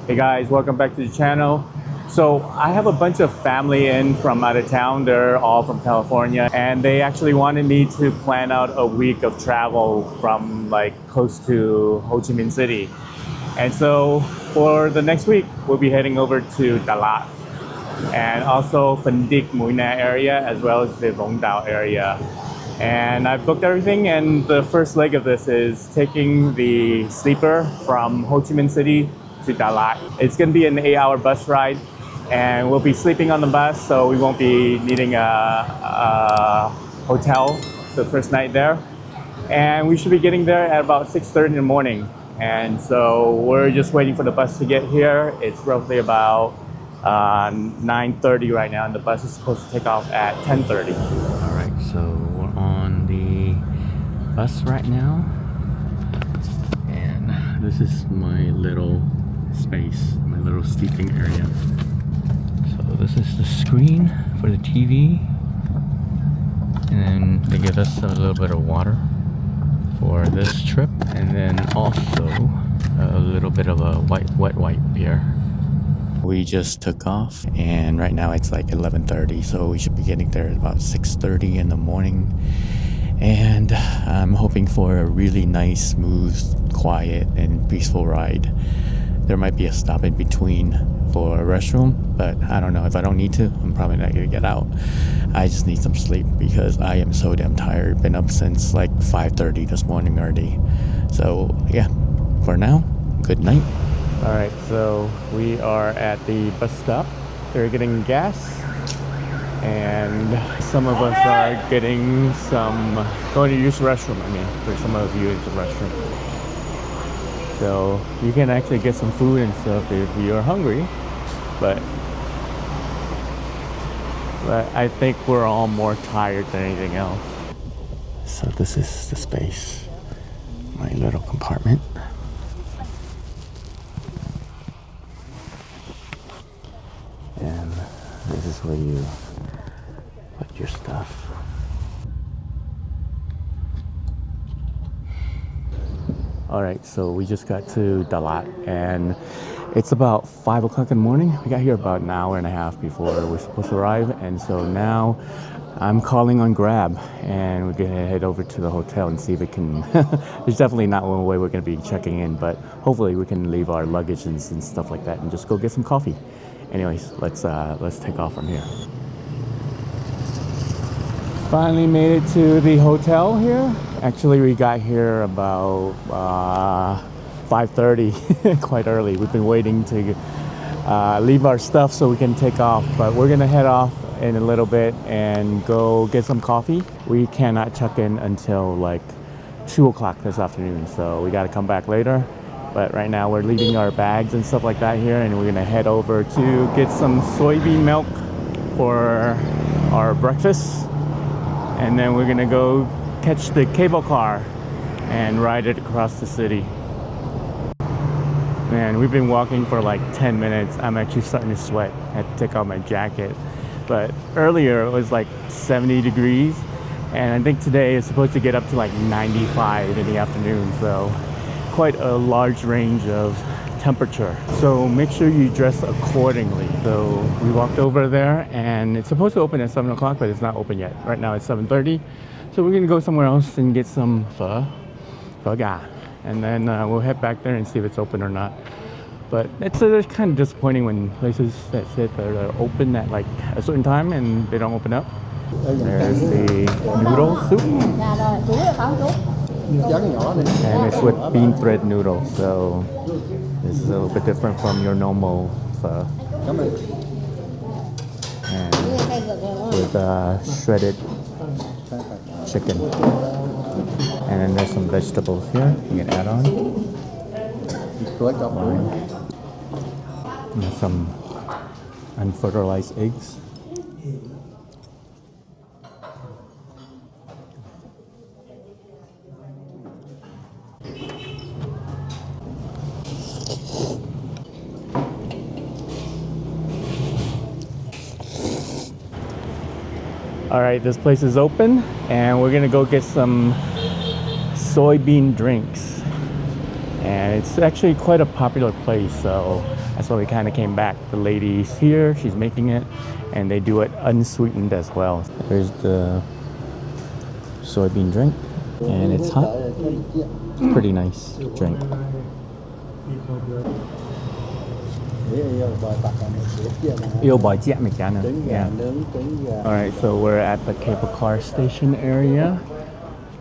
Hey guys, welcome back to the channel. So I have a bunch of family in from out of town. They're all from California, and they actually wanted me to plan out a week of travel from like close to Ho Chi Minh City. And so for the next week, we'll be heading over to Dalat and also Phan Muina area, as well as the Vung Tau area. And I've booked everything, and the first leg of this is taking the sleeper from Ho Chi Minh City to Dalat. It's going to be an 8-hour bus ride, and we'll be sleeping on the bus, so we won't be needing a hotel the first night there. And we should be getting there at about 6:30 in the morning. And so we're just waiting for the bus to get here. It's roughly about 9:30 right now, and the bus is supposed to take off at 10:30. All right, so we're on the bus right now, and this is my little space, my little sleeping area. So this is the screen for the TV, and then they give us a little bit of water for this trip, and then also a little bit of a wet wipe here. We just took off, and right now it's like 11:30, so we should be getting there at about 6:30 in the morning. And I'm hoping for a really nice, smooth, quiet, and peaceful ride. There might be a stop in between for a restroom, but I don't know. If I don't need to, I'm probably not gonna get out. I just need some sleep because I am so damn tired. Been up since like 5:30 this morning already. So yeah, for now, good night. All right, so we are at the bus stop. They're getting gas, and some of us are going to use the restroom. For some of you, it's the restroom. So you can actually get some food and stuff if you're hungry, but I think we're all more tired than anything else. So this is the space, my little compartment. And this is where you put your stuff. All right, so we just got to Dalat, and it's about 5 o'clock in the morning. We got here about an hour and a half before we're supposed to arrive, and so now I'm calling on Grab, and we're gonna head over to the hotel and see if it can. There's definitely not one way we're gonna be checking in, but hopefully we can leave our luggage and stuff like that and just go get some coffee. Anyways, let's take off from here. Finally made it to the hotel here. Actually, we got here about 5:30, quite early. We've been waiting to leave our stuff so we can take off, but we're gonna head off in a little bit and go get some coffee. We cannot check in until like 2 o'clock this afternoon, so we gotta come back later. But right now we're leaving our bags and stuff like that here, and we're gonna head over to get some soybean milk for our breakfast. And then we're gonna go catch the cable car and ride it across the city. Man, we've been walking for like 10 minutes. I'm actually starting to sweat. I had to take off my jacket. But earlier it was like 70 degrees, and I think today is supposed to get up to like 95 in the afternoon. So quite a large range of temperature. So make sure you dress accordingly. So we walked over there, and it's supposed to open at 7 o'clock, but it's not open yet. Right now it's 7:30. So we're gonna go somewhere else and get some pho ga, and then we'll head back there and see if it's open or not. But it's kind of disappointing when places that say they're open at like a certain time and they don't open up. There's the noodle soup. And it's with bean thread noodles, so this is a little bit different from your normal pho. And with shredded chicken. And then there's some vegetables here you can add on. And some unfertilized eggs. All right, this place is open, and we're gonna go get some soybean drinks. And it's actually quite a popular place, so That's why we kind of came back. The lady's here, she's making it, and they do it unsweetened as well. There's the soybean drink, and it's hot. It's pretty nice drink. Yeah. Alright, so we're at the cable car station area,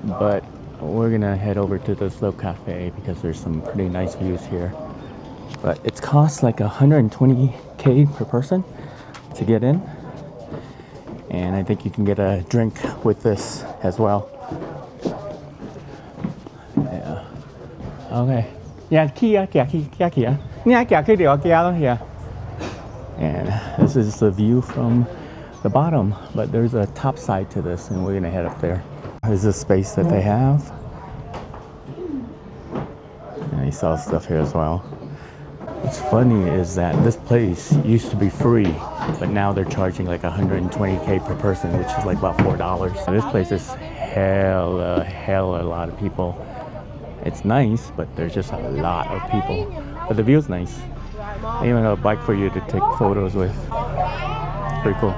but we're gonna head over to the Slope Cafe because there's some pretty nice views here. But it costs like 120k per person to get in, and I think you can get a drink with this as well. Yeah. Okay. Yeah, kia. And this is the view from the bottom, but there's a top side to this, and we're gonna head up there. There's a space that they have. And they sell stuff here as well. What's funny is that this place used to be free, but now they're charging like 120k per person, which is like about $4. And this place is hella a lot of people. It's nice, but there's just a lot of people. But the view's nice. They even have a bike for you to take photos with. Pretty cool.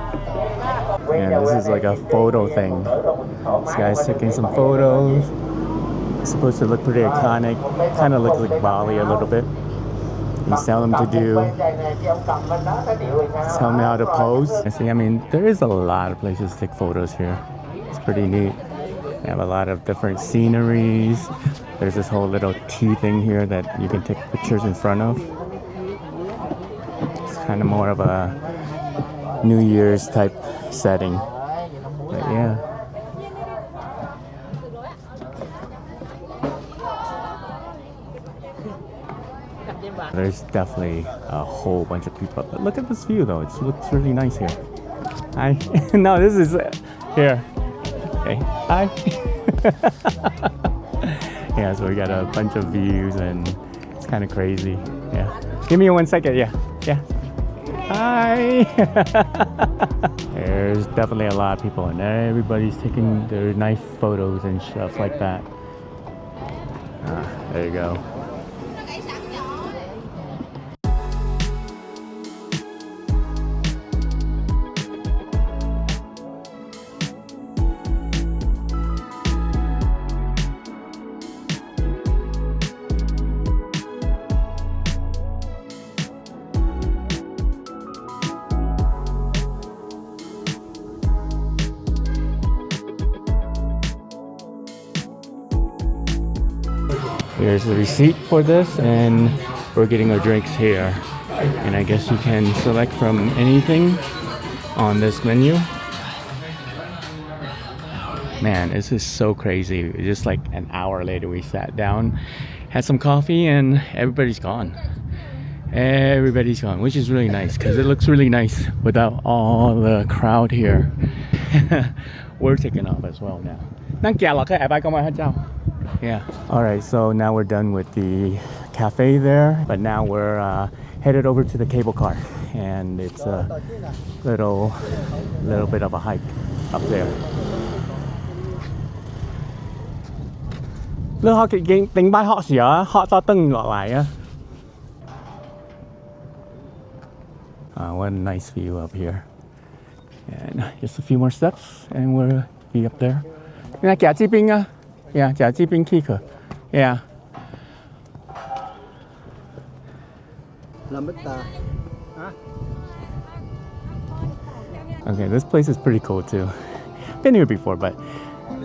And this is like a photo thing. This guy's taking some photos. It's supposed to look pretty iconic. Kind of looks like Bali a little bit. He's telling them to do. Tell me how to pose. See, I mean, there is a lot of places to take photos here. It's pretty neat. They have a lot of different sceneries. There's this whole little tea thing here that you can take pictures in front of. It's kind of more of a New Year's type setting. But yeah. There's definitely a whole bunch of people. But look at this view though. It looks really nice here. Hi. No, this is here. Okay. Hi. Yeah, so we got a bunch of views and it's kind of crazy. Yeah. Give me 1 second. Yeah. Yeah. Hi. There's definitely a lot of people and everybody's taking their nice photos and stuff like that. There you go. Here's the receipt for this, and we're getting our drinks here. And I guess you can select from anything on this menu. Man, this is so crazy. Just like an hour later, we sat down, had some coffee, and everybody's gone. Everybody's gone, which is really nice because it looks really nice without all the crowd here. We're taking off as well now. Yeah. Alright, so now we're done with the cafe there, but now we're headed over to the cable car, and it's a little bit of a hike up there. What a nice view up here. And just a few more steps and we'll be up there. Yeah, yeah. Okay, this place is pretty cool too. Been here before, but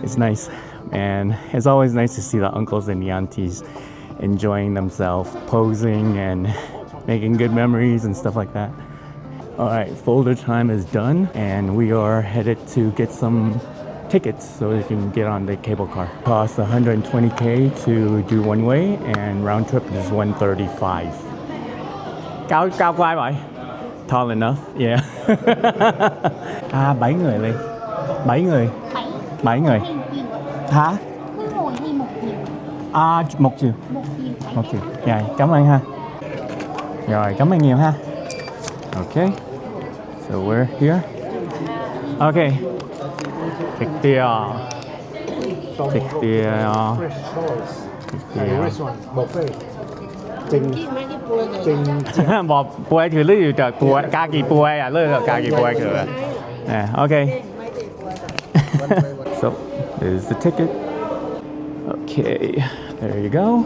it's nice. And it's always nice to see the uncles and the aunties enjoying themselves, posing and making good memories and stuff like that. Alright, folder time is done and we are headed to get some tickets so we can get on the cable car. Costs 120k to do one way and round trip is 135. Cao quay vậy? Tall enough, yeah. 7 người Ly. 7 người. 7 người. Hả? Cứ ngồi hay một chiều? Một chiều. Một chiều. Dạ, cảm ơn ha. Rồi, cảm ơn nhiều ha. Okay. So we're here. Okay. Thịt tia. Thịt tia. This one, buffet. บอกป่วยถือลืออยู่จากป่วยกากี่ป่วยอ่ะเลิกกับกากี่ป่วยคือโอเค so there's the ticket. Okay, there you go.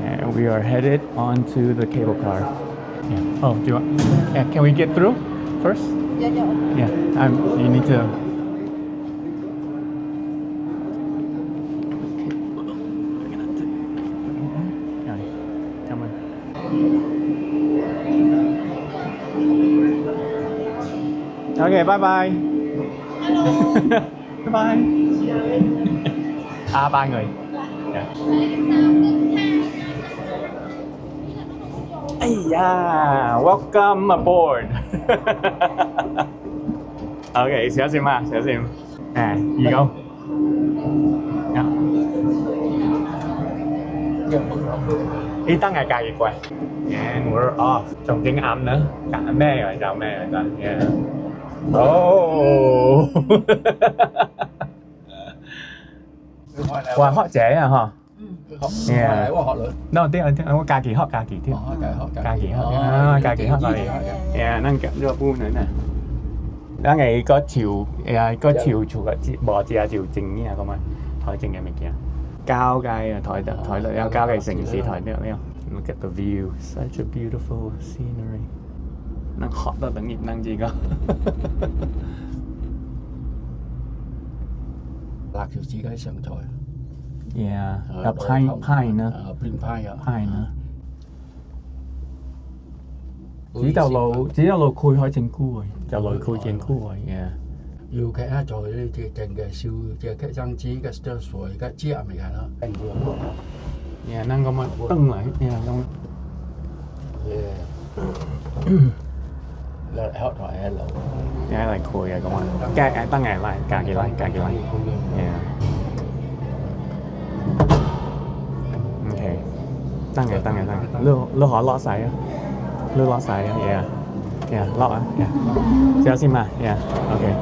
And we are headed onto the cable car. Yeah. Oh, do you want? Yeah, can we get through first? Yeah. You need to. Come on. Okay. Bye bye. Bye bye. Ba người. Yeah. Yeah, welcome aboard. Okay, xéo xem à, xéo xem. Gì không? Yeah. Ý tăng ngày cài gì quay. And we're off. Trong tiếng Anh nữa. Cả mê rồi, chào mê rồi. Yeah. Oh. Wow, họ trẻ à hả? Yeah. No, tiếng Anh có ca kỳ họ thêm. Ca kỳ họ rồi. Yeah, năng cảm cho vui nữa nè. Đó ngày có chiều chụp bỏ chia chiều trình nha các bạn. Thổi trình ngày mình kia. Cao gai thổi lại cao gai sỉnh xí thổi nữa không? Look at the view, such a beautiful scenery. Năng hot đó等năng gì cơ. Lạc thì chỉ cái sườn thôi. Yeah, pine nữa. Pine nữa. Chỉ đầu lầu khui hỏi trên khu rồi. Đầu lầu khui trên khu rồi. Yeah. 要睇下在呢啲整嘅燒嘅嘅張紙嘅張水嘅紙係咪係咯？ Yeah, năng có mà tưng lại. Yeah, năng. Là hot thoại hay lẩu? Yeah, lại khui rồi các bạn. Cái tăng ngày lại, cả kỳ lại. Yeah. Okay. Tăng ngày. Lưu họ lót xài á. Yeah. Yeah, lót á. Yeah. Xéo xin mà. Yeah. Okay.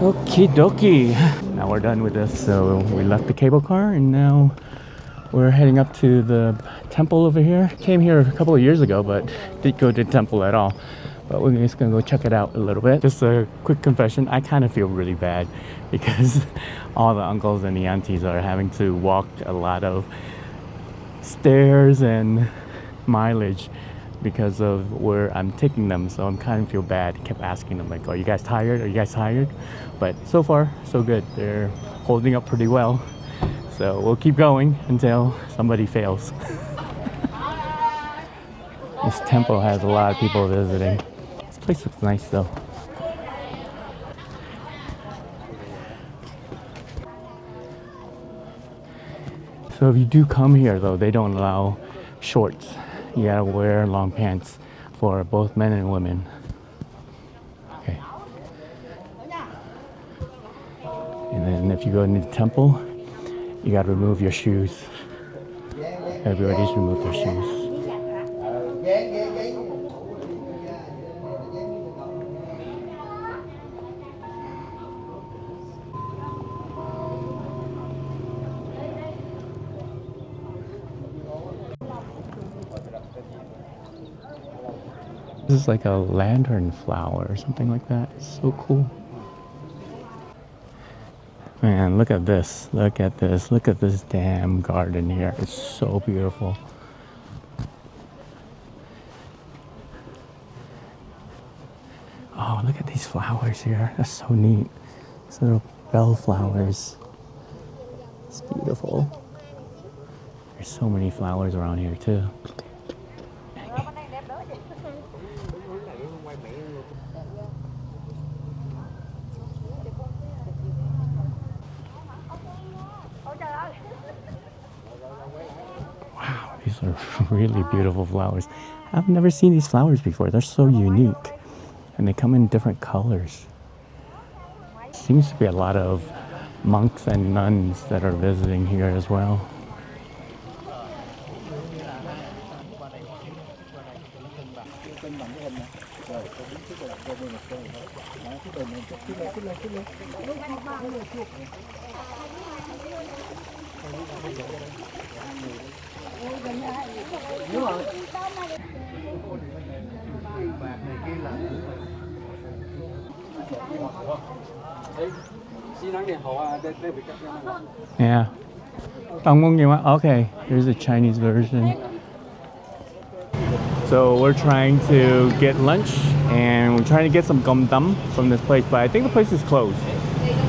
Okie dokie. Now we're done with this. So we left the cable car and now we're heading up to the temple over here. Came here a couple of years ago, but didn't go to the temple at all. But we're just gonna go check it out a little bit. Just a quick confession, I kind of feel really bad because all the uncles and the aunties are having to walk a lot of stairs and mileage because of where I'm taking them. So I'm kind of feel bad. Kept asking them like, are you guys tired? But so far, so good. They're holding up pretty well. So we'll keep going until somebody fails. This temple has a lot of people visiting. This place looks nice though. So if you do come here though, they don't allow shorts. You gotta wear long pants for both men and women. Okay. And then if you go into the temple, you gotta remove your shoes. Everybody's removed their shoes. This is like a lantern flower or something like that. It's so cool. Man, look at this. Look at this damn garden here. It's so beautiful. Oh, look at these flowers here. That's so neat. These little bellflowers. It's beautiful. There's so many flowers around here too. Wow, these are really beautiful flowers. I've never seen these flowers before. They're so unique. And they come in different colors. Seems to be a lot of monks and nuns that are visiting here as well. Yeah. Okay, here's the Chinese version. So we're trying to get lunch and we're trying to get some gum dum from this place, but I think the place is closed.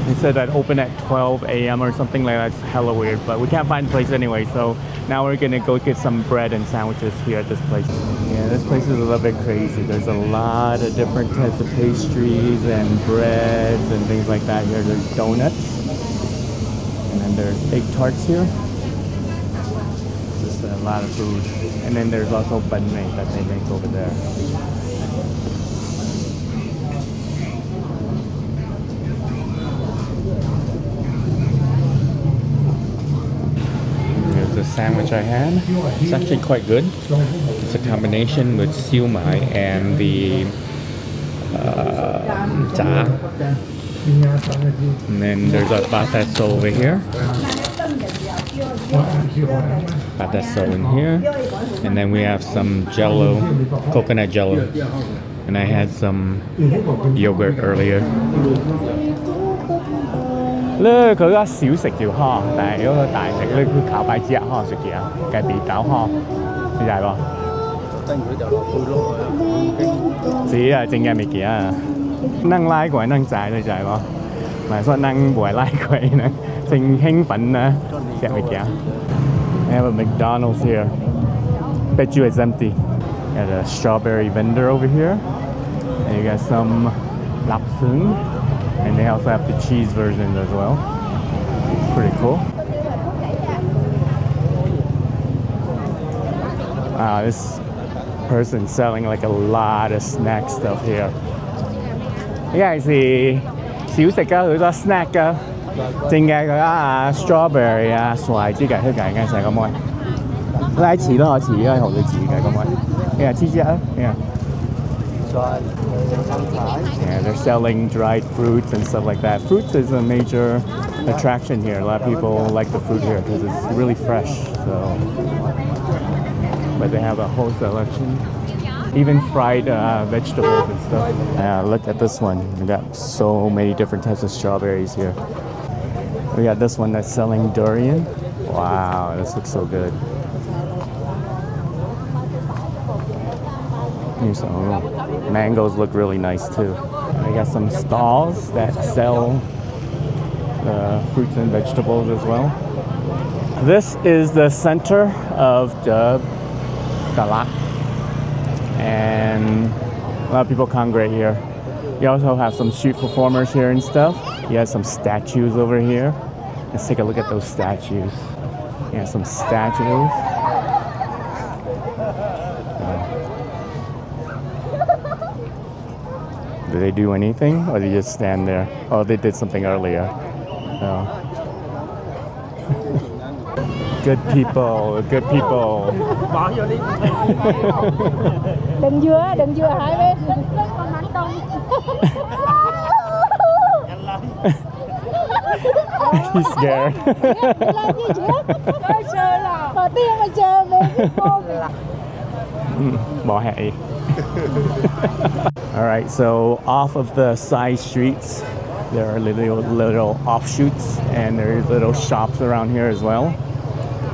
They said that open at 12 a.m. or something like that. It's hella weird, but we can't find the place anyway. So now we're gonna go get some bread and sandwiches here at this place. Yeah, this place is a little bit crazy. There's a lot of different types of pastries and breads and things like that here. There's donuts. And then there's egg tarts here. Just a lot of food. And then there's also banh mi that they make over there. Here's the sandwich I had. It's actually quite good. It's a combination with siu mai and the cha. And then there's a patasso over here. Patasso in here. And then we have some jello, coconut jello. And I had some yogurt earlier. 咧佢嗰小食條蝦，但係嗰個大食咧佢靠擺隻蝦食嘅，計別搞蝦，你就係喎。跟住就落杯咯，自己係正嘅未嘅啊，นั่ง拉鬼นั่ง仔你就係喎，唔係說นั่ง唔係拉鬼呢，正興奮啊，隻未嘅。I have a McDonald's here. Bet you it's empty. Got a strawberry vendor over here, and you got some lapsang. And they also have the cheese versions as well. It's pretty cool. Wow, this person's selling like a lot of snack stuff here. 呢個係小食㗎，好多 snack 㗎，正嘅佢啊 strawberry 啊，xoài之嘅，佢嘅應該係咁樣。拉遲咯，我遲因為學佢遲嘅咁樣。呢個芝士啊，呢個。Yeah, they're selling dried fruits and stuff like that. Fruits is a major attraction here. A lot of people like the fruit here because it's really fresh. So, but they have a whole selection, even fried vegetables and stuff. Yeah, look at this one. We got so many different types of strawberries here. We got this one that's selling durian. Wow, this looks so good. Here's some mangoes look really nice too. They got some stalls that sell the fruits and vegetables as well. This is the center of the Dalat, and a lot of people congregate here. You also have some street performers here and stuff. You have some statues over here. Let's take a look at those statues. Yeah, some statues. Did they do anything or did they just stand there? Oh, they did something earlier. Oh. Good people, good people. Đừng dừa hai bên. He's scared. Bỏ hẹ. All right, so off of the side streets, there are little offshoots and there's little shops around here as well.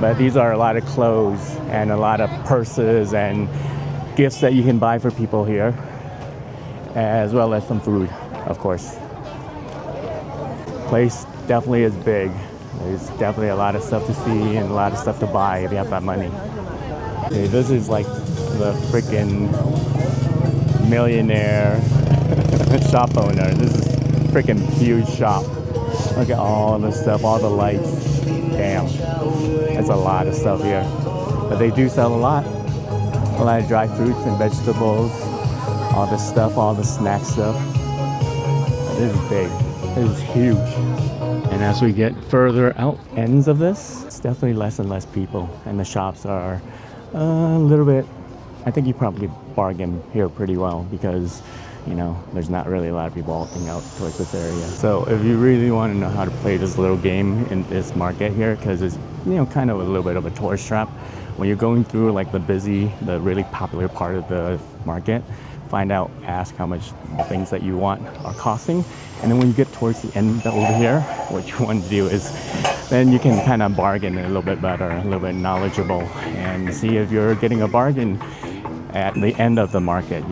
But these are a lot of clothes and a lot of purses and gifts that you can buy for people here, as well as some food, of course. Place definitely is big. There's definitely a lot of stuff to see and a lot of stuff to buy if you have that money. Okay, this is like the freaking millionaire shop owner. This is freaking huge shop. Look at all the stuff, all the lights. Damn, that's a lot of stuff here. But they do sell a lot of dry fruits and vegetables, all the stuff, all the snack stuff. This is big. This is huge. And as we get further out ends of this, it's definitely less and less people, and the shops are a little bit. I think you probably bargain here pretty well because, you know, there's not really a lot of people walking out towards this area. So if you really want to know how to play this little game in this market here, because it's kind of a little bit of a tourist trap. When you're going through like the really popular part of the market, find out, ask how much the things that you want are costing. And then when you get towards the end over here, what you want to do is then you can kind of bargain a little bit better, a little bit knowledgeable, and see if you're getting a bargain at the end of the market,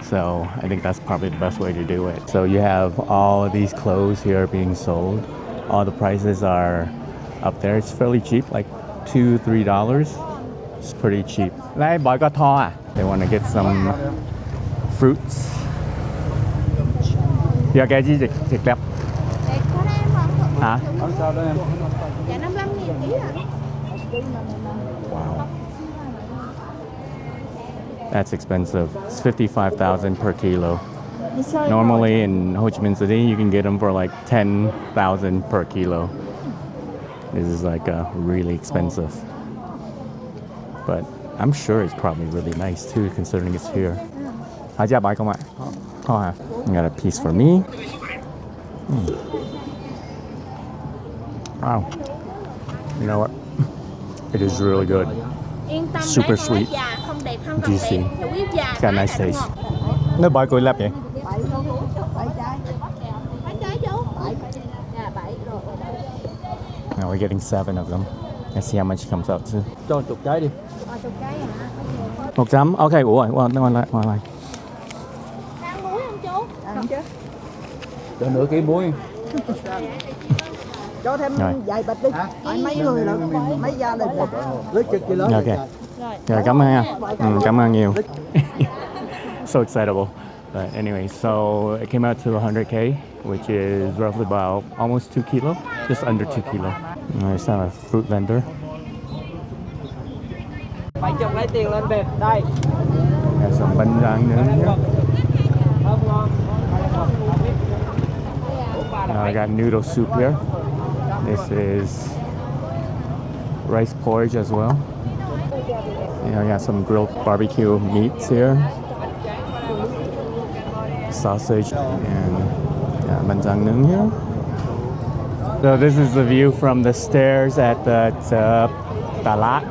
So I think that's probably the best way to do it. So you have all of these clothes here being sold. All the prices are up there. It's fairly cheap, like $2-3. It's pretty cheap. They want to get some fruits. Giờ cái gì thịt đẹp? Hả? Dạ 55.000 ký ạ. Wow. That's expensive. It's 55,000 per kilo. Normally in Ho Chi Minh City, you can get them for like 10,000 per kilo. This is like really expensive. But I'm sure it's probably really nice too, considering it's here. I got a piece for me. Wow. You know what? It is really good. Super sweet. Juicy. Got a nice taste. Nó bỏi cùi lấp vậy? Now we're getting 7 of them. Let's see how much it comes out to. Cho 10 cái đi. 100. Ok, ủa rồi, ngon lại. Ăn muối không chú? Ăn chứ. Cho nửa ký muối. Cho thêm vài bịch đi. Mấy người nữa, mấy gia đình. Lấy chực gì lớn. Ok. Rồi, cảm ơn nha. Cảm ơn nhiều. So excitable. But anyway, so it came out to 100K, which is roughly about almost 2 kilo, just under 2 kilo. There's a fruit vendor. Phải chụp lấy tiền lên Việt, đây. There's some bánh rang nướng here. I got noodle soup here. This is rice porridge as well. I got some grilled barbecue meats here. Sausage and bánh rang nướng here. So this is the view from the stairs at the Talat.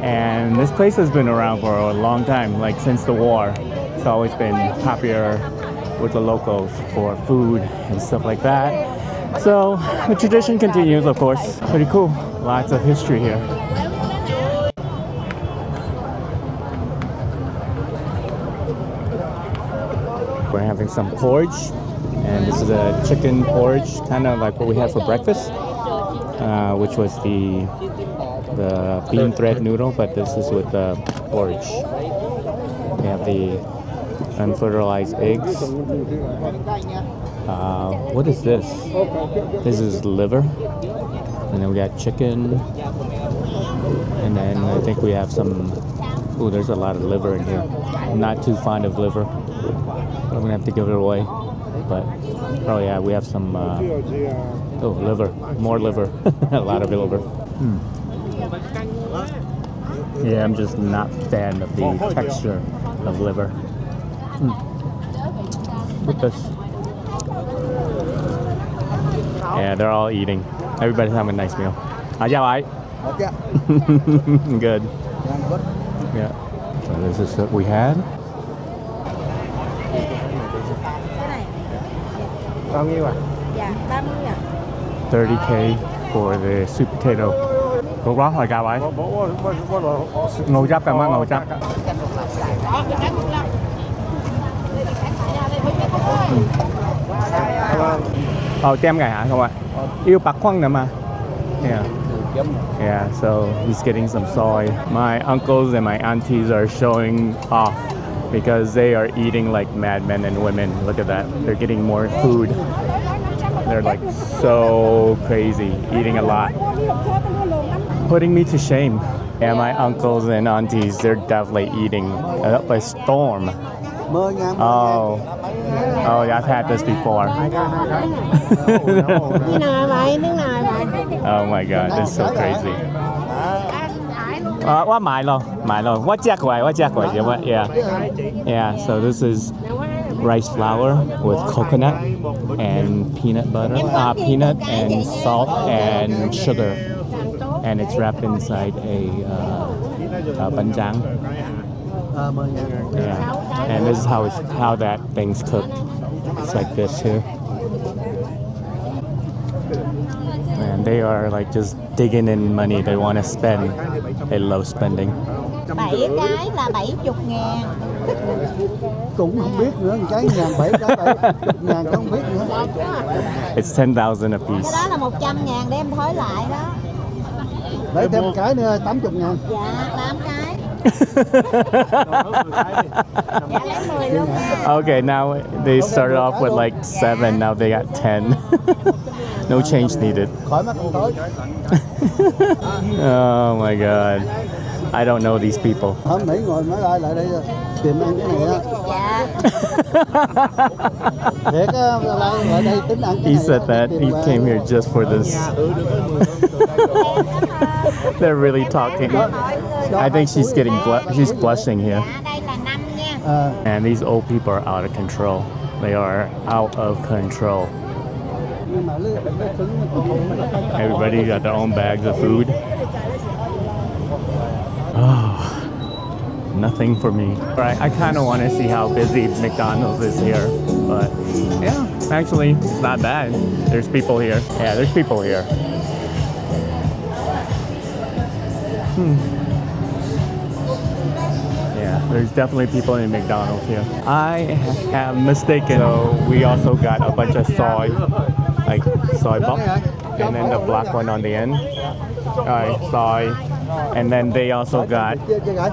And this place has been around for a long time, like since the war. It's always been popular with the locals for food and stuff like that. So the tradition continues, of course. Pretty cool. Lots of history here. We're having some porridge, and this is a chicken porridge, kind of like what we had for breakfast, which was the bean thread noodle, but this is with the porridge. We have the unfertilized eggs. What is this? This is liver. And then we got chicken. And then I think we have some... Oh, there's a lot of liver in here. I'm not too fond of liver. I'm gonna have to give it away. But, oh yeah, we have some... oh, liver. More liver. A lot of liver. Yeah, I'm just not a fan of the texture of liver. Look at this. Yeah, they're all eating. Everybody's having a nice meal. Good. Yeah. So this is what we had. Bao nhiêu ạ? Dạ, 30 ạ. 30K for the sweet potato. Cô có hỏi cao ấy. Ngồi chấp cảm ơn, ngồi chấp. Tem gà hả không ạ? Yêu bạc khoăn nè mà. Yeah. Yeah, so he's getting some soy. My uncles and my aunties are showing off because they are eating like madmen and women. Look at that. They're getting more food. They're like so crazy, eating a lot. Putting me to shame. Yeah, my uncles and aunties, they're definitely eating up a storm. Oh, yeah, I've had this before. Oh my God, this is so crazy. What Milo? What Jack White? Yeah, so this is rice flour with coconut and peanut butter, peanut and salt and sugar. and it's wrapped inside a bánh tráng. Yeah, and this is how that thing's cooked. It's like this here. And they are like just digging in money they want to spend. They love spending. 7 cái là 70.000. Cũng không biết nữa, cái ngàn 7 cái 70.000 không biết nữa. It's 10,000 a Cái piece. đó là 100.000 để em thối lại đó. Lấy thêm cái nữa 80.000. Dạ, 8 cái. Dạ, lấy 10 luôn nha. Okay, now they started off with like 7, now they got 10. No change needed. Khỏi mất con tối. Oh my god. I don't know these people. Hôm nãy ngồi nói lại đây tìm ăn cái này á. Dạ. Thiệt á, lại đây tính ăn cái He này. said that he came here just for this. They're really talking. I think she's getting she's blushing here. Dạ, đây là 5 nha. And these old people are out of control. They are out of control. Everybody got their own bags of food. Oh, nothing for me. Right, I kind of want to see how busy McDonald's is here, but yeah, actually, it's not bad. There's people here. Yeah, there's people here. Yeah, there's definitely people in McDonald's here. I am mistaken. So we also got a bunch of soy, like soy bok, and then the black one on the end. Soy. And then they also got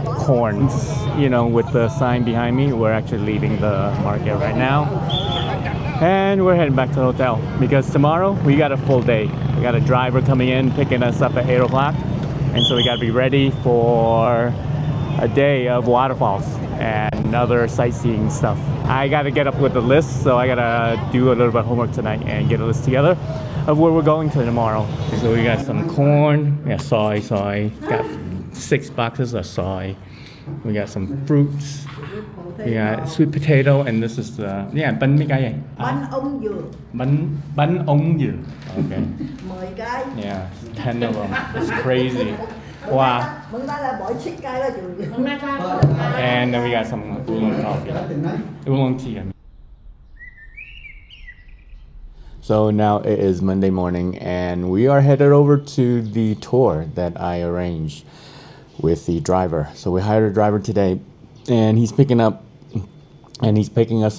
corns, you know, with the sign behind me. We're actually leaving the market right now. And we're heading back to the hotel because tomorrow we got a full day. We got a driver coming in, picking us up at 8 o'clock. And so we got to be ready for a day of waterfalls and other sightseeing stuff. I got to get up with the list, so I got to do a little bit of homework tonight and get a list together of where we're going to tomorrow. So we got some corn, we got soy, got 6 boxes of soy. We got some fruits, we got sweet potato, and this is the, bánh mấy cái vậy? Bánh ống dừa. Bánh ống dừa. Okay. 10 cái. Yeah, 10 of them. It's crazy. Wow. Mừng đó là bội chiếc cái đó dừa. And then we got some oolong coffee. Oolong tea. I mean. So now it is Monday morning and we are headed over to the tour that I arranged with the driver. So we hired a driver today and he's picking us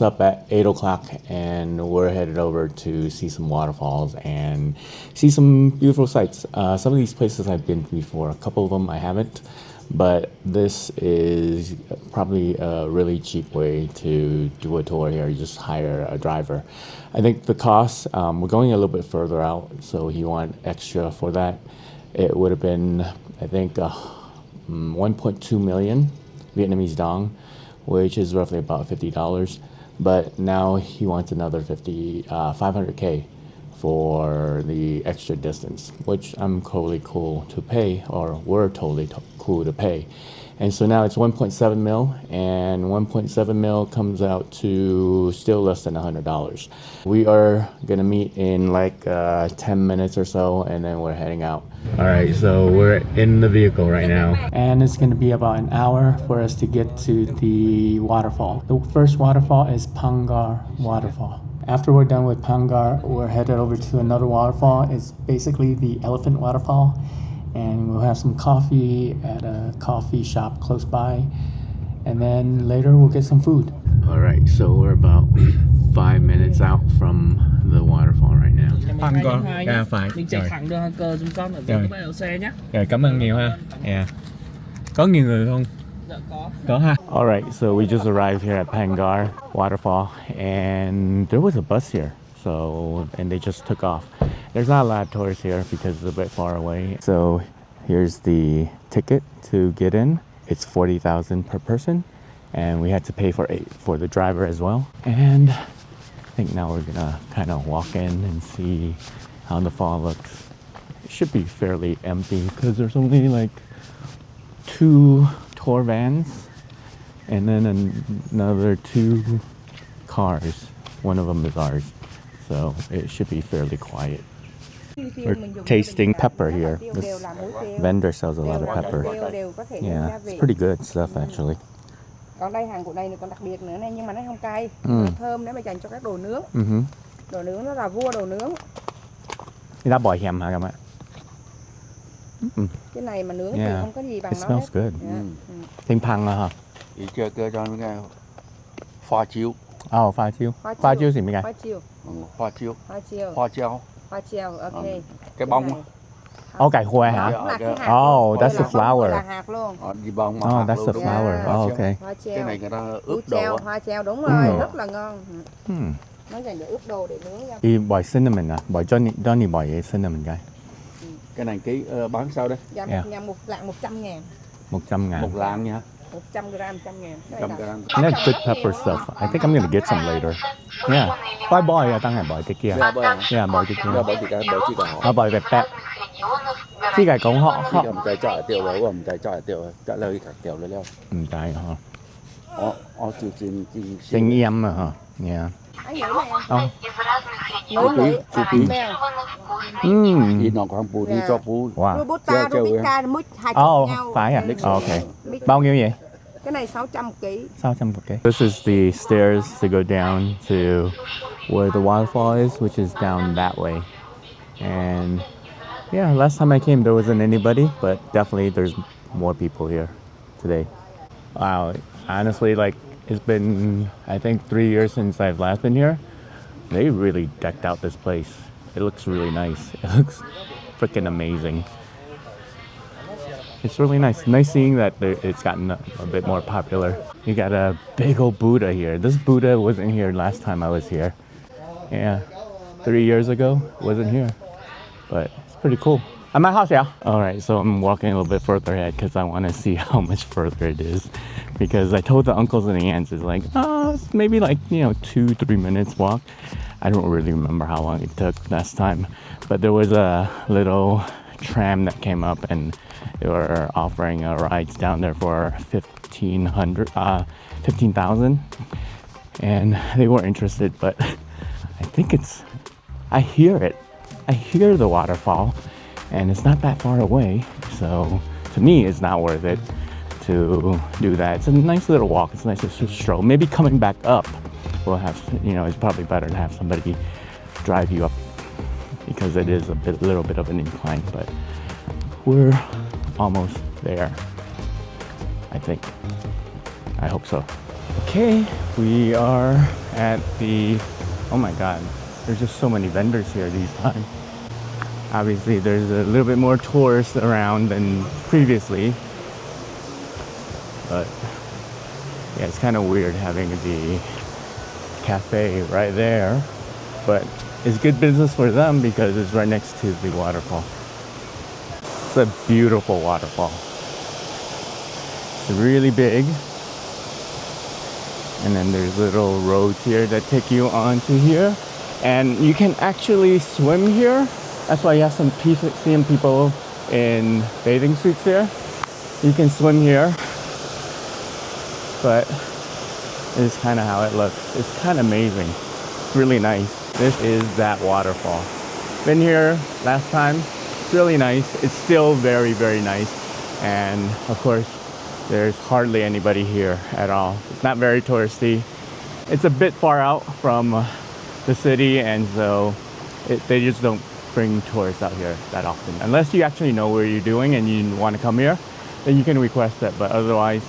up at 8 o'clock and we're headed over to see some waterfalls and see some beautiful sights. Some of these places I've been to before, a couple of them I haven't, but this is probably a really cheap way to do a tour here. You just hire a driver. I think the cost, we're going a little bit further out, so he wanted extra for that. It would have been, I think, 1.2 million Vietnamese dong, which is roughly about $50. But now he wants another 500K for the extra distance, which I'm totally cool to pay, or we're totally cool to pay. And so now it's 1.7 mil, and 1.7 mil comes out to still less than $100. We are gonna meet in like 10 minutes or so, and then we're heading out. All right, so we're in the vehicle right now. And it's gonna be about an hour for us to get to the waterfall. The first waterfall is Pangar Waterfall. After we're done with Pangar, we're headed over to another waterfall. It's basically the Elephant Waterfall. And we'll have some coffee at a coffee shop close by. And then later we'll get some food. All right, so we're about 5 minutes out from the waterfall right now. Phải. Mình chạy thẳng đường cờ trung tâm ở dưới cái bãi đậu xe nhé. Rồi, cảm ơn nhiều ha. Yeah. Có nhiều người không? Dạ có. Có ha. All right, so we just arrived here at Pangar Waterfall and there was a bus here. And they just took off. There's not a lot of tourists here because it's a bit far away. So here's the ticket to get in. It's 40,000 per person, and we had to pay for the driver as well. And I think now we're gonna kind of walk in and see how the fall looks. It should be fairly empty because there's only like 2 tour vans and then another 2 cars. One of them is ours. So it should be fairly quiet. We're tasting pepper here. This vendor sells a lot of pepper. Yeah, it's pretty good stuff actually. Còn đây hàng của đây còn đặc biệt nữa này, nhưng mà nó không cay, Ừ. nó thơm để mà dành cho các đồ nướng. Đồ nướng nó là vua đồ nướng. Người ta bỏ hàm hả các bạn? Cái này mà nướng Yeah. thì không có gì bằng It nó smells hết. good. Yeah. Thêm phăng hả? Thì chơi cơ cho nó nghe pha chiếu. Pha chiêu. Pha chiêu gì mấy cái? Hoa chiêu. Pha chiếu. Hoa chiêu. Pha treo. Hoa chiêu, ok. Cái bông. Cải khoe hả? Đó là cái hạt Oh, luôn. that's Đây the là bông, flower. là hạt luôn. Đi bông mà. Oh, that's the flower. Oh, okay. Hoa Cái treo. này người ta Ướp ướp treo, đồ. hoa treo đúng rồi, Ừ. rất là ngon. Hmm. Nó dành để ướp đồ để nướng nha. 이 bỏ cinnamon à? Bỏ Johnny bỏ cái cinnamon cái. Cái này ký bán sao đấy? Dạ, Yeah. một ngàn một lạng 100.000. 100 Một lạng nha. 100 gram 100.000. Cái này 100 là- gram. And that's good pepper stuff. I think I'm gonna get some later. Yeah. Bỏ à, tăng này bỏ cái kia. Dạ, bỏ. Yeah, bỏ cái kia. Dạ, bỏ chỉ cả họ. bỏ cái pep. Chỉ cái cống họ. Chỉ cầm trái chọi tiểu rồi, cầm trái chọi tiểu rồi. Trả lời cả tiểu rồi leo. Trái hả? Chỉ Sinh em hả? Yeah. Anh nhớ này em. Oh. Nướng Chú ký. Mm. Thì nó còn bù đi cho bù. Wow. Robusta, Treo em. Robusta, mix hai Oh, nhau. phải à? Ừ. Oh, okay. Mix. Bao nhiêu vậy? Cái này 600 một ký. 600 okay. This is the stairs to go down to where the waterfall is, which is down that way. And yeah, last time I came there wasn't anybody, but definitely there's more people here today. Wow, honestly, like it's been I think 3 years since I've last been here. They really decked out this place. It looks really nice. It looks freaking amazing. It's really nice. Nice seeing that it's gotten a bit more popular. You got a big old Buddha here. This Buddha wasn't here last time I was here. Yeah, 3 years ago, wasn't here. But it's pretty cool. At my house, yeah. All right, so I'm walking a little bit further ahead because I want to see how much further it is. Because I told the uncles and the aunts, it's like, it's maybe like, 2-3 minutes walk. I don't really remember how long it took last time. But there was a little tram that came up and they were offering rides down there for 15,000, and they weren't interested. But I hear it. I hear the waterfall, and it's not that far away. So to me, it's not worth it to do that. It's a nice little walk. It's nice to stroll. Maybe coming back up, we'll have. It's probably better to have somebody drive you up because it is a little bit of an incline, but we're almost there, I think. I hope so. Okay, we are at the, oh my god, there's just so many vendors here these times. Obviously there's a little bit more tourists around than previously, but yeah, it's kind of weird having the cafe right there, but it's good business for them because it's right next to the waterfall. It's a beautiful waterfall. It's really big. And then there's little roads here that take you onto here. And you can actually swim here. That's why you have seeing people in bathing suits here. You can swim here. But this is kind of how it looks. It's kind of amazing. It's really nice. This is that waterfall. Been here last time. It's really nice. It's still very, very nice. And of course, there's hardly anybody here at all. It's not very touristy. It's a bit far out from the city, and so they just don't bring tourists out here that often. Unless you actually know where you're doing and you want to come here, then you can request it. But otherwise,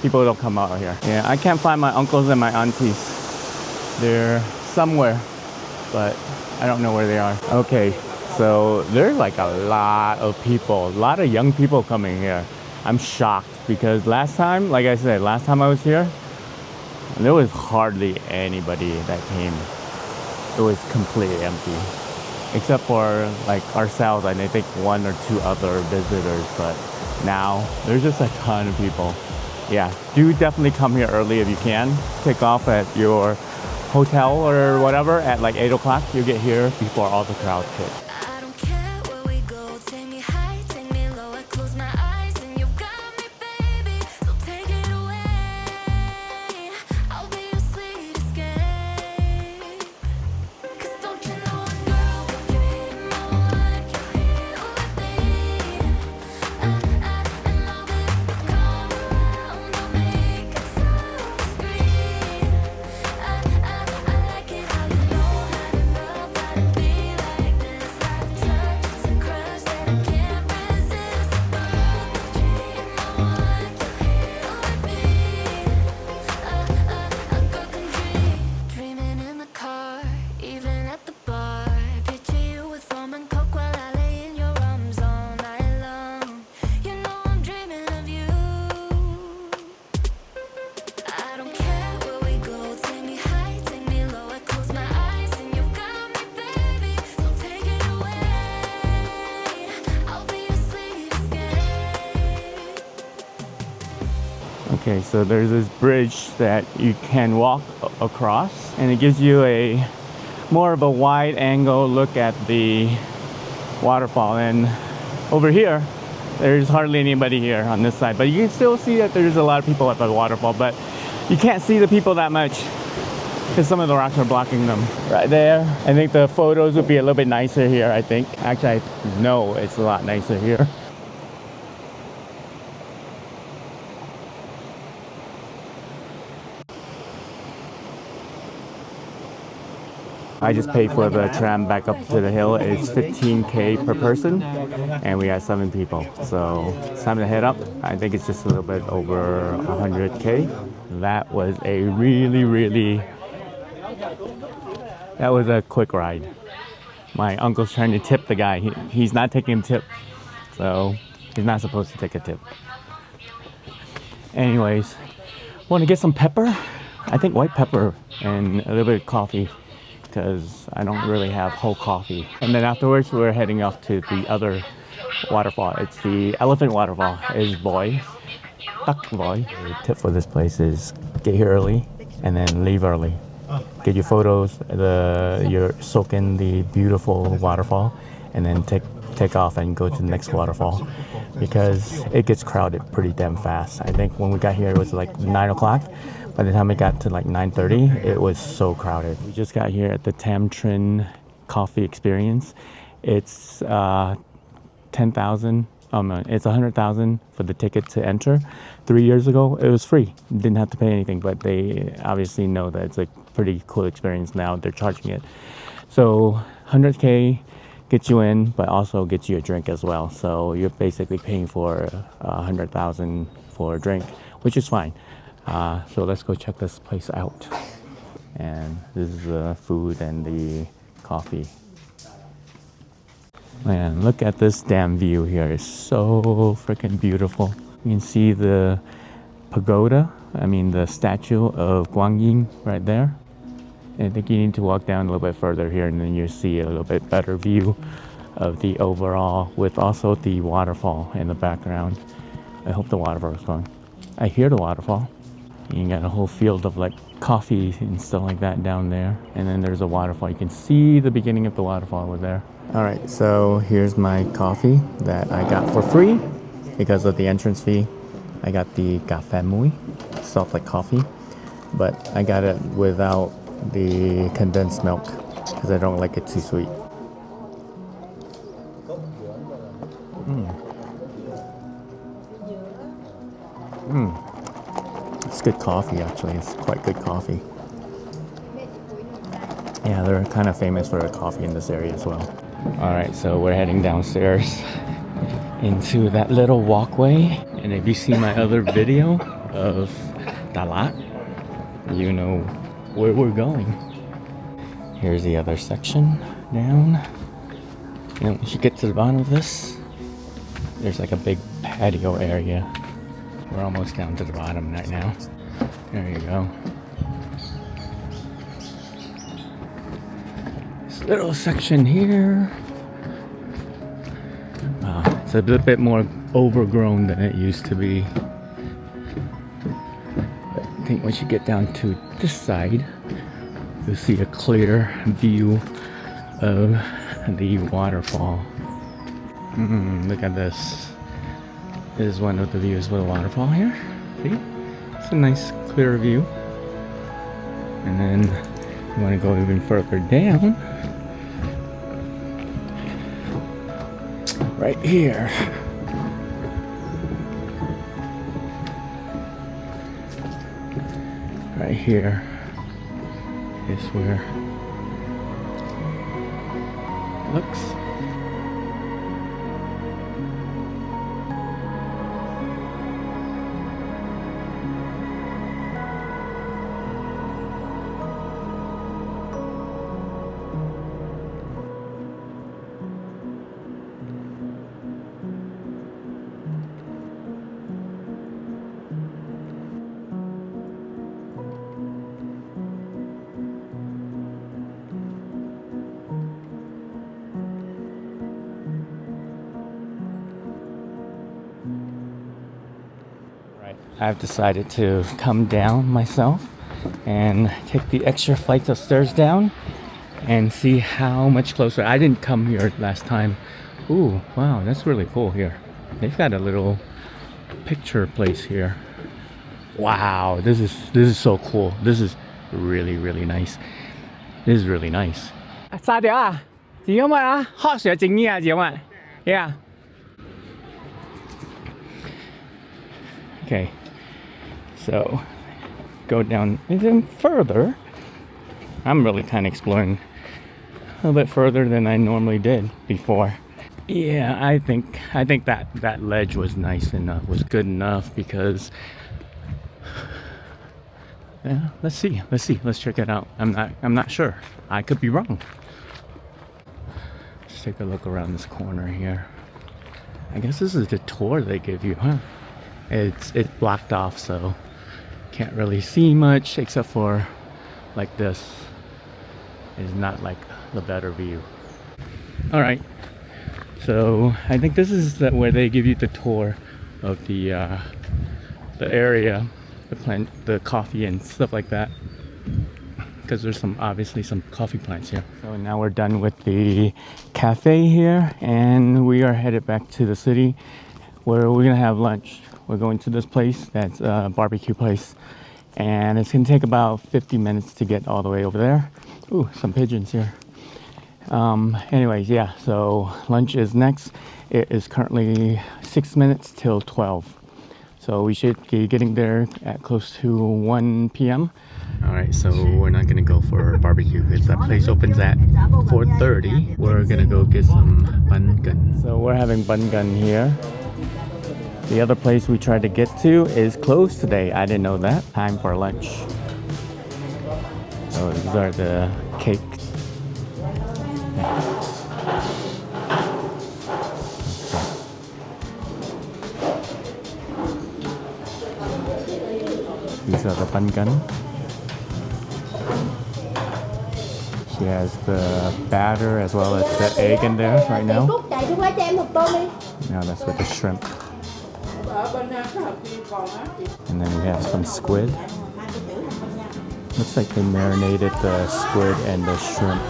people don't come out here. Yeah, I can't find my uncles and my aunties. They're somewhere, but I don't know where they are. Okay, so there's like a lot of people, a lot of young people coming here. I'm shocked because last time, like I said, last time I was here, there was hardly anybody that came. It was completely empty. Except for like ourselves and I think 1 or 2 other visitors, but now there's just a ton of people. Yeah, do definitely come here early if you can. Take off at your hotel or whatever at like 8 o'clock. You'll get here before all the crowds hit. I don't care where we go, take me high, take me low, I close my eyes and you got me, baby, so take it away, I'll be your sweet escape, 'cause don't you know, girl, you hit my line. Okay, so there's this bridge that you can walk across, and it gives you a more of a wide angle look at the waterfall. And over here, there's hardly anybody here on this side, but you can still see that there's a lot of people at the waterfall, but you can't see the people that much because some of the rocks are blocking them. Right there, I think the photos would be a little bit nicer here, I think. Actually, I know it's a lot nicer here. I just paid for the tram back up to the hill. It's 15K per person, and we got 7 people. So it's time to head up. I think it's just a little bit over 100K. That was a that was a quick ride. My uncle's trying to tip the guy. He's not taking a tip, so he's not supposed to take a tip. Anyways, want to get some pepper? I think white pepper and a little bit of coffee, because I don't really have whole coffee. And then afterwards, we're heading off to the other waterfall. It's the elephant waterfall. It's Voi. Tak Voi. The tip for this place is get here early and then leave early. Get your photos, you soak in the beautiful waterfall, and then take off and go to the next waterfall, because it gets crowded pretty damn fast. I think when we got here, it was like 9 o'clock. By the time we got to like 9:30, it was so crowded. We just got here at the Tam Trin Coffee Experience. It's 10,000. It's 100,000 for the ticket to enter. 3 years ago, it was free. Didn't have to pay anything, but they obviously know that it's a pretty cool experience now. They're charging it. So 100K gets you in, but also gets you a drink as well. So you're basically paying for 100,000 for a drink, which is fine. So let's go check this place out. And this is the food and the coffee. Man, look at this damn view here. It's so freaking beautiful. You can see the pagoda, the statue of Guanyin right there. And I think you need to walk down a little bit further here, and then you see a little bit better view of the overall, with also the waterfall in the background. I hope the waterfall is going. I hear the waterfall. You got a whole field of like coffee and stuff like that down there. And then there's a waterfall. You can see the beginning of the waterfall over there. All right, so here's my coffee that I got for free because of the entrance fee. I got the café mui, soft like coffee, but I got it without the condensed milk because I don't like it too sweet. It's good coffee, actually. It's quite good coffee. Yeah, they're kind of famous for their coffee in this area as well. All right, so we're heading downstairs into that little walkway. And if you see my other video of Dalat, you know where we're going. Here's the other section down. And once you get to the bottom of this, there's like a big patio area. We're almost down to the bottom right now. There you go. This little section here. It's a little bit more overgrown than it used to be. But I think once you get down to this side, you'll see a clearer view of the waterfall. Look at this. This is one of the views of the waterfall here. See? It's a nice clear view. And then you want to go even further down. Right here. Right here is where it looks. I've decided to come down myself and take the extra flights of stairs down and see how much closer. I didn't come here last time. Ooh, wow, that's really cool here. They've got a little picture place here. Wow, this is so cool. This is really nice. This is really nice. Sao đấy à? Chị không ạ? Họ sẽ chính nghĩa chị không ạ? Yeah. Okay. So go down even further. I'm really kind of exploring a little bit further than I normally did before. Yeah, I think that ledge was nice enough, was good enough because yeah, let's see. Let's check it out. I'm not sure. I could be wrong. Let's take a look around this corner here. I guess this is the tour they give you, huh? It's blocked off, so can't really see much except for like this is not like the better view. All right, so I think this is where they give you the tour of the area, the plant, the coffee and stuff like that, because there's obviously some coffee plants here. So now we're done with the cafe here and we are headed back to the city where we're gonna have lunch. We're going to this place that's a barbecue place and it's gonna take about 50 minutes to get all the way over there. Ooh, some pigeons here. Anyways, yeah, so lunch is next. It is currently 6 minutes till 12. So we should be getting there at close to 1 p.m. All right, so we're not gonna go for barbecue because that place opens at 4:30. We're gonna go get some bun gun. So we're having bun gun here. The other place we tried to get to is closed today. I didn't know that. Time for lunch. So these are the cakes. These are the bun gun. She has the batter as well as the egg in there right now. Now that's with the shrimp. And then we have some squid. Looks like they marinated the squid and the shrimp.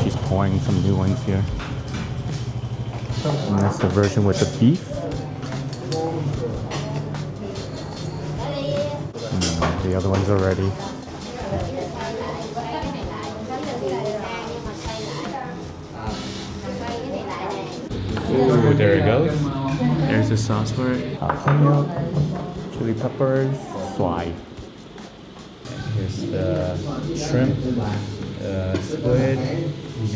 She's pouring some new ones here. And that's the version with the beef. And the other ones are ready. Ooh, there it goes. There's the sauce for it. Jalapeno, chili peppers, xoài. Here's the shrimp, squid,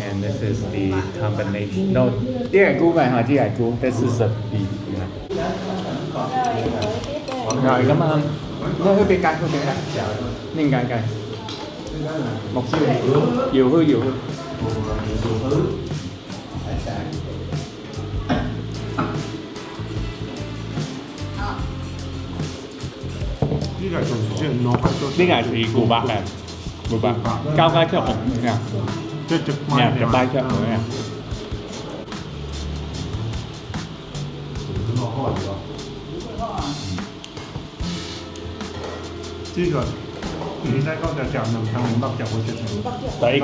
and this is the combination. No, this is the beef. Rồi, cảm ơn. Hơi bị cay, nên cay. Một chiều hư. Cái này thì củ bạc này, củ bạc cao cái chợ nè, nhà chợ ba chợ nữa nè. 呢個你西江就站能向嶺北就會出現。第一個。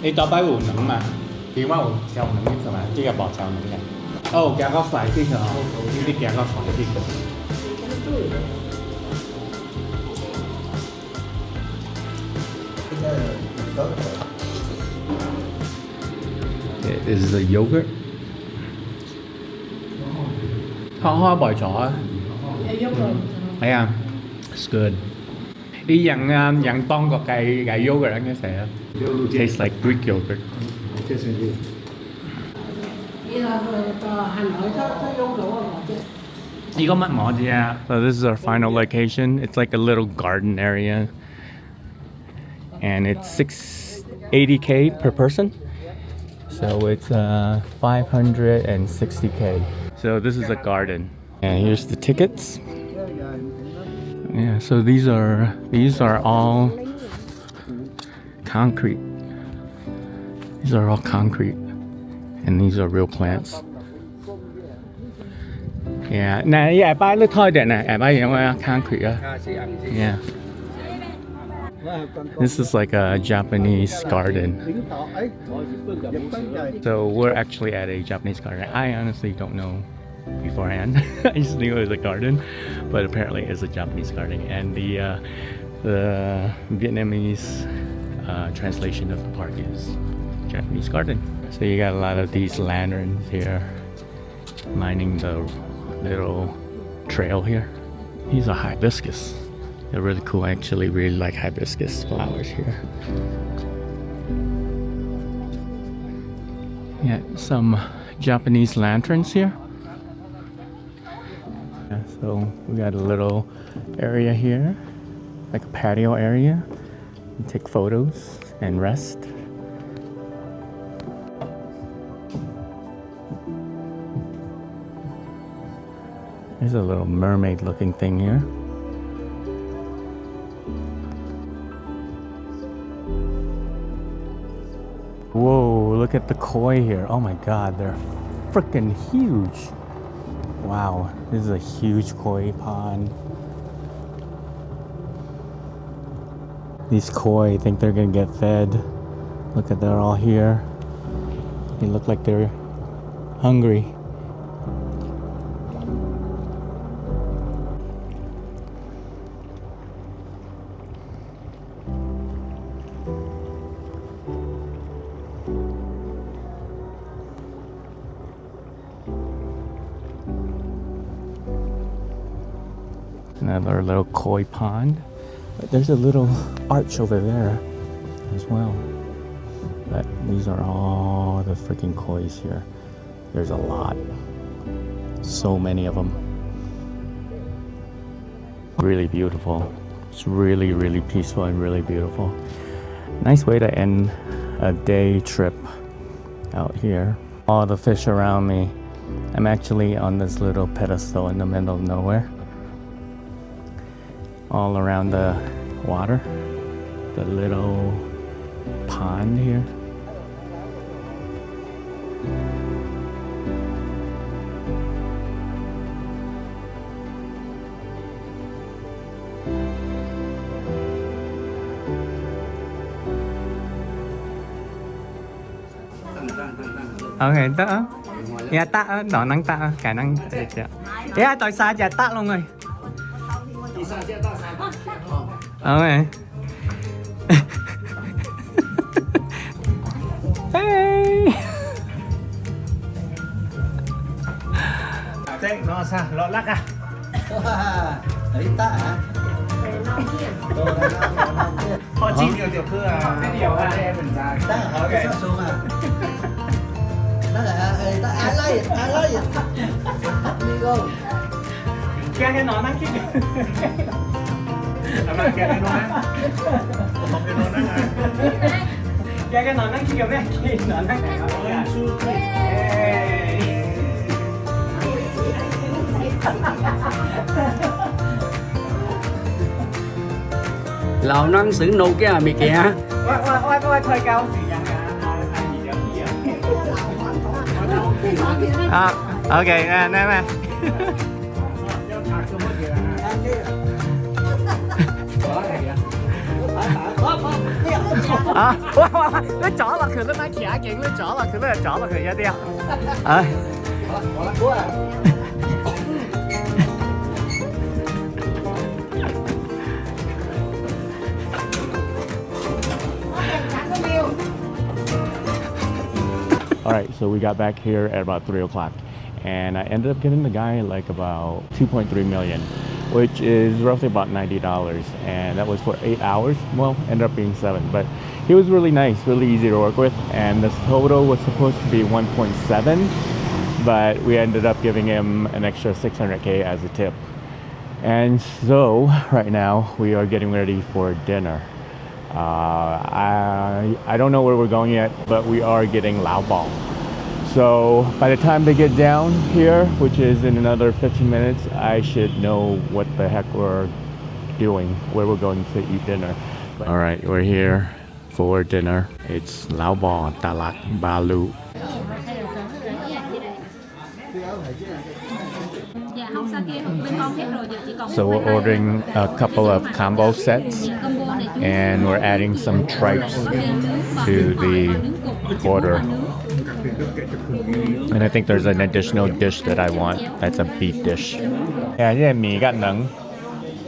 你ต่อไปอุ่นหนังมาคิดว่าอุ่นเจ้าหนังนี่ใช่ไหมที่จะบอกเจ้าหนังเนี่ยโอ้แกก็ใส่ที่เธอที่แกก็ใส่ที่เธอ It is the yogurt. Ho bò chỏ. Thấy không? It's good. Đi dặn ton có cái yogurt anh sẽ. Tastes like Greek yogurt. So this is our final location. It's like a little garden area. And it's $680K per person. So it's 560K. So this is a garden. And here's the tickets. Yeah, so these are all concrete. These are all concrete, and these are real plants. Yeah, nè, yeah, by the toilet nè, by the concrete. Yeah. This is like a Japanese garden. So we're actually at a Japanese garden. I honestly don't know beforehand. I just knew it was a garden, but apparently it's a Japanese garden. And the Vietnamese translation of the park is Japanese garden. So you got a lot of these lanterns here lining the little trail here. These are hibiscus. They're really cool. I actually really like hibiscus flowers here. Yeah, some Japanese lanterns here. Yeah, so we got a little area here, like a patio area. You take photos and rest. There's a little mermaid looking thing here. Whoa, look at the koi here. Oh my god, they're freaking huge. Wow, this is a huge koi pond. These koi think they're gonna get fed. Look at, they're all here. They look like they're hungry. Another little koi pond, but there's a little arch over there as well. But these are all the freaking kois here. There's a lot, so many of them. Really beautiful. It's really, really peaceful and really beautiful. Nice way to end a day trip out here. All the fish around me. I'm actually on this little pedestal in the middle of nowhere. All around the water, the little pond here. Okay, tắt á. Dạ tắt á, đỏ năng tắt á, khả năng được chưa? Dạ, tại sao dạ tắt luôn rồi? Okay. Hey. Thế nó sao? Nó lắc à? Thấy tạ hả? Họ chỉ điều tiểu thư à? Cái điều là em mình ra. Tạ hỏi cái số mà. Đó là ai lấy? Đi go. Cái nó năng kia. Làm cái này nó á. Không cái nó á. Cái nó năng kia bé kia nó năng này. Lão năng xứng nấu cái à mì kìa. Ôi thôi cao gì vậy? À, ok, nè nè. À, nó chỏ là khử nó nói khỉa kiện, nó chỏ là khử nó chỏ là khử ra đi. À. Alright, so we got back here at about 3 o'clock and I ended up giving the guy like about 2.3 million, which is roughly about $90, and that was for 8 hours. Well, ended up being 7, but he was really nice, really easy to work with, and the total was supposed to be 1.7, but we ended up giving him an extra 600k as a tip. And so right now we are getting ready for dinner. I don't know where we're going yet, but we are getting lao bao. So by the time they get down here, which is in another 15 minutes, I should know what the heck we're doing, where we're going to eat dinner. All right, we're here for dinner. It's Lao Bò Talat Balu. So we're ordering a couple of combo sets, and we're adding some tripes to the order. And I think there's an additional dish that I want. That's a beef dish. Yeah, yeah, mì gắt nướng.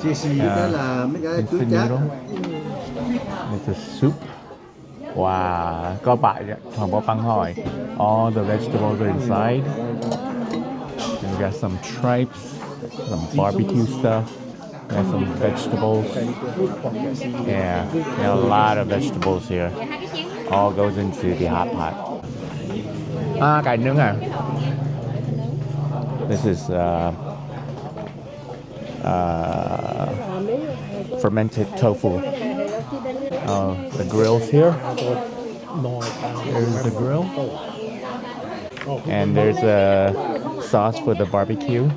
Instant noodle. It's a soup. Wow, có bại toàn bộ băng hỏi. All the vegetables are inside. And we got some tripes, some barbecue stuff. We got some vegetables. Yeah, a lot of vegetables here. All goes into the hot pot. Cải nướng à? This is fermented tofu. The grill's here. There's the grill. And there's a sauce for the barbecue.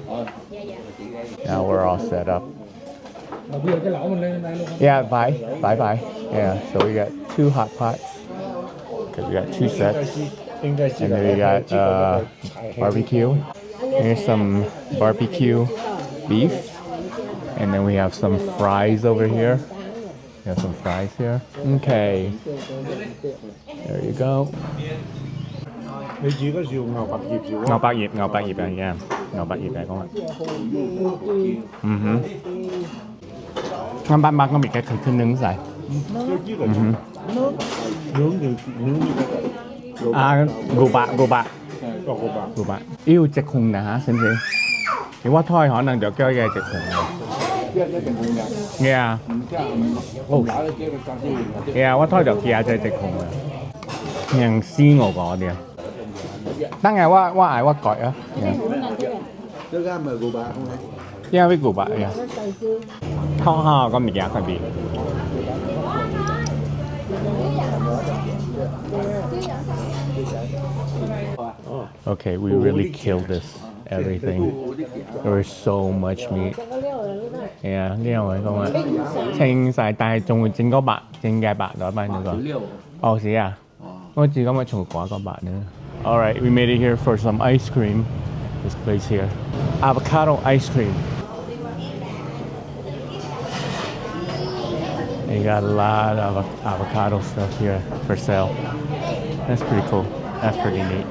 Now we're all set up. Yeah, bye. Yeah, so we got 2 hot pots. Because we got 2 sets. And then we got barbecue. Here's some barbecue beef. And then we have some fries over here. We have some fries here. Okay. There you go. Ngọc bạc diệp này, yeah. Ngọc bạc diệp này con. Ngọc bạc có bị cái thịt nướng dài. Gù bạc. Yêu chật hùng nè hả, xin chị. Thì quá thôi họ năng được cho ra chật hùng. Yeah. Oh. Yeah, quá thôi được ra cho chật hùng. Nhàng xí ngồi gõ đi. Đang ngày quá ai quá cõi á. Yeah, với gù bạc. Yeah. Ho có mình giá phải bị. Okay, we really killed this. Everything. There was so much meat. Yeah, liêu rồi không ạ? Chênh xài tay trong chính có bạn, trên gai bạn đó bao nhiêu rồi? Oh, thế à? Ôi, chỉ có một chủng quả có bạn nữa. Alright, we made it here for some ice cream. This place here. Avocado ice cream. They got a lot of avocado stuff here for sale. That's pretty cool. That's pretty neat.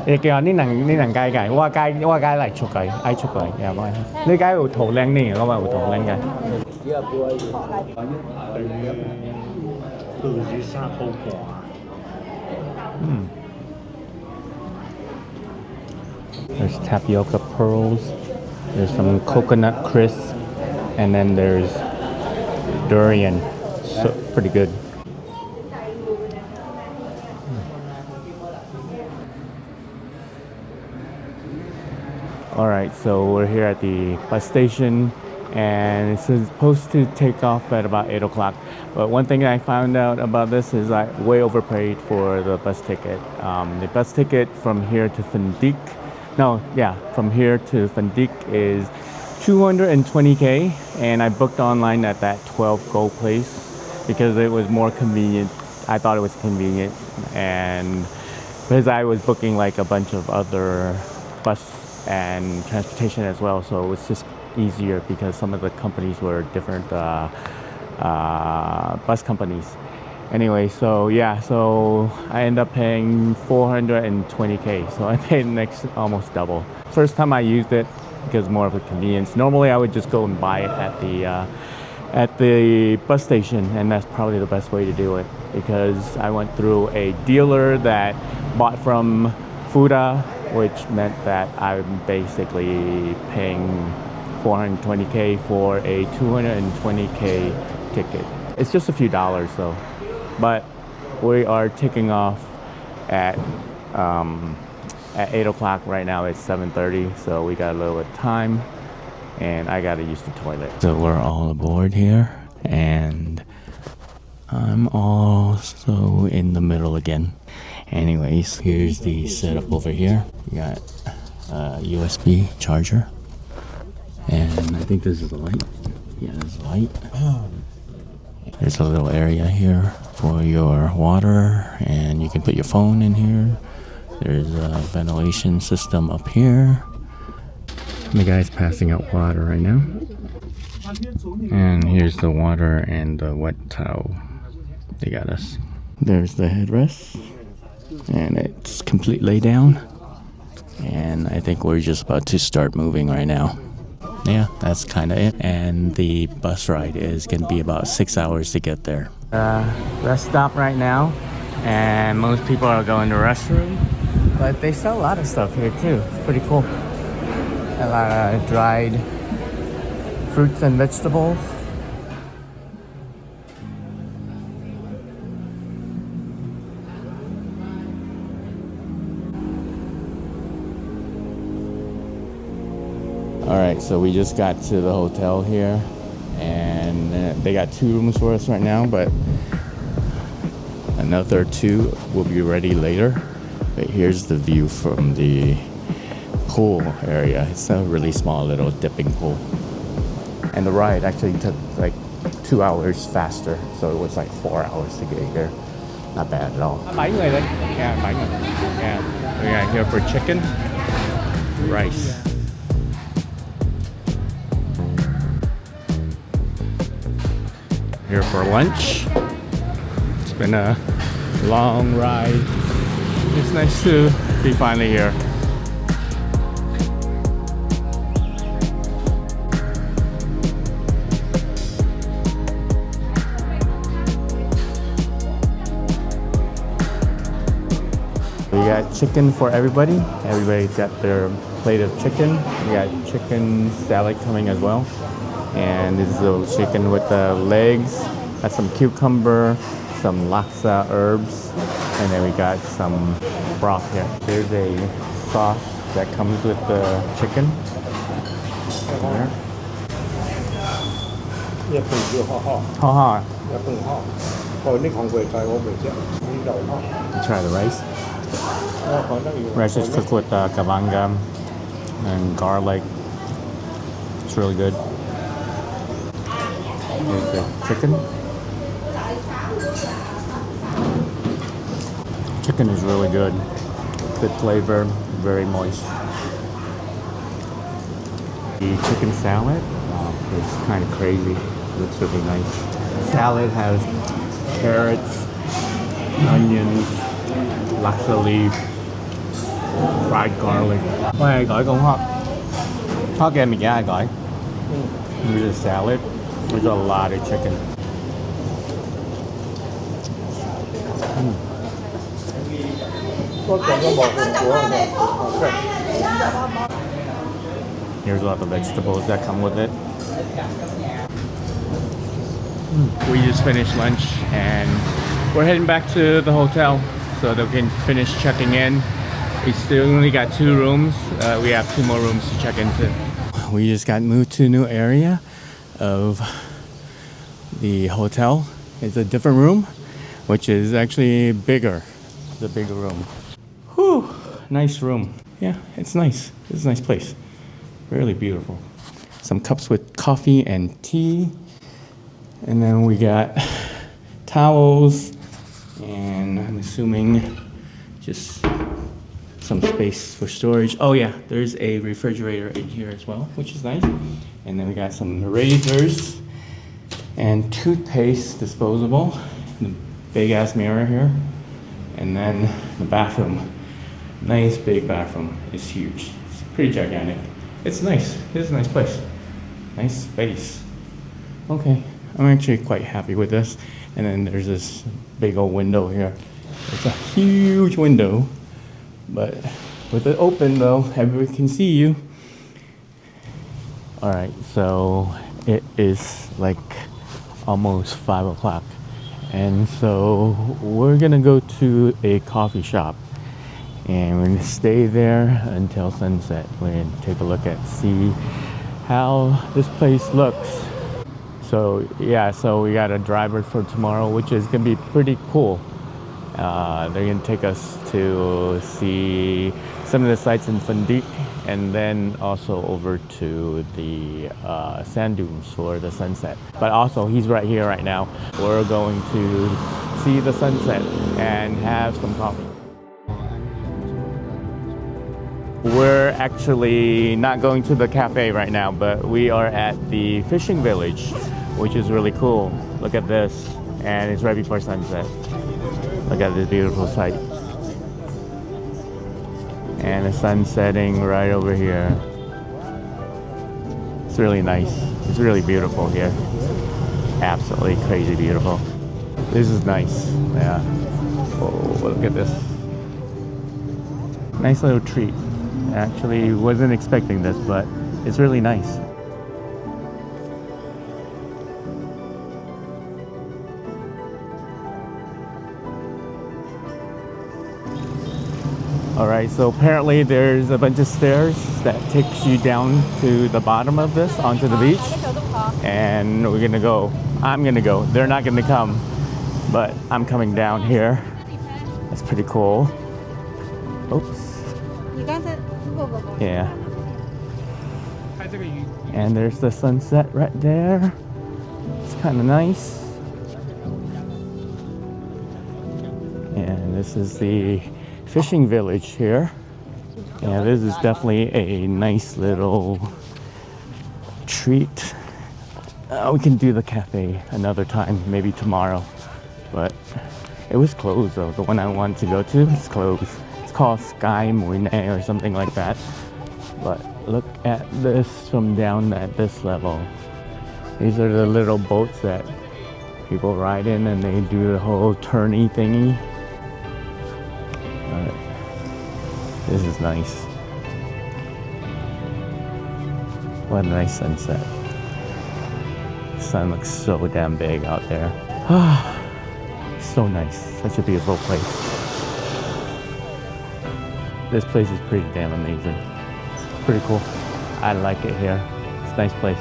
Cái kia ní nàng gai gai, hoa gai lại chụp cái, ai chụp cái, dạ vậy. Ní cái ủ thổ lên nè, có phải ủ thổ lên cái. There's tapioca pearls. There's some coconut crisp, and then there's durian. So pretty good. Alright, so we're here at the bus station, and it's supposed to take off at about 8 o'clock. But one thing I found out about this is I way overpaid for the bus ticket. The bus ticket from here to Phan from here to Phan is 220K, and I booked online at that 12 Go place because it was more convenient. I thought it was convenient, and because I was booking like a bunch of other bus and transportation as well, so it was just easier because some of the companies were different bus companies. Anyway, so yeah, so I ended up paying 420K, so I paid almost double. First time I used it because more of a convenience. Normally I would just go and buy it at the bus station, and that's probably the best way to do it because I went through a dealer that bought from Fuda, which meant that I'm basically paying 420K for a 220K ticket. It's just a few dollars though. But we are taking off at 8 o'clock. Right now it's 7:30, so we got a little bit of time, and I gotta use the toilet. So we're all aboard here, and I'm also in the middle again. Anyways, here's the setup over here. You got a USB charger, and I think this is the light. Yeah, there's a light. There's a little area here for your water, and you can put your phone in here. There's a ventilation system up here. The guy's passing out water right now. And here's the water and the wet towel they got us. There's the headrest, and it's completely down. And I think we're just about to start moving right now. Yeah, that's kind of it. And the bus ride is going to be about 6 hours to get there. Rest stop right now, and most people are going to the restroom. But they sell a lot of stuff here too. It's pretty cool. A lot of dried fruits and vegetables. Alright, so we just got to the hotel here, and they got 2 rooms for us right now, but another 2 will be ready later. But here's the view from the pool area. It's a really small little dipping pool. And the ride actually took like 2 hours faster, so it was like 4 hours to get here. Not bad at all. Yeah, we got here for chicken, rice. Here for lunch. It's been a long ride. It's nice to be finally here. We got chicken for everybody. Everybody's got their plate of chicken. We got chicken salad coming as well. And this is the chicken with the legs. Got some cucumber, some laksa herbs, and then we got some broth here. There's a sauce that comes with the chicken. There. Try the rice. Rice is cooked with kavanga and garlic. It's really good. Here's the chicken. Chicken is really good. Good flavor, very moist. The chicken salad is kind of crazy. It looks really nice. Salad has carrots, onions, laksa leaf, fried garlic. Ôi, gọi con hot. Hot game mình ra gọi. Here's a salad. There's a lot of chicken. Here's a lot of vegetables that come with it. We just finished lunch and we're heading back to the hotel so that we can finish checking in. We still only got 2 rooms. We have 2 more rooms to check into. We just got moved to a new area of the hotel. It's a different room, which is actually bigger. It's a bigger room. Whew, nice room. Yeah, it's nice. It's a nice place. Really beautiful. Some cups with coffee and tea. And then we got towels, and I'm assuming just some space for storage. Oh yeah, there's a refrigerator in here as well, which is nice. And then we got some razors and toothpaste disposable. The big ass mirror here. And then the bathroom. Nice big bathroom. It's huge. It's pretty gigantic. It's nice. It's a nice place. Nice space. Okay, I'm actually quite happy with this. And then there's this big old window here. It's a huge window, but with it open though, everybody can see you. All right, so it is like almost 5 o'clock. And so we're gonna go to a coffee shop and we're gonna stay there until sunset. We're gonna take a look at, see how this place looks. So yeah, so we got a driver for tomorrow, which is gonna be pretty cool. They're going to take us to see some of the sites in Phan, and then also over to the sand dunes for the sunset. But also, he's right here right now. We're going to see the sunset and have some coffee. We're actually not going to the cafe right now, but we are at the fishing village, which is really cool. Look at this, and it's right before sunset. Look at this beautiful sight. And the sun setting right over here. It's really nice. It's really beautiful here. Absolutely crazy beautiful. This is nice. Yeah. Oh, look at this. Nice little treat. Actually wasn't expecting this, but it's really nice. Alright, so apparently there's a bunch of stairs that takes you down to the bottom of this, onto the beach. And we're gonna go. I'm gonna go. They're not gonna come, but I'm coming down here. That's pretty cool. Oops. Yeah. And there's the sunset right there. It's kind of nice. And this is the fishing village here. Yeah, this is definitely a nice little treat. We can do the cafe another time, maybe tomorrow. But it was closed though. The one I wanted to go to is closed. It's called Sky Moine or something like that. But look at this from down at this level. These are the little boats that people ride in, and they do the whole turny thingy. This is nice. What a nice sunset. The sun looks so damn big out there. So nice. Such a beautiful place. This place is pretty damn amazing. It's pretty cool. I like it here. It's a nice place.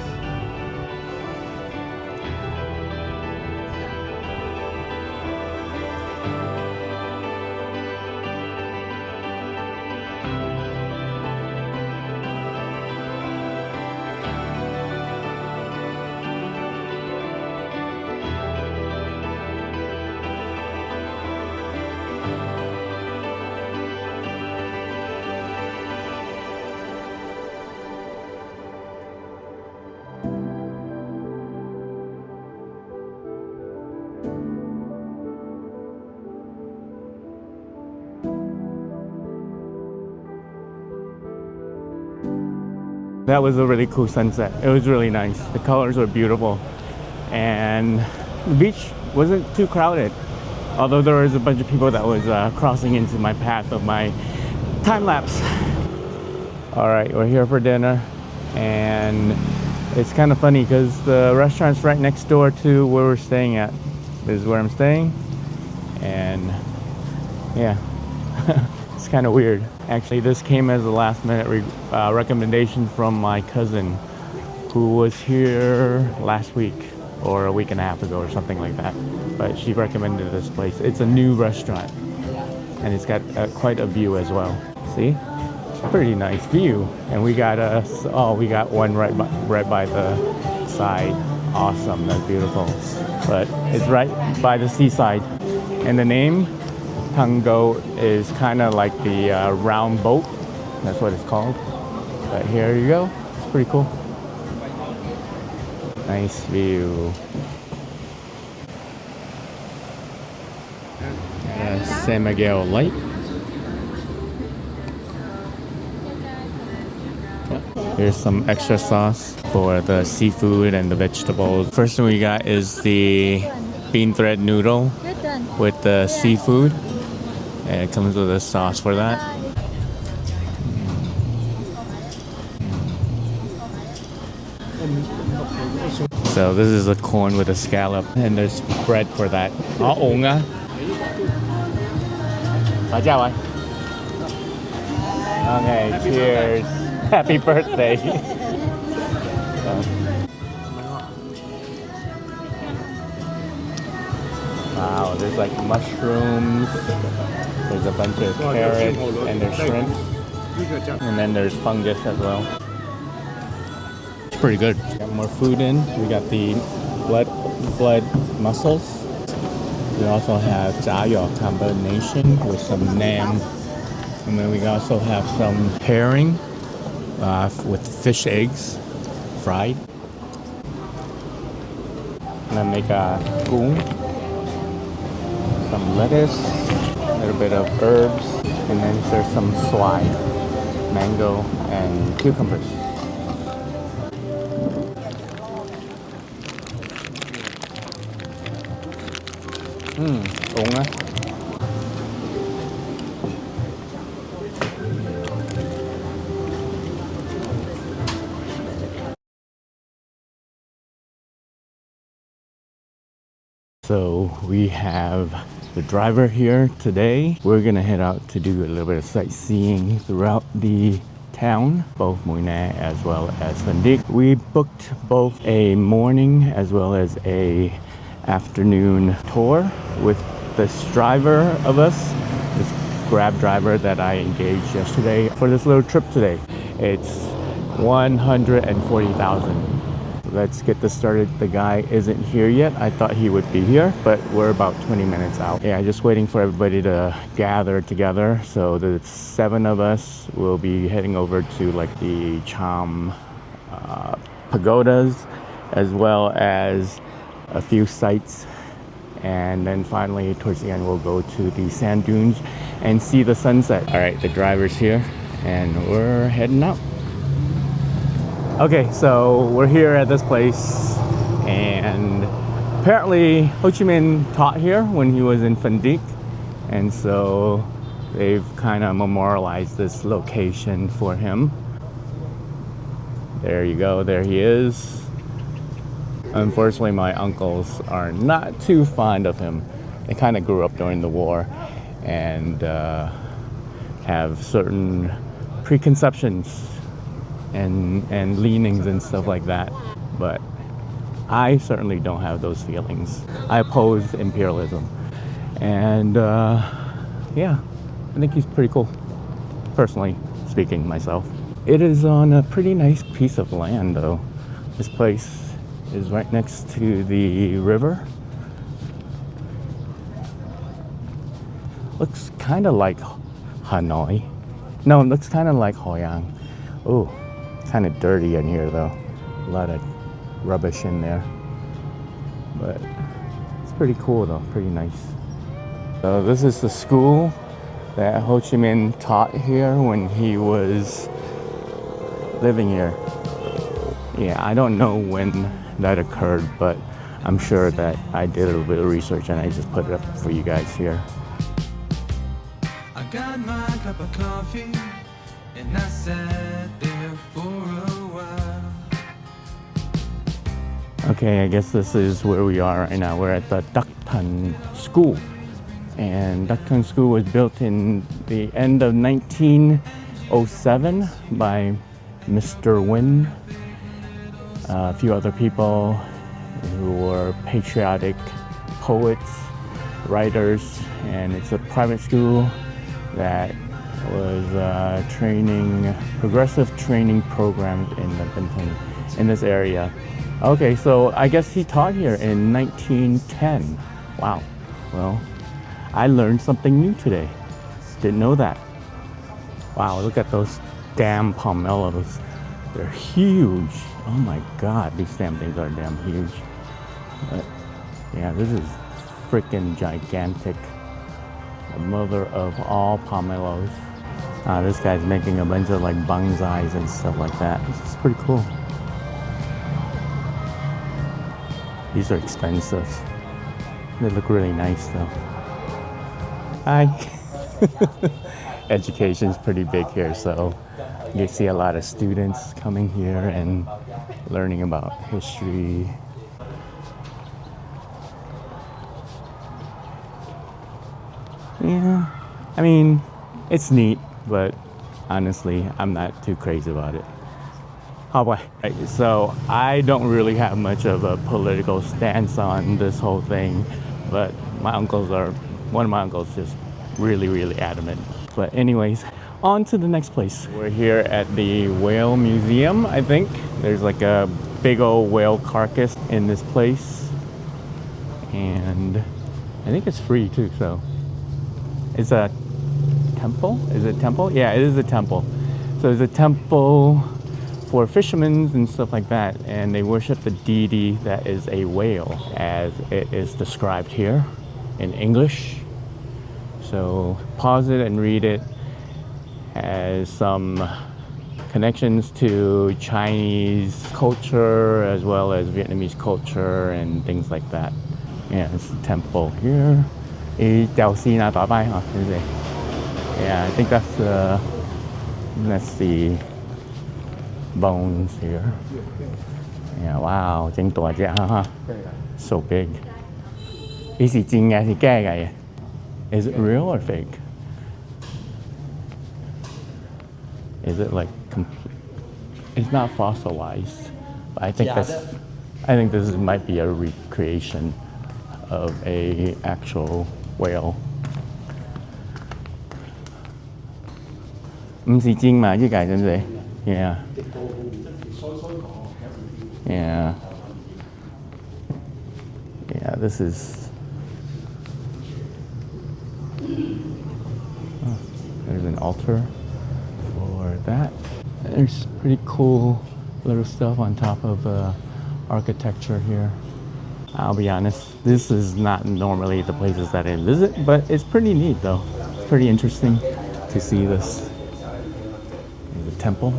That was a really cool sunset. It was really nice. The colors were beautiful. And the beach wasn't too crowded. Although there was a bunch of people that was crossing into my path of my time lapse. All right, we're here for dinner. And it's kind of funny because the restaurant's right next door to where we're staying at. This is where I'm staying. And yeah. It's kind of weird. Actually, this came as a last minute recommendation from my cousin who was here last week or a week and a half ago or something like that. But she recommended this place. It's a new restaurant and it's got quite a view as well. See? It's a pretty nice view. And we got we got one right by the side. Awesome, that's beautiful. But it's right by the seaside. And the name Tango is kind of like the round boat. That's what it's called. But here you go. It's pretty cool. Nice view. San Miguel Light. Here's some extra sauce for the seafood and the vegetables. First thing we got is the bean thread noodle with the seafood. And it comes with a sauce for that. So this is a corn with a scallop, and there's bread for that. Okay, cheers. Happy birthday. Wow, there's like mushrooms, there's a bunch of carrots, and there's shrimp. And then there's fungus as well. It's pretty good. Got more food in. We got the blood mussels. We also have jiao combination with some nam. And then we also have some herring with fish eggs, fried. And then make a gung, some lettuce, a little bit of herbs, and then there's some swai, mango, and cucumbers. Ung á. So we have the driver here today. We're gonna head out to do a little bit of sightseeing throughout the town, both Mui Ne as well as Phan Dijk. We booked both a morning as well as a afternoon tour with this driver of us, this Grab driver that I engaged yesterday for this little trip today. It's 140,000. Let's get this started. The guy isn't here yet. I thought he would be here, but we're about 20 minutes out. Yeah, just waiting for everybody to gather together. So the 7 of us will be heading over to like the Cham pagodas, as well as a few sites. And then finally, towards the end, we'll go to the sand dunes and see the sunset. All right, the driver's here and we're heading out. Okay, so we're here at this place, and apparently Ho Chi Minh taught here when he was in Phan Dijk, and so they've kind of memorialized this location for him. There you go, there he is. Unfortunately, my uncles are not too fond of him. They kind of grew up during the war and have certain preconceptions and leanings and stuff like that, but I certainly don't have those feelings. I oppose imperialism, and yeah, I think he's pretty cool, personally speaking myself. It is on a pretty nice piece of land though. This place is right next to the river. Looks kind of like Hanoi. No, it looks kind of like Hoi An. Oh, kind of dirty in here though. A lot of rubbish in there. But it's pretty cool though, pretty nice. So this is the school that Ho Chi Minh taught here when he was living here. Yeah, I don't know when that occurred, but I'm sure that I did a little bit of research and I just put it up for you guys here. I got my cup of coffee and I sat there for a while. Okay, I guess this is where we are right now. We're at the Dak Tan School. And Dak Tan School was built in the end of 1907 by Mr. Nguyen. A few other people who were patriotic poets, writers, and it's a private school that was training, progressive training programs in the Benteng, in this area. Okay, so I guess he taught here in 1910. Wow. Well, I learned something new today. Didn't know that. Wow, look at those damn pomelos. They're huge. Oh my God, these damn things are damn huge. But yeah, this is freaking gigantic. The mother of all pomelos. This guy's making a bunch of like bonsais and stuff like that. This is pretty cool. These are expensive. They look really nice though. Hi. Education's pretty big here, so you see a lot of students coming here and learning about history. Yeah, I mean, it's neat, but honestly, I'm not too crazy about it. Right, so I don't really have much of a political stance on this whole thing, but one of my uncles just really adamant. But anyways, on to the next place. We're here at the whale museum, I think. There's like a big old whale carcass in this place. And I think it's free too, so. It's a temple? Is it a temple? Yeah, it is a temple. So it's a temple for fishermen and stuff like that, and they worship the deity that is a whale, as it is described here in English. So pause it and read it. Has some connections to Chinese culture as well as Vietnamese culture and things like that. Yeah, it's a temple here. Yeah, I think that's the bones here. Yeah, wow, so big. Is it real or fake? Is it like it's not fossilized, but I think this might be a recreation of a actual whale. Yeah. Yeah. Yeah, this is... Oh, there's an altar for that. There's pretty cool little stuff on top of architecture here. I'll be honest, this is not normally the places that I visit, but it's pretty neat though. It's pretty interesting to see this. The temple.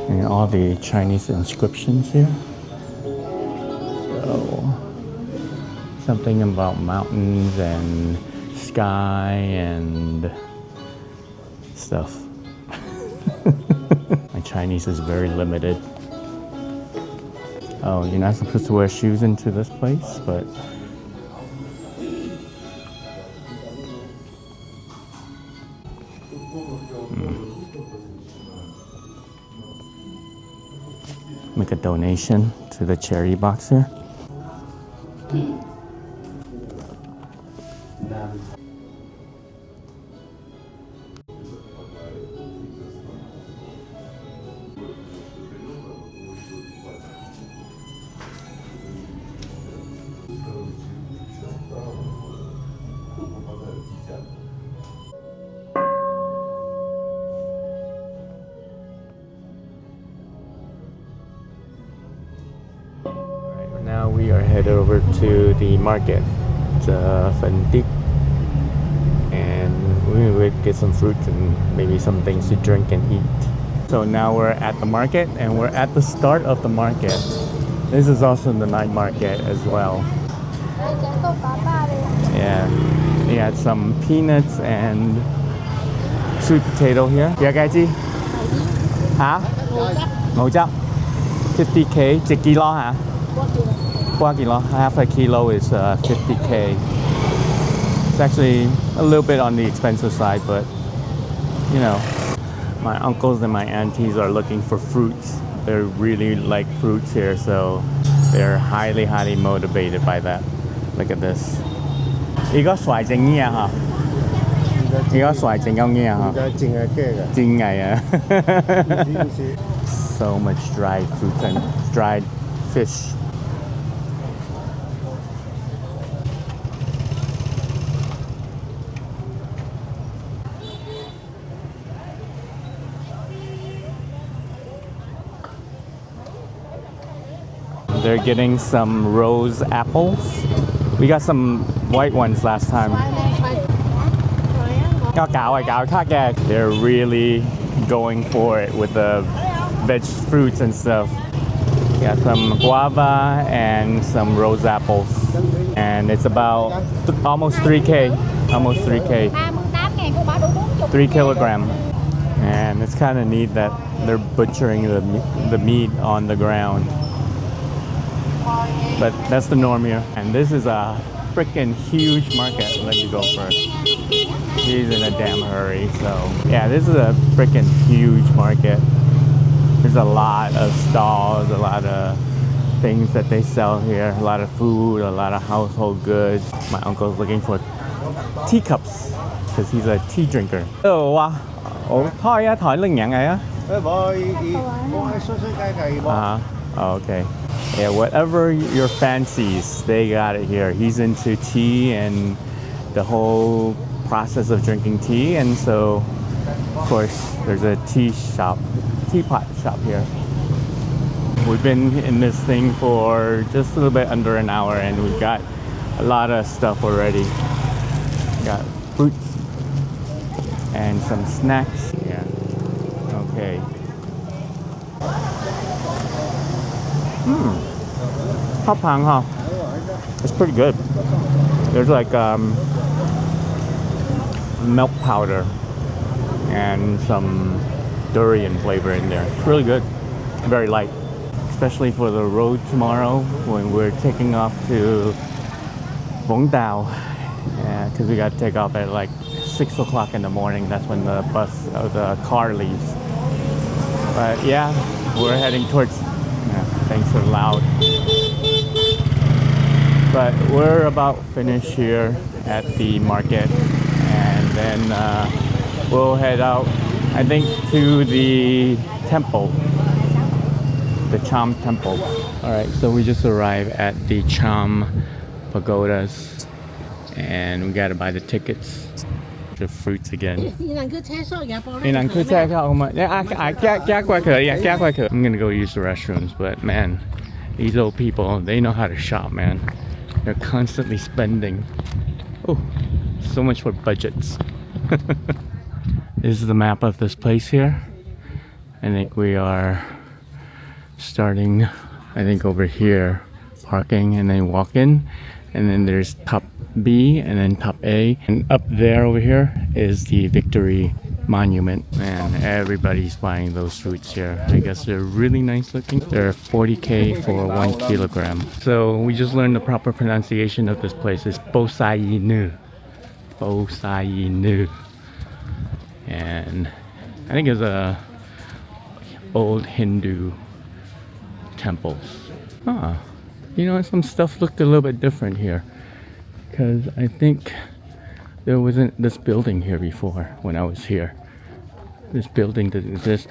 And all the Chinese inscriptions here. So, something about mountains and sky and stuff. My Chinese is very limited. Oh, you're not supposed to wear shoes into this place, but make a donation to the charity box here. Now we are headed over to the market, Phan, and we will get some fruits and maybe some things to drink and eat. So now we're at the market, and we're at the start of the market. This is also the night market as well. Yeah, we had some peanuts and sweet potato here. Yeah, Gaiji? Hả? Ngũ chấp. 50k, 1 kilo hả? 1 kilo. Half a kilo is 50k. It's actually a little bit on the expensive side, but you know, my uncles and my aunties are looking for fruits. They really like fruits here, so they're highly motivated by that. Look at this. You got xoài chừng nghe hả? You got xoài chừng không nghe hả? Chừng ngày à? So much dried fruits and dried fish. They're getting some rose apples. We got some white ones last time. They're really going for it with the veg fruits and stuff. Got some guava and some rose apples. And it's about almost 3k. Almost 3k. 3 kilogram. And it's kind of neat that they're butchering the meat on the ground. But that's the norm here. And this is a freaking huge market. Let me go first. He's in a damn hurry. So yeah, this is a freaking huge market. There's a lot of stalls, a lot of things that they sell here, a lot of food, a lot of household goods. My uncle's looking for teacups because he's a tea drinker. Thôi á, thổi lưng nhận này á. Okay. Yeah, whatever your fancies, they got it here. He's into tea and the whole process of drinking tea, and so of course there's a teapot shop here. We've been in this thing for just a little bit under an hour and we've got a lot of stuff already. Got fruits and some snacks. Yeah. Okay. Hot Pang, huh? It's pretty good. There's like milk powder and some durian flavor in there. It's really good. Very light. Especially for the road tomorrow when we're taking off to Vung Tau. Yeah, because we got to take off at like 6 o'clock in the morning. That's when the bus or the car leaves. But yeah, we're heading towards. Yeah, things are loud. But we're about finished here at the market, and then we'll head out, I think, to the temple, the Cham temple. All right, so we just arrived at the Cham pagodas, and we gotta buy the tickets. The fruits again. I'm gonna go use the restrooms, but man, these old people, they know how to shop, man. They're constantly spending. Oh, so much for budgets. This is the map of this place here. I think we are starting, I think, over here, parking, and then walk in, and then there's top B and then top A, and up there over here is the Victory Monument. Man, everybody's buying those fruits here. I guess they're really nice looking. They're 40K for 1 kilogram. So we just learned the proper pronunciation of this place is Bosai-nu. Bosai-nu. And I think it's a old Hindu temples. You know, some stuff looked a little bit different here, because I think there wasn't this building here before when I was here. This building doesn't exist.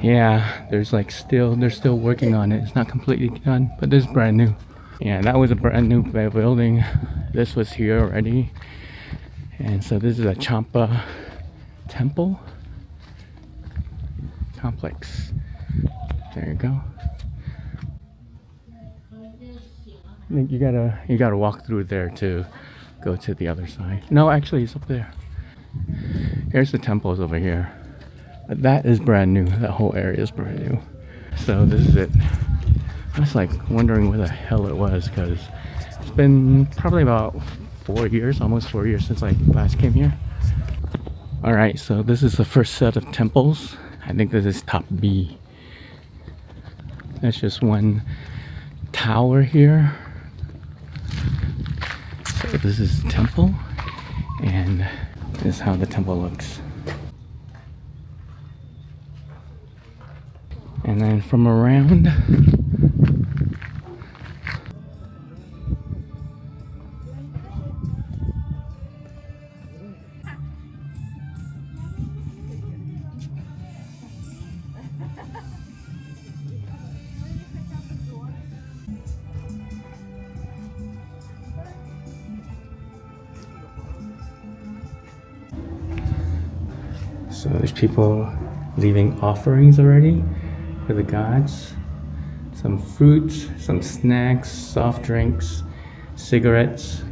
Yeah, there's like they're still working on it. It's not completely done, but this is brand new. Yeah, that was a brand new building. This was here already. And so this is a Champa temple complex. There you go. I think you gotta walk through there to go to the other side. No, actually it's up there. Here's the temples over here. That is brand new. That whole area is brand new. So this is it. I was like wondering where the hell it was, because it's been probably about 4 years, almost 4 years since I last came here. Alright, so this is the first set of temples. I think this is top B. That's just one tower here. So this is the temple, and this is how the temple looks. And then from around, so there's people leaving offerings already for the gods. Some fruits, some snacks, soft drinks, cigarettes.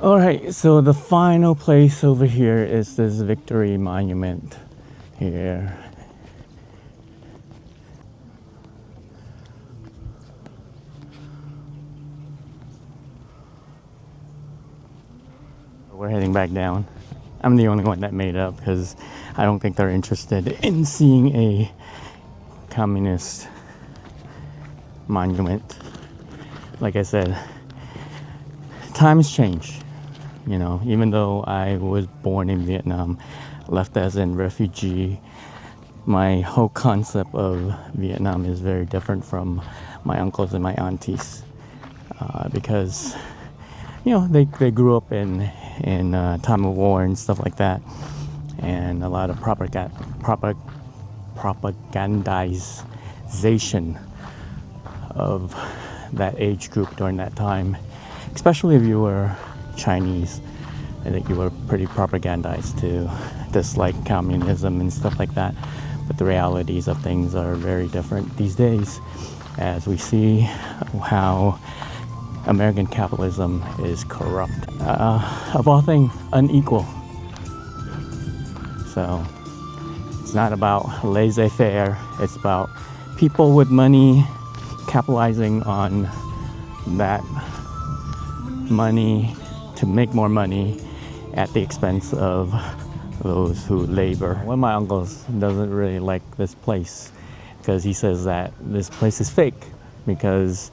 All right, so the final place over here is this Victory Monument here. We're heading back down. I'm the only one that made it up because I don't think they're interested in seeing a communist monument. Like I said, times change. You know, even though I was born in Vietnam, left as a refugee, my whole concept of Vietnam is very different from my uncles and my aunties, because you know they grew up in time of war and stuff like that, and a lot of propagandization of that age group during that time, especially if you were Chinese. I think you were pretty propagandized to dislike communism and stuff like that. But the realities of things are very different these days, as we see how American capitalism is corrupt. Of all things, unequal. So it's not about laissez-faire. It's about people with money capitalizing on that money to make more money at the expense of those who labor. One of my uncles doesn't really like this place because he says that this place is fake because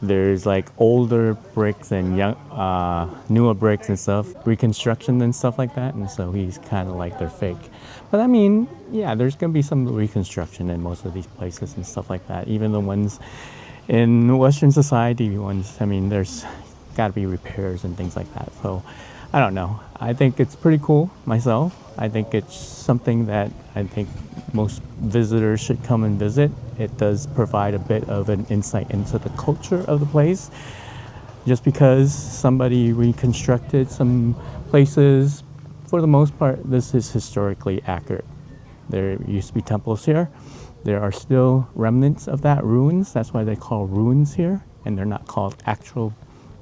there's like older bricks and young, newer bricks and stuff, reconstruction and stuff like that, and so he's kind of like they're fake. But I mean, yeah, there's gonna be some reconstruction in most of these places and stuff like that. Even the ones in Western society ones, I mean, there's got to be repairs and things like that. So I don't know. I think it's pretty cool myself. I think it's something that I think most visitors should come and visit. It does provide a bit of an insight into the culture of the place. Just because somebody reconstructed some places, for the most part, this is historically accurate. There used to be temples here. There are still remnants of that, ruins. That's why they call ruins here, and they're not called actual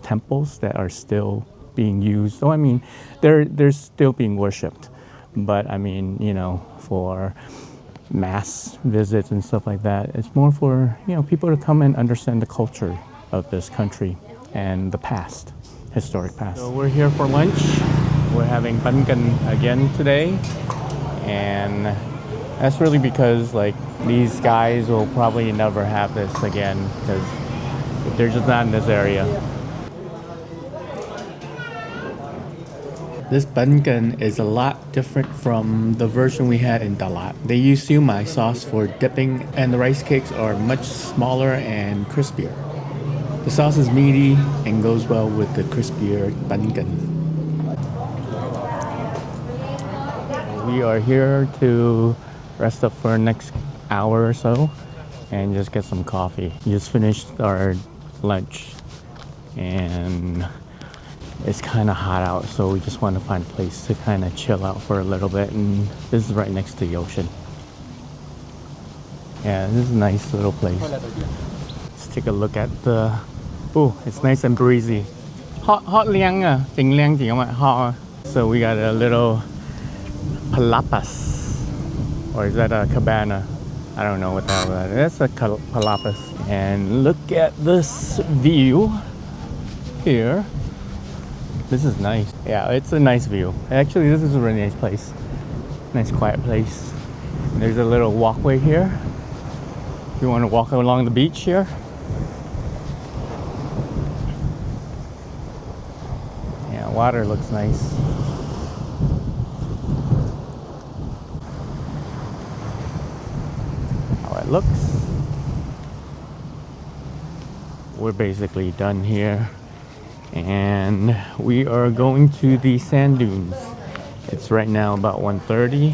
temples that are still being used. So I mean, they're still being worshipped, but I mean, you know, for mass visits and stuff like that, it's more for, you know, people to come and understand the culture of this country and the past, historic past. So we're here for lunch. We're having bánh canh again today, and that's really because like these guys will probably never have this again because they're just not in this area. This bánh canh is a lot different from the version we had in Dalat. They use siu mai sauce for dipping, and the rice cakes are much smaller and crispier. The sauce is meaty and goes well with the crispier bánh canh. We are here to rest up for the next hour or so and just get some coffee. Just finished our lunch and it's kind of hot out, so we just want to find a place to kind of chill out for a little bit, and this is right next to the ocean. Yeah, this is a nice little place. Let's take a look at the... Oh, it's nice and breezy. Hot liang à, tình liang chỉ không ạ? Hot. So we got a little palapas, or is that a cabana? I don't know what the hell that is. That's a palapas. And look at this view here. This is nice. Yeah, it's a nice view. Actually, this is a really nice place. Nice quiet place. There's a little walkway here. If you want to walk along the beach here. Yeah, water looks nice. How it looks. We're basically done here. And we are going to the sand dunes. It's right now about 1:30,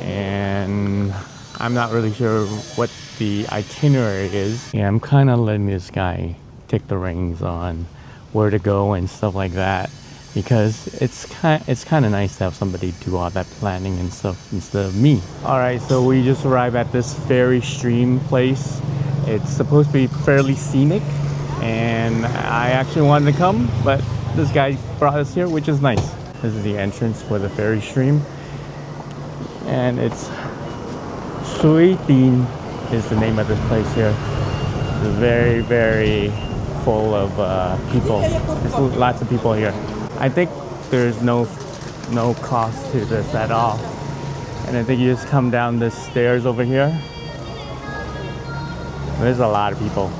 and I'm not really sure what the itinerary is. Yeah, I'm kind of letting this guy take the reins on where to go and stuff like that, because it's kind of nice to have somebody do all that planning and stuff instead of me. All right, so we just arrived at this ferry stream place. It's supposed to be fairly scenic, and I actually wanted to come, but this guy brought us here, which is nice. This is the entrance for the ferry stream, and it's Sui Tin is the name of this place here. It's very, very full of people. There's lots of people here. I think there's no cost to this at all. And I think you just come down the stairs over here. There's a lot of people.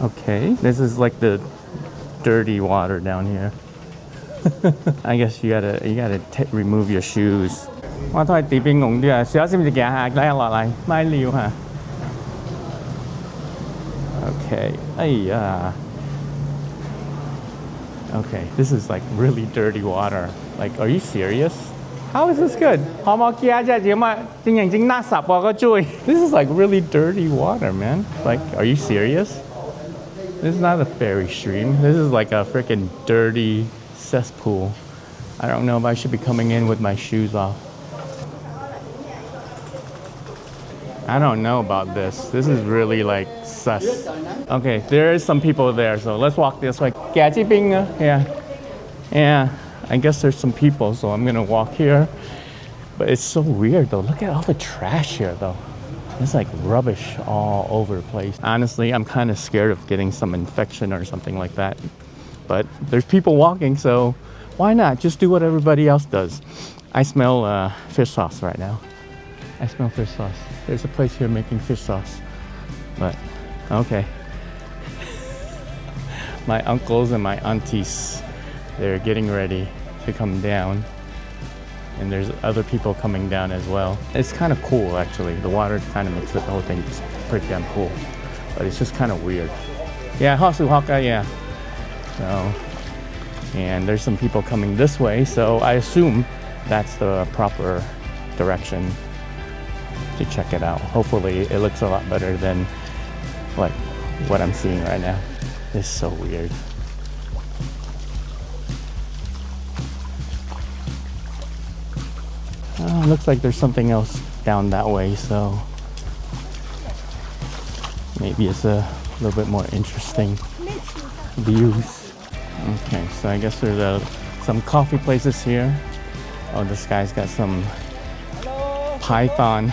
Okay, this is like the dirty water down here. I guess you gotta remove your shoes. 我都係碟邊用啲啊，小心隻腳下拉落嚟，咪料嚇。Okay, 哎呀。Okay, this is like really dirty water. Like, are you serious? How is this good? This is like really dirty water, man. Like, are you serious? This is not a fairy stream. This is like a freaking dirty cesspool. I don't know if I should be coming in with my shoes off. I don't know about this. This is really like sus. Okay, there is some people there, so let's walk this way. Yeah. Yeah, I guess there's some people, so I'm gonna walk here. But it's so weird though. Look at all the trash here though. It's like rubbish all over the place. Honestly, I'm kind of scared of getting some infection or something like that. But there's people walking, so why not? Just do what everybody else does. I smell fish sauce right now. I smell fish sauce. There's a place here making fish sauce. But, okay. My uncles and my aunties, they're getting ready to come down. And there's other people coming down as well. It's kind of cool actually. The water kind of makes the whole thing pretty damn cool. But it's just kind of weird. Yeah, Hasu Haka, yeah. So, and there's some people coming this way, so I assume that's the proper direction to check it out. Hopefully it looks a lot better than like what I'm seeing right now. It's so weird. Looks like there's something else down that way, so maybe it's a little bit more interesting views. Okay, so I guess there's some coffee places here. Oh, this guy's got some python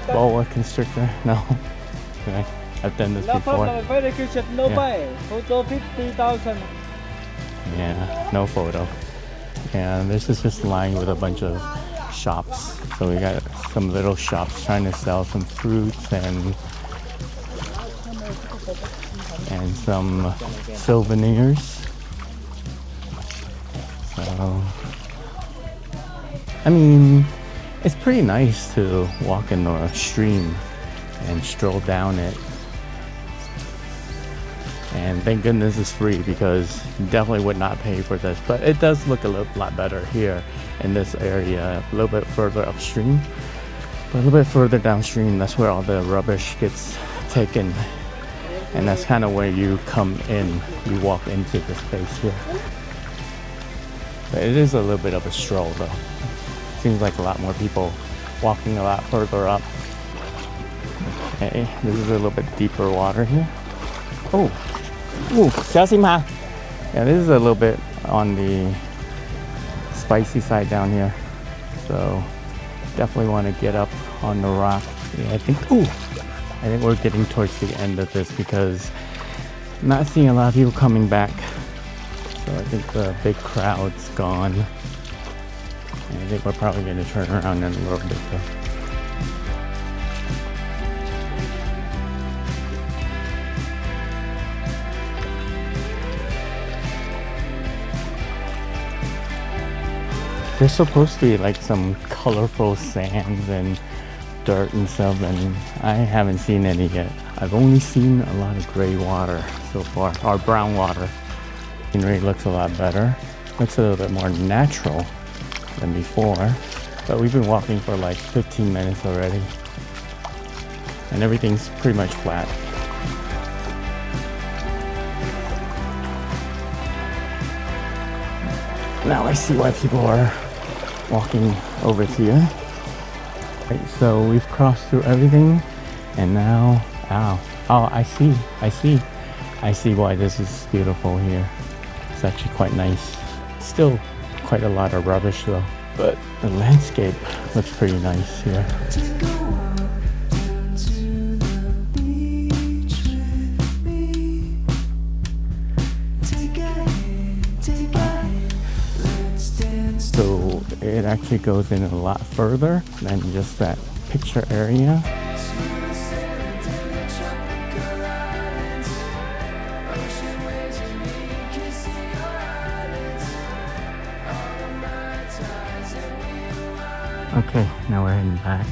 boa constrictor. No, okay, I've done this before. Photo 50,000. Yeah, no photo. Yeah, this is just lined with a bunch of shops. So we got some little shops trying to sell some fruits and some souvenirs. So, I mean, it's pretty nice to walk in the stream and stroll down it. And thank goodness it's free, because you definitely would not pay for this. But it does look a lot better here in this area, a little bit further upstream. But a little bit further downstream, that's where all the rubbish gets taken. And that's kind of where you come in, you walk into the space here. But it is a little bit of a stroll though. Seems like a lot more people walking a lot further up. Okay, this is a little bit deeper water here. Oh, ooh, yeah, this is a little bit on the spicy side down here. So definitely want to get up on the rock. Yeah, I think we're getting towards the end of this, because I'm not seeing a lot of people coming back. So I think the big crowd's gone. And I think we're probably going to turn around in a little bit though. There's supposed to be like some colorful sands and dirt and stuff, and I haven't seen any yet. I've only seen a lot of gray water so far, or brown water. Scenery looks a lot better. Looks a little bit more natural than before, but we've been walking for like 15 minutes already, and everything's pretty much flat. Now I see why people are walking over here. Right, so we've crossed through everything, and now, I see why this is beautiful here. It's actually quite nice. Still quite a lot of rubbish though, but the landscape looks pretty nice here. Take a walk down to the beach. it actually goes in a lot further than just that picture area. Okay, now we're heading back,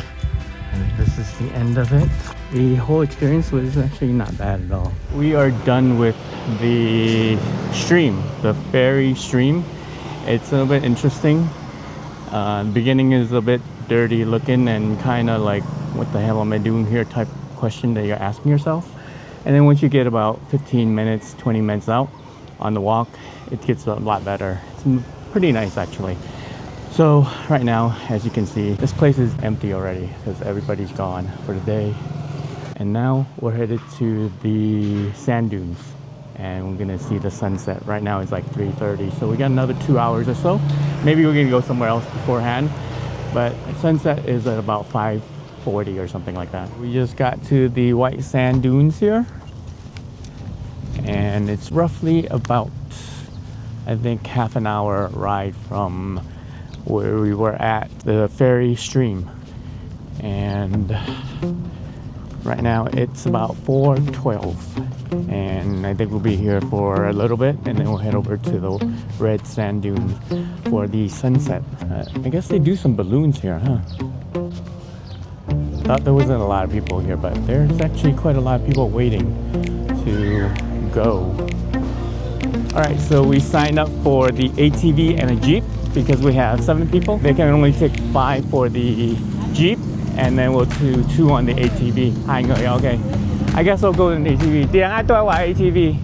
and this is the end of it. The whole experience was actually not bad at all. We are done with the stream, the ferry stream. It's a little bit interesting. The beginning is a bit dirty looking and kind of like, what the hell am I doing here type question that you're asking yourself. And then once you get about 15 minutes, 20 minutes out on the walk, it gets a lot better. It's pretty nice actually. So right now, as you can see, this place is empty already because everybody's gone for the day. And now we're headed to the sand dunes and we're gonna see the sunset. Right now it's like 3:30, so we got another 2 hours or so. Maybe we're gonna go somewhere else beforehand, but sunset is at about 5:40 or something like that. We just got to the white sand dunes here, and it's roughly about, I think, half an hour ride from where we were at the ferry stream. And right now it's about 4:12, and I think we'll be here for a little bit and then we'll head over to the red sand dunes for the sunset. I guess they do some balloons here, huh? Thought there wasn't a lot of people here, but there's actually quite a lot of people waiting to go. Alright, so we signed up for the ATV and a Jeep because we have 7 people. They can only take 5 for the Jeep, and then we'll do 2 on the ATV. Hai người, okay. I guess I'll go in the ATV. Tiếng ai tôi gọi ATV?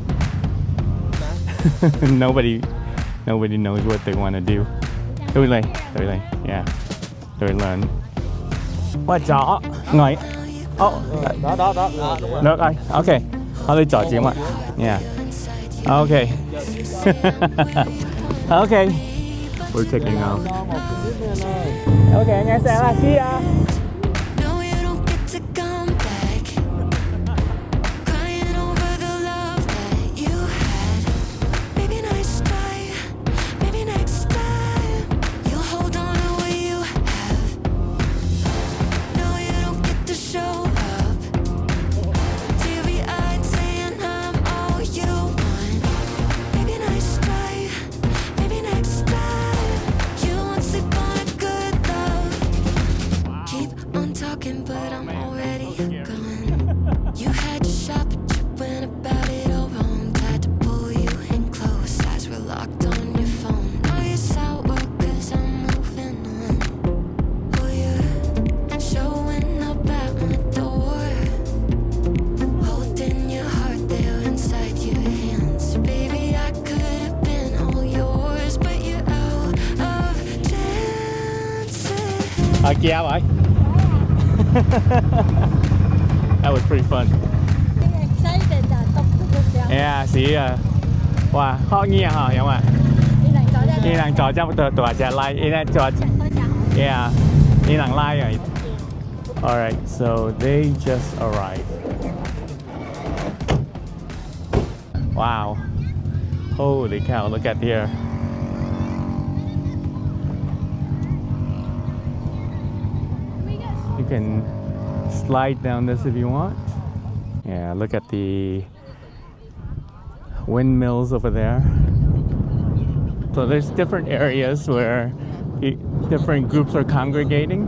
Nobody knows what they want to do. Tôi lên, yeah. Tôi lên. What chó? Ngồi. Oh, đó, đúng rồi. Được rồi, okay. Họ đi chó chiếm ạ. Yeah. Okay. Okay. We're taking off. Okay, nghe xe là see ya. No, you don't get to come back. Crying over the love that you had. Maybe next time, maybe next time you'll hold on to what you have. No, you don't get to show up. Teary-eyed saying I'm all you want. Maybe next time, maybe next time you won't sleep on a good love. Keep on talking, but I'm already gone. You had your shot, but you went about it all wrong. Tried to pull you in close, eyes were locked on your phone. Now you're sour, cause I'm moving on. Oh, you're showing up at my door, holding your heart there inside your hands. Baby, I could have been all yours, but you're out of chances. Kia vậy? That was pretty fun. Yeah, see, wow, khó nghe hả, đúng không ạ? Yên lặng trò trong tòa trẻ like, yên lặng trò, yeah, yên lặng like rồi. Alright, so they just arrived. Wow, holy cow, look at here. You can slide down this if you want. Yeah, look at the windmills over there. So there's different areas where different groups are congregating.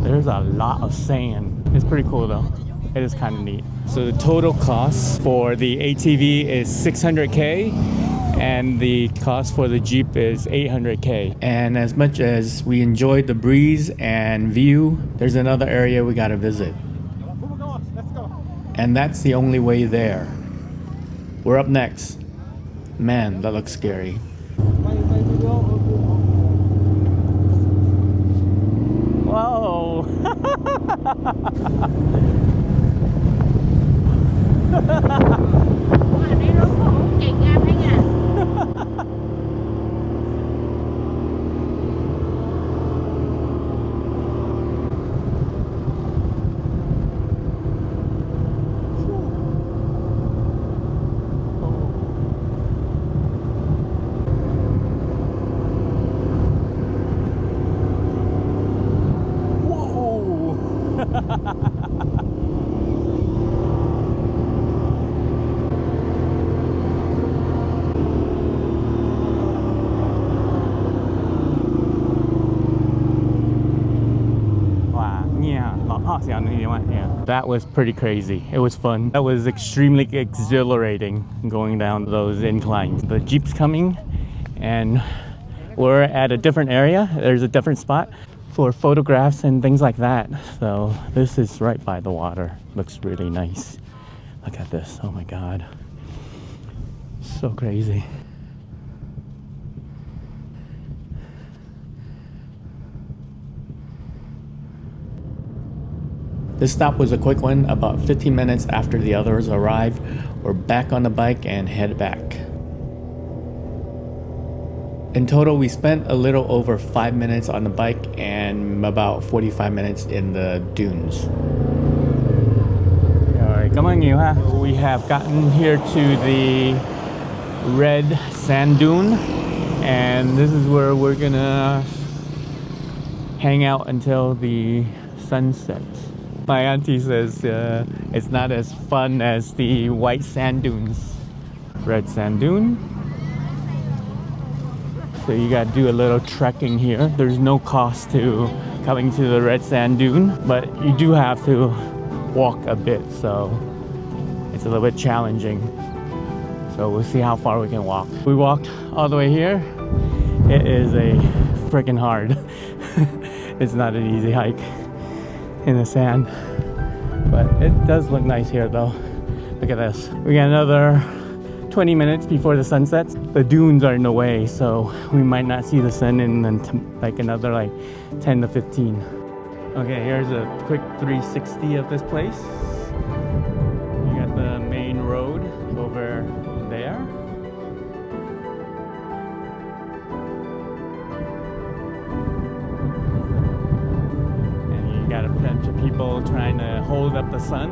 There's a lot of sand. It's pretty cool though. It is kind of neat. So the total cost for the ATV is 600K, and the cost for the Jeep is 800K. And as much as we enjoyed the breeze and view, there's another area we gotta visit. And that's the only way there. We're up next. Man, that looks scary. Whoa! Yeah, that was pretty crazy. It was fun. That was extremely exhilarating going down those inclines. The Jeep's coming and we're at a different area. There's a different spot for photographs and things like that. So this is right by the water. Looks really nice. Look at this. Oh my God. So crazy. This stop was a quick one. About 15 minutes after the others arrived, we're back on the bike and head back. In total, we spent a little over 5 minutes on the bike and about 45 minutes in the dunes. Cảm ơn nhiều ha. We have gotten here to the red sand dune, and this is where we're gonna hang out until the sunset. My auntie says it's not as fun as the white sand dunes. Red sand dune. So you gotta do a little trekking here. There's no cost to coming to the red sand dune, but you do have to walk a bit, so it's a little bit challenging. So we'll see how far we can walk. We walked all the way here. It is a freaking hard. It's not an easy hike in the sand, but it does look nice here though. Look at this. We got another 20 minutes before the sun sets. The dunes are in the way, so we might not see the sun in like another like 10 to 15. Okay, here's a quick 360 of this place. You got the main road over there. Got a bunch of people trying to hold up the sun.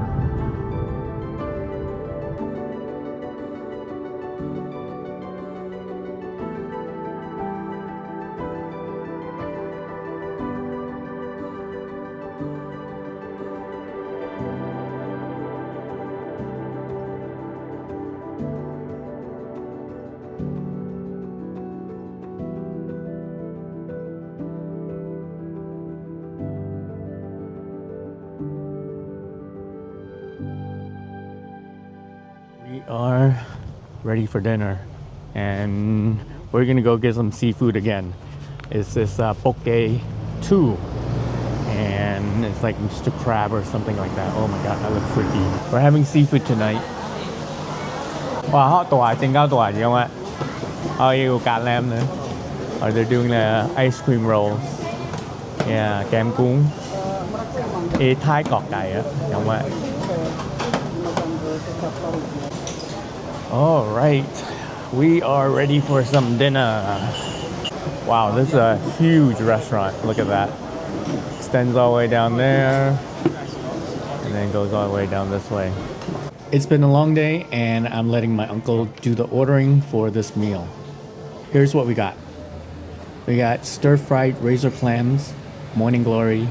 We are ready for dinner and we're gonna go get some seafood again. It's this poke 2 and it's like Mr. Crab or something like that. Oh my god, that looks freaky. We're having seafood tonight. Wow, hot tòa trên cao tòa gì không ạ? Oh, you got lamb nữa. Or they're doing the ice cream rolls. Yeah, kem cuốn. Ê thái cọt cày á, không ạ? All right, we are ready for some dinner. Wow, this is a huge restaurant. Look at that. Extends all the way down there and then goes all the way down this way. It's been a long day and I'm letting my uncle do the ordering for this meal. Here's what we got. We got stir-fried razor clams, morning glory,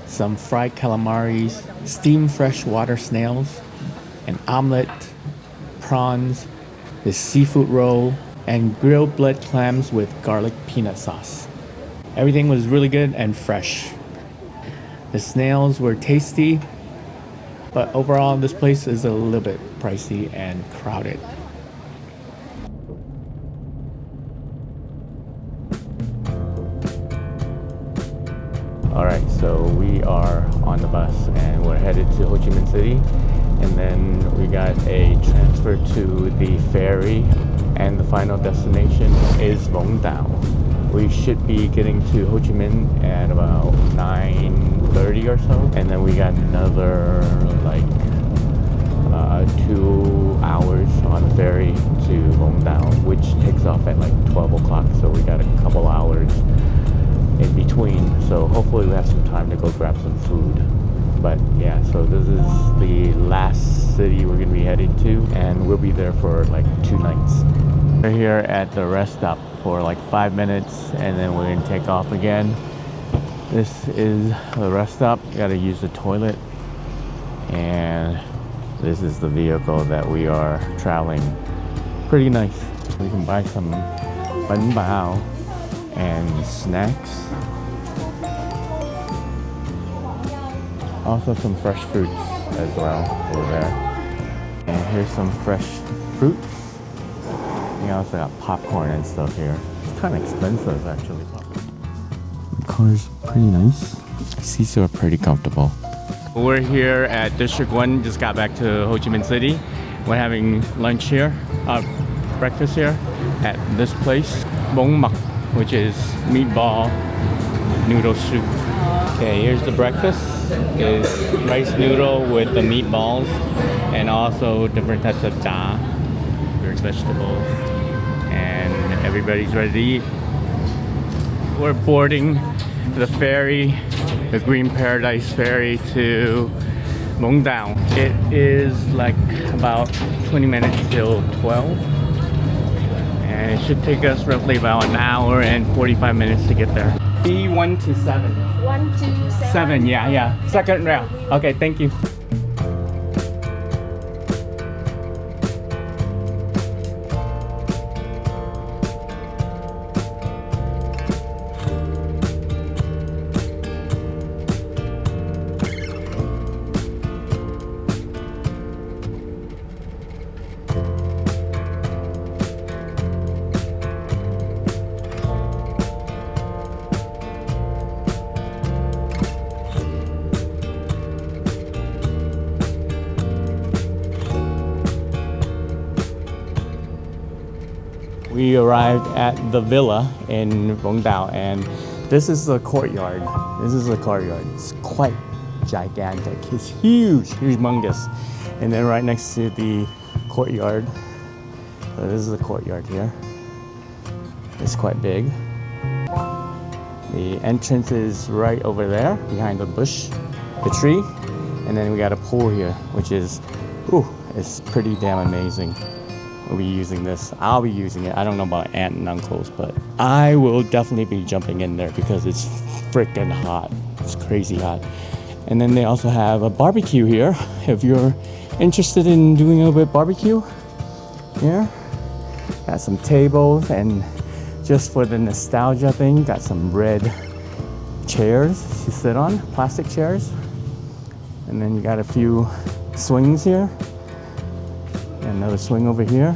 some fried calamaris, steamed freshwater snails, an omelet, prawns, this seafood roll, and grilled blood clams with garlic peanut sauce. Everything was really good and fresh. The snails were tasty, but overall this place is a little bit pricey and crowded. Alright, so we are on the bus and we're headed to Ho Chi Minh City, and then we got a transfer to the ferry, and the final destination is Vung Tau. We should be getting to Ho Chi Minh at about 9:30 or so, and then we got another like 2 hours on the ferry to Vung Tau, which takes off at like 12 o'clock, so we got a couple hours in between, so hopefully we have some time to go grab some food. But yeah, so this is the last city we're gonna be heading to, and we'll be there for like 2 nights. We're here at the rest stop for like 5 minutes and then we're gonna take off again. This is the rest stop. You gotta use the toilet, and this is the vehicle that we are traveling. Pretty nice. We can buy some bánh bao and snacks. Also some fresh fruits as well over there. And here's some fresh fruits. You also got popcorn and stuff here. It's kind of expensive actually. The car's pretty nice. Seats are pretty comfortable. We're here at District 1, just got back to Ho Chi Minh City. We're having lunch here, breakfast here at this place, Vung Tau, which is meatball noodle soup. Okay, here's the breakfast. Is rice noodle with the meatballs and also different types of da. There's vegetables and everybody's ready to eat. We're boarding the ferry, the Green Paradise ferry to Vung Tau. It is like about 20 minutes till 12. And it should take us roughly about an hour and 45 minutes to get there. B1 to 7. 1 to 7. 7, yeah. Second rail. Okay, thank you. We arrived at the villa in Vung Tau, and this is the courtyard. It's quite gigantic. It's huge, humongous. And then right next to the courtyard, so this is the courtyard here. It's quite big. The entrance is right over there, behind the bush, the tree. And then we got a pool here, which is, it's pretty damn amazing. We'll be using this. I'll be using it. I don't know about aunt and uncles, but I will definitely be jumping in there because it's freaking hot. It's crazy hot. And then they also have a barbecue here. If you're interested in doing a little bit of barbecue, here. Got some tables, and just for the nostalgia thing, got some red chairs to sit on, plastic chairs. And then you got a few swings here. Another swing over here,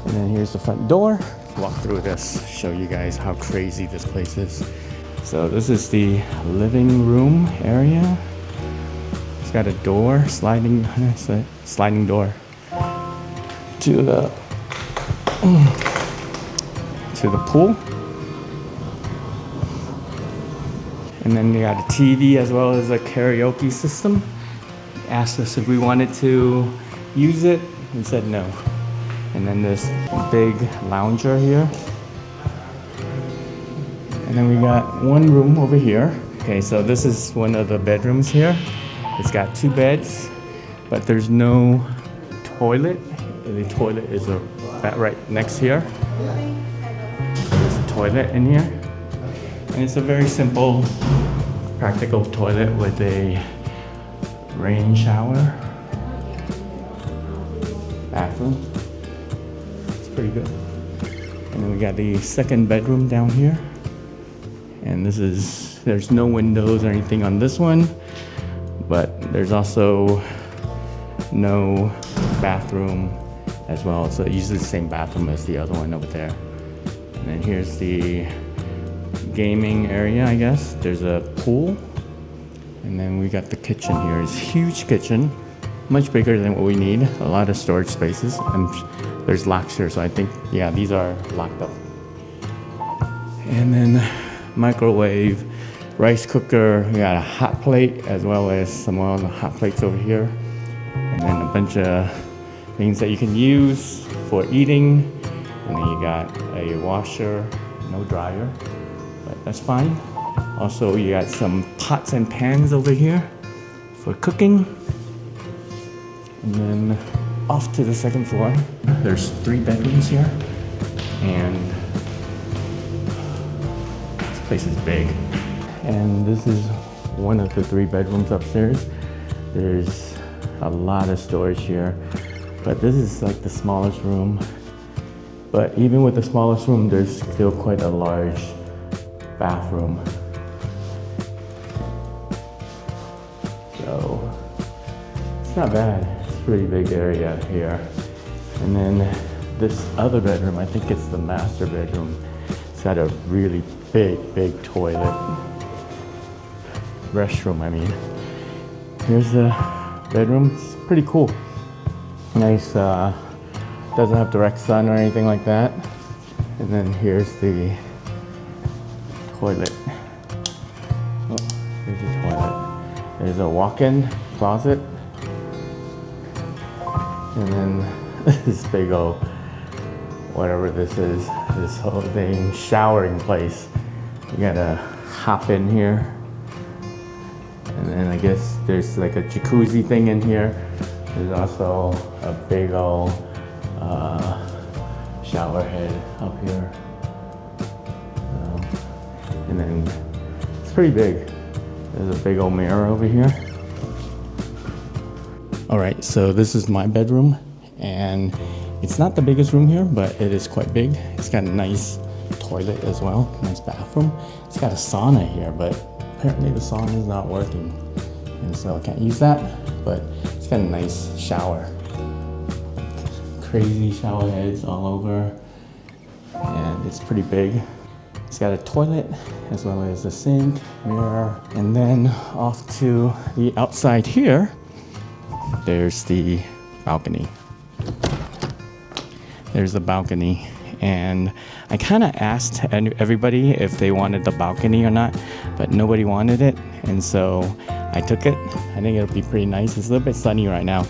and then here's the front door. Walk through this, show you guys how crazy this place is. So this is the living room area. It's got a door, sliding door to the pool. And then they got a TV as well as a karaoke system. Asked us if we wanted to use it. We said no. And then this big lounger here. And then we got one room over here. Okay, so this is one of the bedrooms here. It's got 2 beds, but there's no toilet. The toilet is right next here. There's a toilet in here. And it's a very simple, practical toilet with a rain shower. Bathroom. It's pretty good. And then we got the second bedroom down here. And there's no windows or anything on this one, but there's also no bathroom as well. So it uses the same bathroom as the other one over there. And then here's the gaming area, I guess. There's a pool. And then we got the kitchen here. It's a huge kitchen. Much bigger than what we need. A lot of storage spaces. And there's locks here, so I think, yeah, these are locked up. And then microwave, rice cooker. We got a hot plate as well as some other hot plates over here. And then a bunch of things that you can use for eating. And then you got a washer, no dryer, but that's fine. Also, you got some pots and pans over here for cooking. And then off to the second floor, there's 3 bedrooms here, and this place is big. And this is one of the 3 bedrooms upstairs. There's a lot of storage here, but this is like the smallest room. But even with the smallest room, there's still quite a large bathroom. So not bad. It's a pretty big area here. And then this other bedroom, I think it's the master bedroom. It's got a really big toilet. Restroom, I mean. Here's the bedroom. It's pretty cool. Nice, doesn't have direct sun or anything like that. And then here's the toilet. Oh, here's the toilet. There's a walk-in closet. And then this big old, whatever this is, this whole thing, showering place. You gotta hop in here. And then I guess there's like a jacuzzi thing in here. There's also a big old shower head up here. And then it's pretty big. There's a big old mirror over here. All right, so this is my bedroom, and it's not the biggest room here, but it is quite big. It's got a nice toilet as well, nice bathroom. It's got a sauna here, but apparently the sauna is not working, and so I can't use that, but it's got a nice shower. Crazy shower heads all over, and it's pretty big. It's got a toilet as well as a sink, mirror, and then off to the outside here, there's the balcony. There's the balcony, and I kind of asked everybody if they wanted the balcony or not, but nobody wanted it, and so I took it. I think it'll be pretty nice. It's a little bit sunny right now,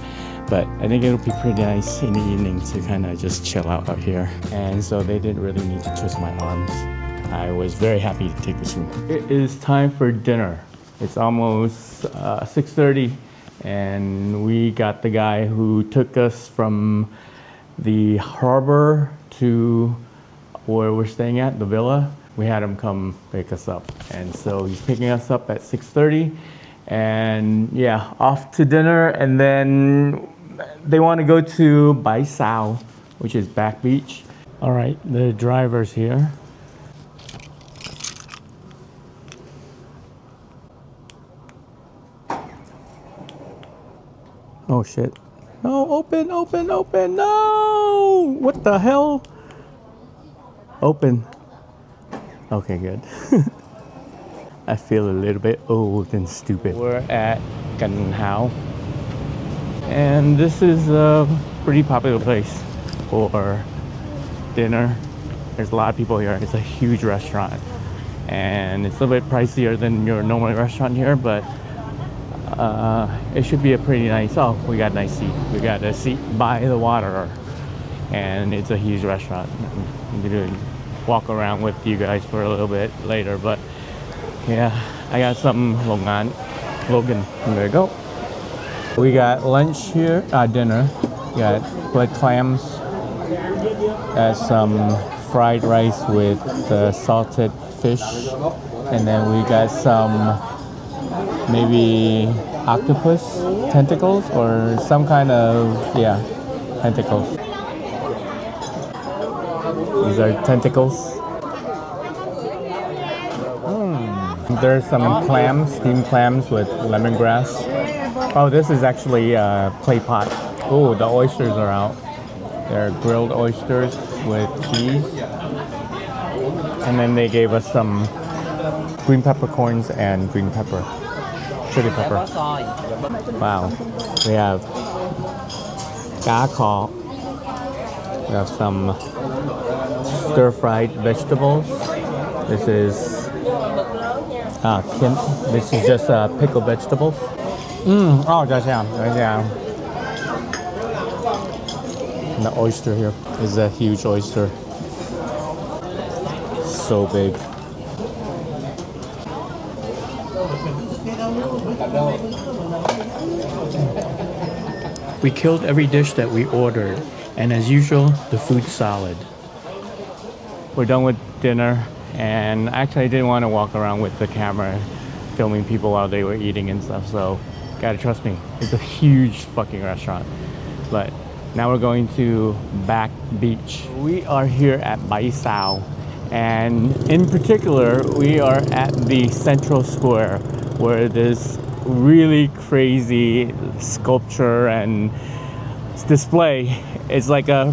but I think it'll be pretty nice in the evening to kind of just chill out here. And so they didn't really need to twist my arms. I was very happy to take this room. It is time for dinner. It's almost 6:30, and we got the guy who took us from the harbor to where we're staying at, the villa. We had him come pick us up, and so he's picking us up at 6:30, and yeah, off to dinner. And then they want to go to Bai Sao, which is Back Beach. All right, the driver's here. Oh shit. No, open, open, open, no! What the hell? Open. Okay, good. I feel a little bit old and stupid. We're at Can Hao, and this is a pretty popular place for dinner. There's a lot of people here. It's a huge restaurant, and it's a little bit pricier than your normal restaurant here, but it should be a pretty nice. Oh, we got a nice seat. We got a seat by the water, and it's a huge restaurant. I'm gonna walk around with you guys for a little bit later, but yeah, I got some Logan. There you go. We got lunch here, dinner. We got blood clams, got some fried rice with salted fish, and then we got some maybe octopus tentacles or some kind of, yeah, tentacles. These are tentacles. There's some clams, steamed clams with lemongrass. Oh, this is actually a clay pot. Oh, the oysters are out. They're grilled oysters with cheese. And then they gave us some green peppercorns and green pepper. Chili pepper. Wow. We have cá kho. We have some stir-fried vegetables. This is kim. This is just pickled vegetables. Oh, just yeah. And the oyster here is a huge oyster. So big. We killed every dish that we ordered, and as usual, the food's solid. We're done with dinner, and actually I didn't want to walk around with the camera filming people while they were eating and stuff, so gotta trust me, it's a huge fucking restaurant. But now we're going to Back Beach. We are here at Bai Sao, and in particular, we are at the Central Square, where this really crazy sculpture and display. It's like a,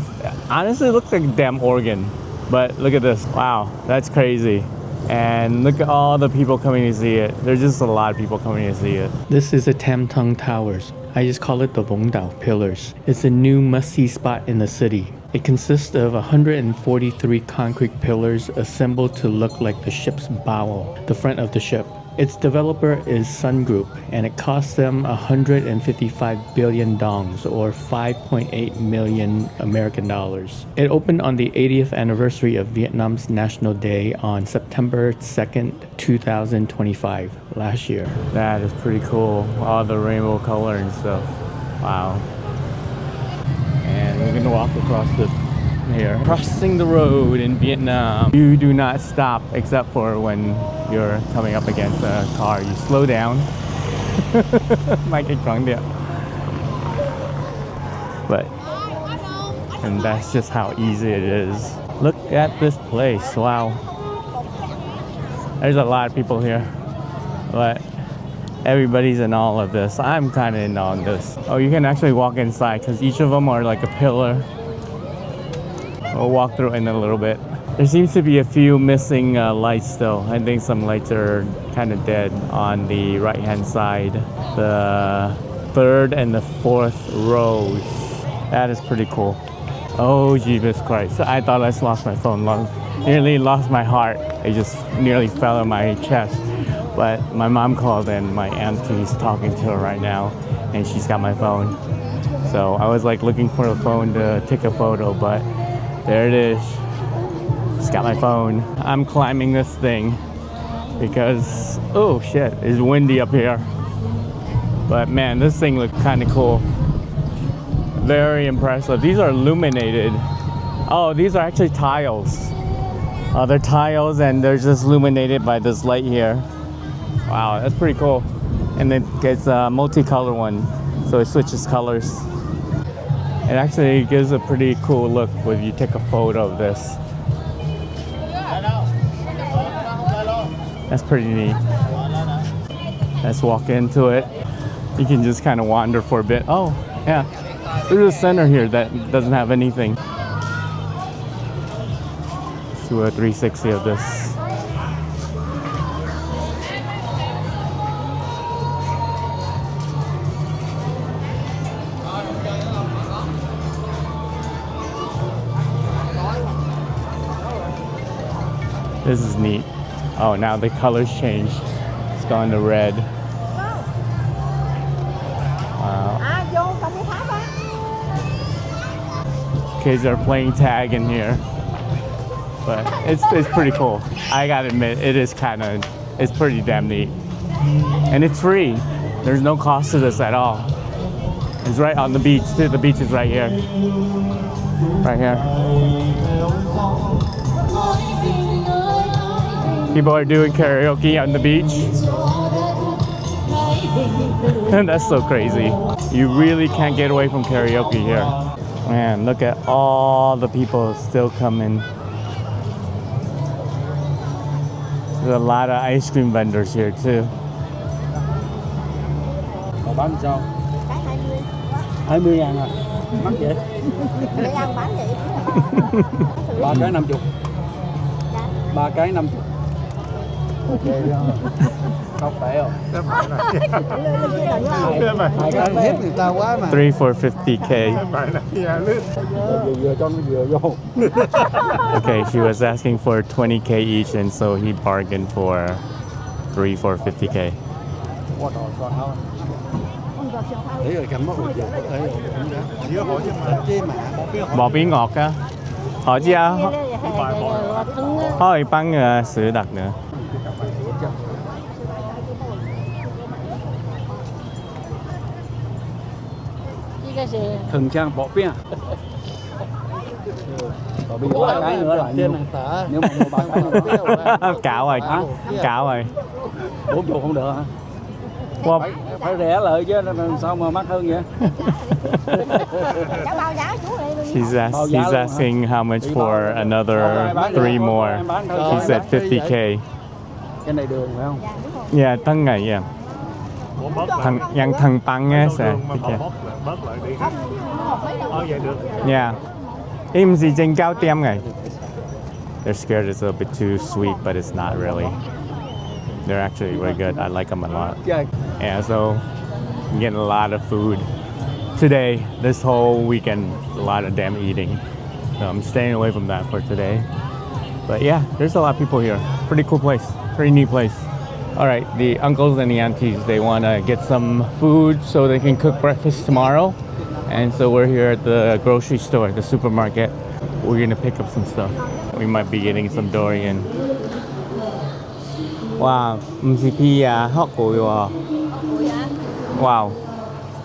honestly, it looks like a damn organ. But look at this. Wow, that's crazy. And look at all the people coming to see it. There's just a lot of people coming to see it. This is the Tam Tung Towers. I just call it the Vung Tau Pillars. It's a new must-see spot in the city. It consists of 143 concrete pillars assembled to look like the ship's bow, the front of the ship. Its developer is Sun Group, and it cost them 155 billion dongs, or 5.8 million American dollars. It opened on the 80th anniversary of Vietnam's National Day on September 2nd, 2025, last year. That is pretty cool. All the rainbow color and stuff. Wow. And we're gonna walk across here. Crossing the road in Vietnam. You do not stop except for when you're coming up against a car. You slow down. Might get drunk there. But, and that's just how easy it is. Look at this place. Wow. There's a lot of people here. But everybody's in all of this. I'm kind of in on this. Oh, you can actually walk inside because each of them are like a pillar. We'll walk through in a little bit. There seems to be a few missing lights still. I think some lights are kind of dead on the right hand side. The third and the fourth rows. That is pretty cool. Oh, Jesus Christ. I thought I just lost my phone. Nearly lost my heart. It just nearly fell on my chest. But my mom called and my auntie's talking to her right now. And she's got my phone. So I was like looking for a phone to take a photo, but there it is. Just got my phone. I'm climbing this thing because, oh shit, it's windy up here. But man, this thing looks kind of cool. Very impressive. These are illuminated. Oh, these are actually tiles. They're tiles and they're just illuminated by this light here. Wow, that's pretty cool. And then it's a multicolor one, so it switches colors. It actually gives a pretty cool look when you take a photo of this. That's pretty neat. Let's walk into it. You can just kind of wander for a bit. Oh, yeah. There's a center here that doesn't have anything. Let's do a 360 of this. This is neat. Oh, now the colors changed. It's gone to red. Wow. Kids are playing tag in here. But it's pretty cool. I gotta admit, it's pretty damn neat. And it's free. There's no cost to this at all. It's right on the beach too. The beach is right here. Right here. People are doing karaoke on the beach. And that's so crazy. You really can't get away from karaoke here. Man, look at all the people still coming. There's a lot of ice cream vendors here too. Bán sao? 20.000 à? Mắc vậy? Để ăn bán vậy. 3 cái 50. 3 cái 50. Ok không phải không? Hết người ta quá mà. 3 for 50K. Vừa cho nó vừa vô. Okay, she was asking for 20K each, and so he bargained for 3 for 50K. Để rồi cầm mốc được có thể Bò bí ngọt á. Họ chứ á. Thôi băng sữa đặc nữa. Thường trang bỏ pia. Còn bây giờ 3 cái nữa là nhiêu? Nếu mà mua 3 cái nữa. Cạo rồi. Cạo rồi. 40 không được hả? Wow. Phải rẻ lợi chứ sao mà mắc hơn vậy? He's asking how much for another 3 more. He said 50K. Cái này đường phải không? Yeah, tăng ngày yeah. Thằng tăng á sao? Yeah. Im gì trên cao tiêm này. They're scared it's a bit too sweet, but it's not really. They're actually really good. I like them a lot. Yeah, so I'm getting a lot of food today. This whole weekend, a lot of damn eating. So I'm staying away from that for today. But yeah, there's a lot of people here. Pretty cool place. Pretty neat place. All right, the uncles and the aunties, they want to get some food so they can cook breakfast tomorrow. And so we're here at the grocery store, the supermarket. We're gonna pick up some stuff. We might be getting some durian. Wow, wow,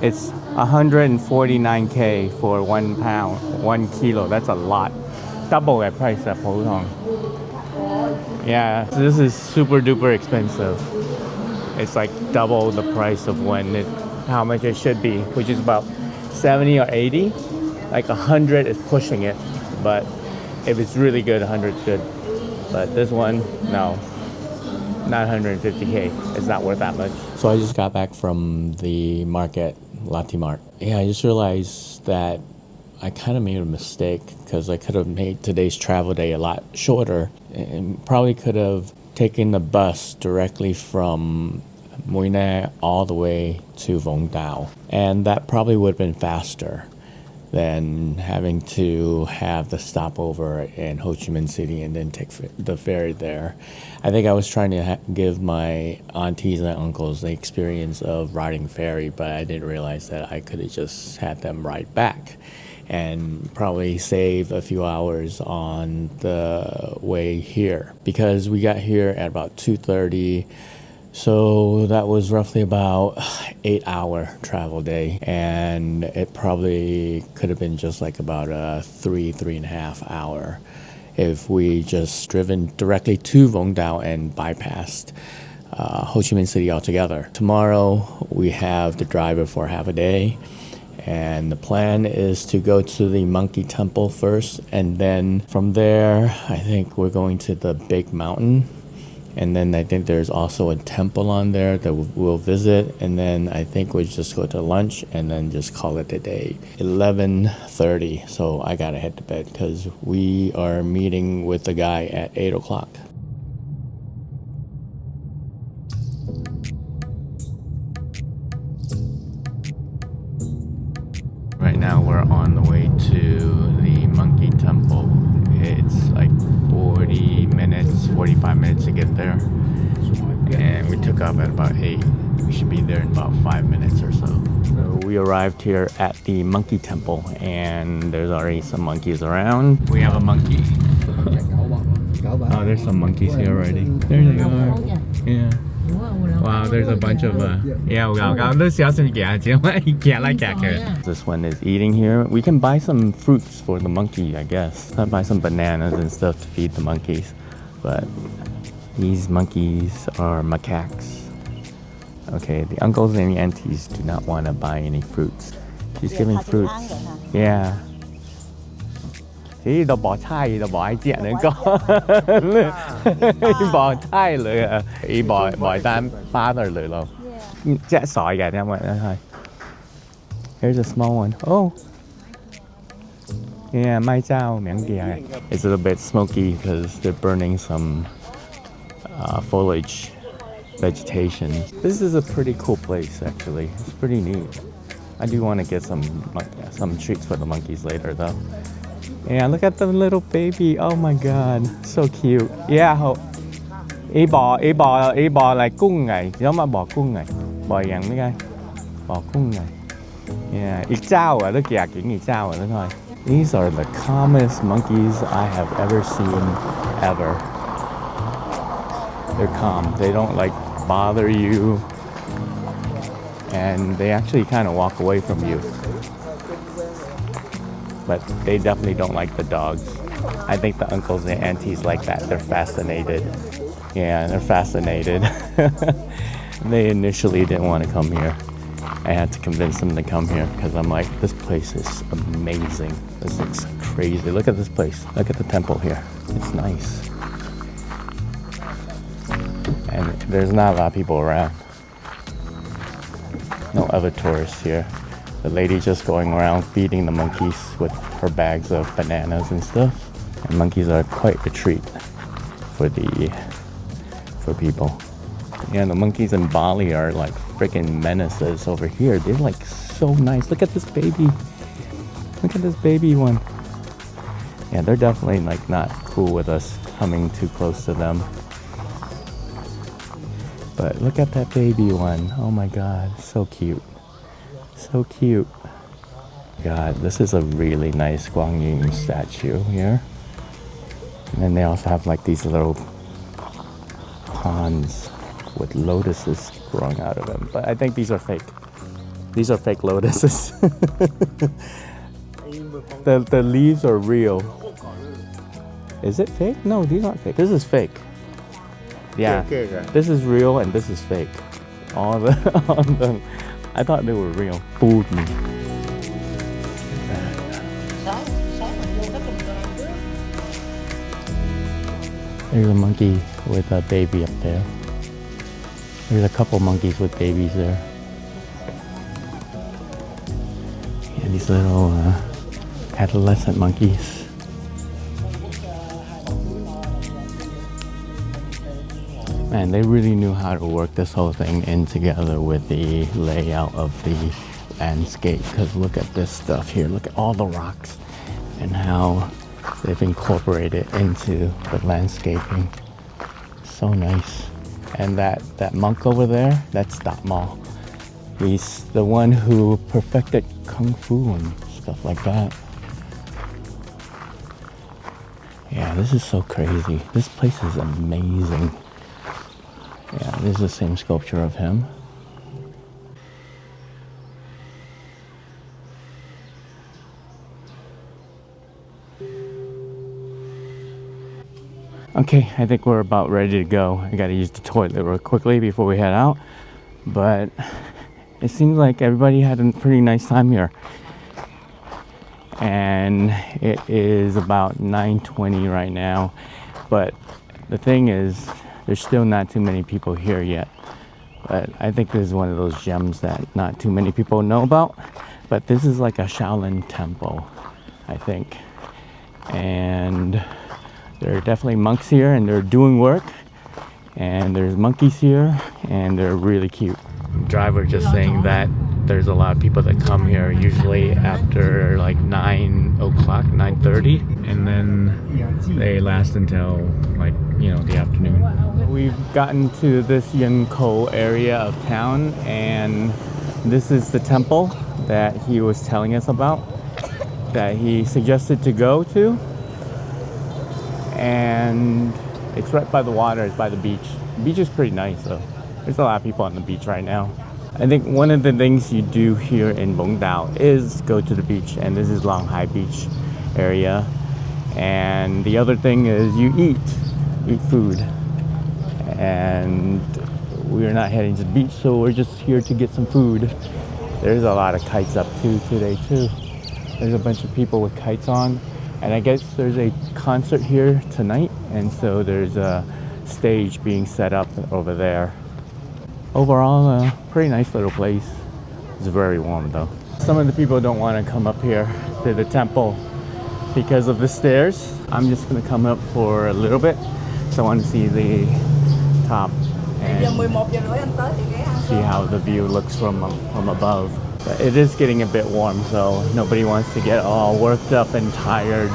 it's 149k for 1 pound, 1 kilo. That's a lot. Double that price at Phu. Yeah, this is super duper expensive. It's like double the price of how much it should be, which is about 70 or 80. Like 100 is pushing it, but if it's really good, 100 is good. But this one, no, not 150k. It's not worth that much. So I just got back from the market, Latte Mart. Yeah, I just realized that I kind of made a mistake because I could have made today's travel day a lot shorter and probably could have taken the bus directly from Mui Ne all the way to Vung Tau. And that probably would have been faster than having to have the stopover in Ho Chi Minh City and then take the ferry there. I think I was trying to give my aunties and uncles the experience of riding ferry, but I didn't realize that I could have just had them ride back and probably save a few hours on the way here, because we got here at about 2:30. So that was roughly about 8-hour travel day, and it probably could have been just like about a 3.5 hour if we just driven directly to Vung Tau and bypassed Ho Chi Minh City altogether. Tomorrow we have the driver for half a day, and the plan is to go to the monkey temple first, and then from there I think we're going to the big mountain. And then I think there's also a temple on there that we'll visit. And then I think we'll just go to lunch and then just call it a day. 11:30. So I gotta head to bed because we are meeting with the guy at 8 o'clock. Right now we're on the way to the monkey temple. It's like 45 minutes to get there, and we took off at about 8. We should be there in about 5 minutes or so. So we arrived here at the monkey temple, and there's already some monkeys around. We have a monkey. Oh, there's some monkeys here already. There they are. Yeah. Wow, there's a bunch of This one is eating here. We can buy some fruits for the monkey, I guess. I'll buy some bananas and stuff to feed the monkeys. But these monkeys are macaques. Okay, the uncles and the aunties do not want to buy any fruits. She's giving fruits. Yeah. Ý, đồ bỏ thai, đồ bỏ ai chuyện nữa con. Ý bỏ thai lửa à. Ý bỏ tan father lửa lâu. Chết sỏi kìa, nha mọi người thôi. Here's a small one. Oh. Yeah, mai chao, miếng kìa. It's a little bit smoky because they're burning some foliage, vegetation. This is a pretty cool place, actually. It's pretty neat. I do want to get some treats for the monkeys later, though. Yeah, look at the little baby. Oh my god, so cute. Yeah, ý bò là cung này, giống mà bò cung này. Bò dạng mấy cái. Bò cung này. Yeah, ý chao à, nó kìa kiểu ý chao à, nó thôi. These are the calmest monkeys I have ever seen, ever. They're calm. They don't like bother you. And they actually kind of walk away from you. But they definitely don't like the dogs. I think the uncles and aunties like that. They're fascinated. Yeah, they're fascinated. They initially didn't want to come here. I had to convince them to come here because I'm like, this place is amazing. This looks crazy. Look at this place. Look at the temple here. It's nice. And there's not a lot of people around. No other tourists here. The lady just going around feeding the monkeys with her bags of bananas and stuff. And monkeys are quite a treat for people. Yeah, the monkeys in Bali are like freaking menaces. Over here, they're like so nice. Look at this baby. Look at this baby one. Yeah, they're definitely like not cool with us coming too close to them. But look at that baby one. Oh my god, so cute. So cute. God, this is a really nice Guanyin statue here. And then they also have like these little ponds with lotuses growing out of them. But I think these are fake. These are fake lotuses. The leaves are real. Is it fake? No, these aren't fake. This is fake. Yeah, this is real and this is fake. All the I thought they were real. Fooled me. There's a monkey with a baby up there. There's a couple monkeys with babies there. Yeah, these little adolescent monkeys. Man, they really knew how to work this whole thing in together with the layout of the landscape. Because look at this stuff here. Look at all the rocks and how they've incorporated into the landscaping. So nice. And that monk over there, that's Dat Ma. He's the one who perfected Kung Fu and stuff like that. Yeah, this is so crazy. This place is amazing. Yeah, this is the same sculpture of him. Okay, I think we're about ready to go. I gotta use the toilet real quickly before we head out. But it seems like everybody had a pretty nice time here. And it is about 9:20 right now. But the thing is, there's still not too many people here yet. But I think this is one of those gems that not too many people know about. But this is like a Shaolin temple, I think. And there are definitely monks here and they're doing work. And there's monkeys here and they're really cute. Driver just saying that there's a lot of people that come here usually after like 9 o'clock, 9:30. And then they last until like, you know, the afternoon. We've gotten to this Yunko area of town and this is the temple that he was telling us about, that he suggested to go to. And it's right by the water, it's by the beach. The beach is pretty nice though. There's a lot of people on the beach right now. I think one of the things you do here in Vung Tau is go to the beach, and this is Long Hai Beach area. And the other thing is you eat food. And we're not heading to the beach, so we're just here to get some food. There's a lot of kites up today too. There's a bunch of people with kites on. And I guess there's a concert here tonight, and so there's a stage being set up over there. Overall, a pretty nice little place. It's very warm though. Some of the people don't want to come up here to the temple because of the stairs. I'm just gonna come up for a little bit, so I want to see the top and see how the view looks from above. But it is getting a bit warm, so nobody wants to get all worked up and tired.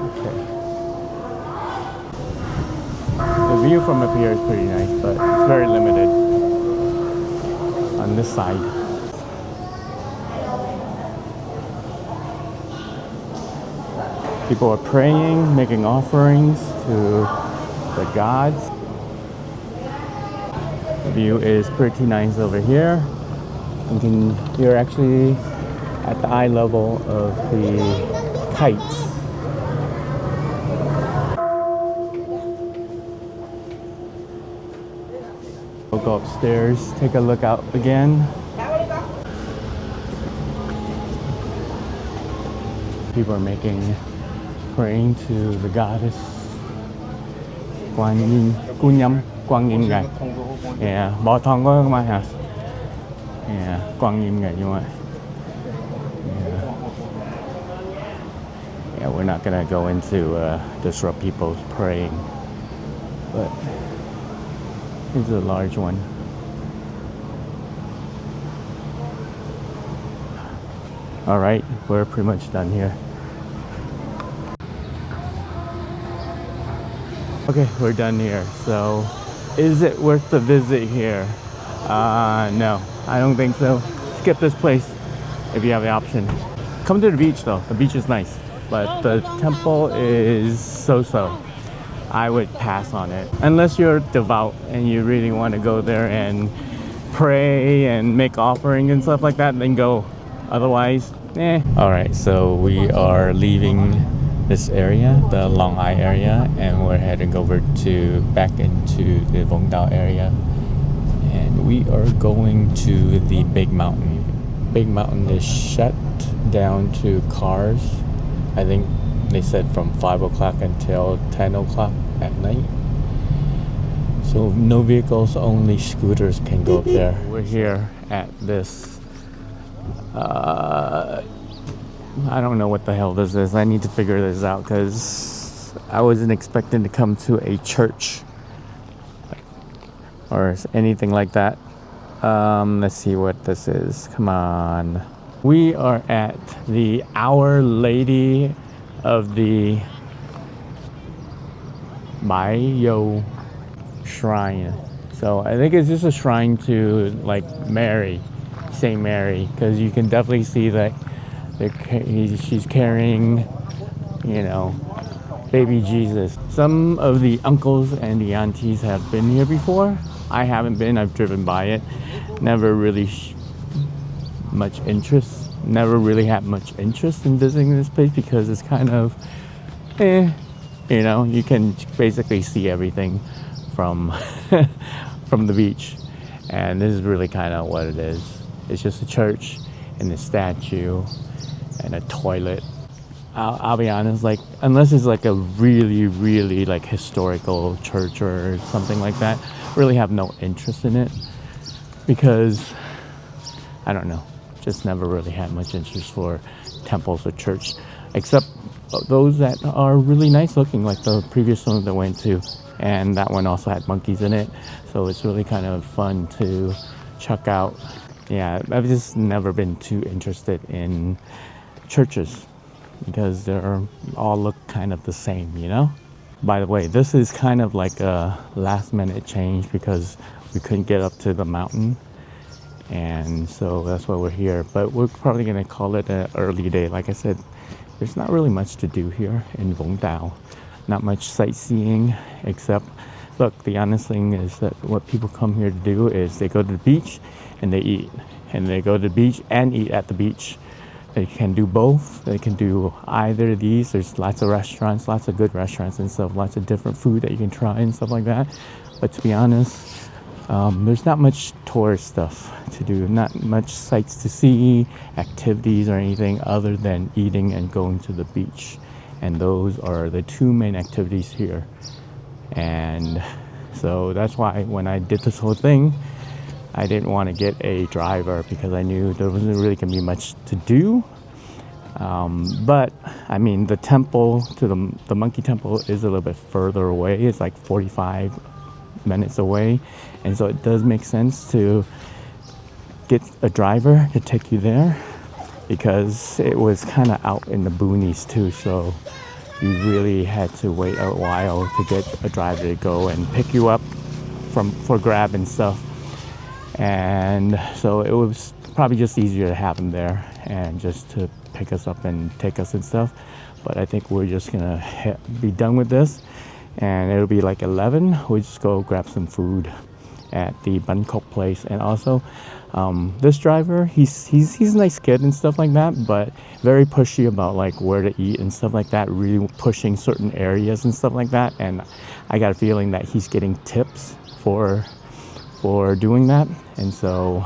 Okay. The view from up here is pretty nice, but it's very limited on this side. People are praying, making offerings to the gods. The view is pretty nice over here. You're actually at the eye level of the kites. We'll go upstairs, take a look out again. People are praying to the goddess Guanyin, Quang Nim ngày. Yeah, Bò Thong có mai hả? Yeah, Quang Nim ngày nhưng mà. Yeah, we're not gonna go into disrupt people praying, but it's a large one. All right, we're pretty much done here. Okay, we're done here. So, is it worth the visit here? No, I don't think so. Skip this place if you have the option. Come to the beach though. The beach is nice, but the temple is so-so. I would pass on it. Unless you're devout and you really want to go there and pray and make offering and stuff like that, then go. Otherwise, eh. Alright, so we are leaving this area, the Long Ai area, and we're heading over to back into the Vung Tau area. And we are going to the big mountain. Big mountain is shut down to cars. I think they said from 5 o'clock until 10 o'clock at night. So no vehicles, only scooters can go up there. We're here at this I don't know what the hell this is. I need to figure this out because I wasn't expecting to come to a church or anything like that. Let's see what this is. Come on. We are at the Our Lady of the Bayo Shrine. So I think it's just a shrine to like Mary, Saint Mary, because you can definitely see that she's carrying, you know, baby Jesus. Some of the uncles and the aunties have been here before. I haven't been. I've driven by it. Never really much interest. Never really had much interest in visiting this place because it's kind of, you know, you can basically see everything from from the beach, and this is really kind of what it is. It's just a church and a statue and a toilet. I'll be honest, like unless it's like a really like historical church or something like that, really have no interest in it because I don't know, just never really had much interest for temples or church, except those that are really nice looking, like the previous one that I went to, and that one also had monkeys in it, so it's really kind of fun to check out. Yeah, I've just never been too interested in churches because they're all look kind of the same, you know? By the way, this is kind of like a last minute change because we couldn't get up to the mountain, and so that's why we're here. But we're probably gonna call it an early day. Like I said, there's not really much to do here in Vung Tau. Not much sightseeing, except, look, the honest thing is that what people come here to do is they go to the beach and they eat. And they go to the beach and eat at the beach. They can do both. They can do either of these. There's lots of restaurants, lots of good restaurants and stuff, lots of different food that you can try and stuff like that. But to be honest, there's not much tourist stuff to do, not much sights to see, activities or anything other than eating and going to the beach. And those are the two main activities here. And so that's why when I did this whole thing, I didn't want to get a driver because I knew there wasn't really going to be much to do. But I mean, the temple to the monkey temple is a little bit further away. It's like 45 minutes away. And so it does make sense to get a driver to take you there because it was kind of out in the boonies too. So you really had to wait a while to get a driver to go and pick you up for grab and stuff. And so it was probably just easier to have him there and just to pick us up and take us and stuff. But I think we're just gonna be done with this, and it'll be like 11. We'll just go grab some food at the Bun Kok place. And also this driver, he's a nice kid and stuff like that, but very pushy about like where to eat and stuff like that, really pushing certain areas and stuff like that. And I got a feeling that he's getting tips for doing that. And so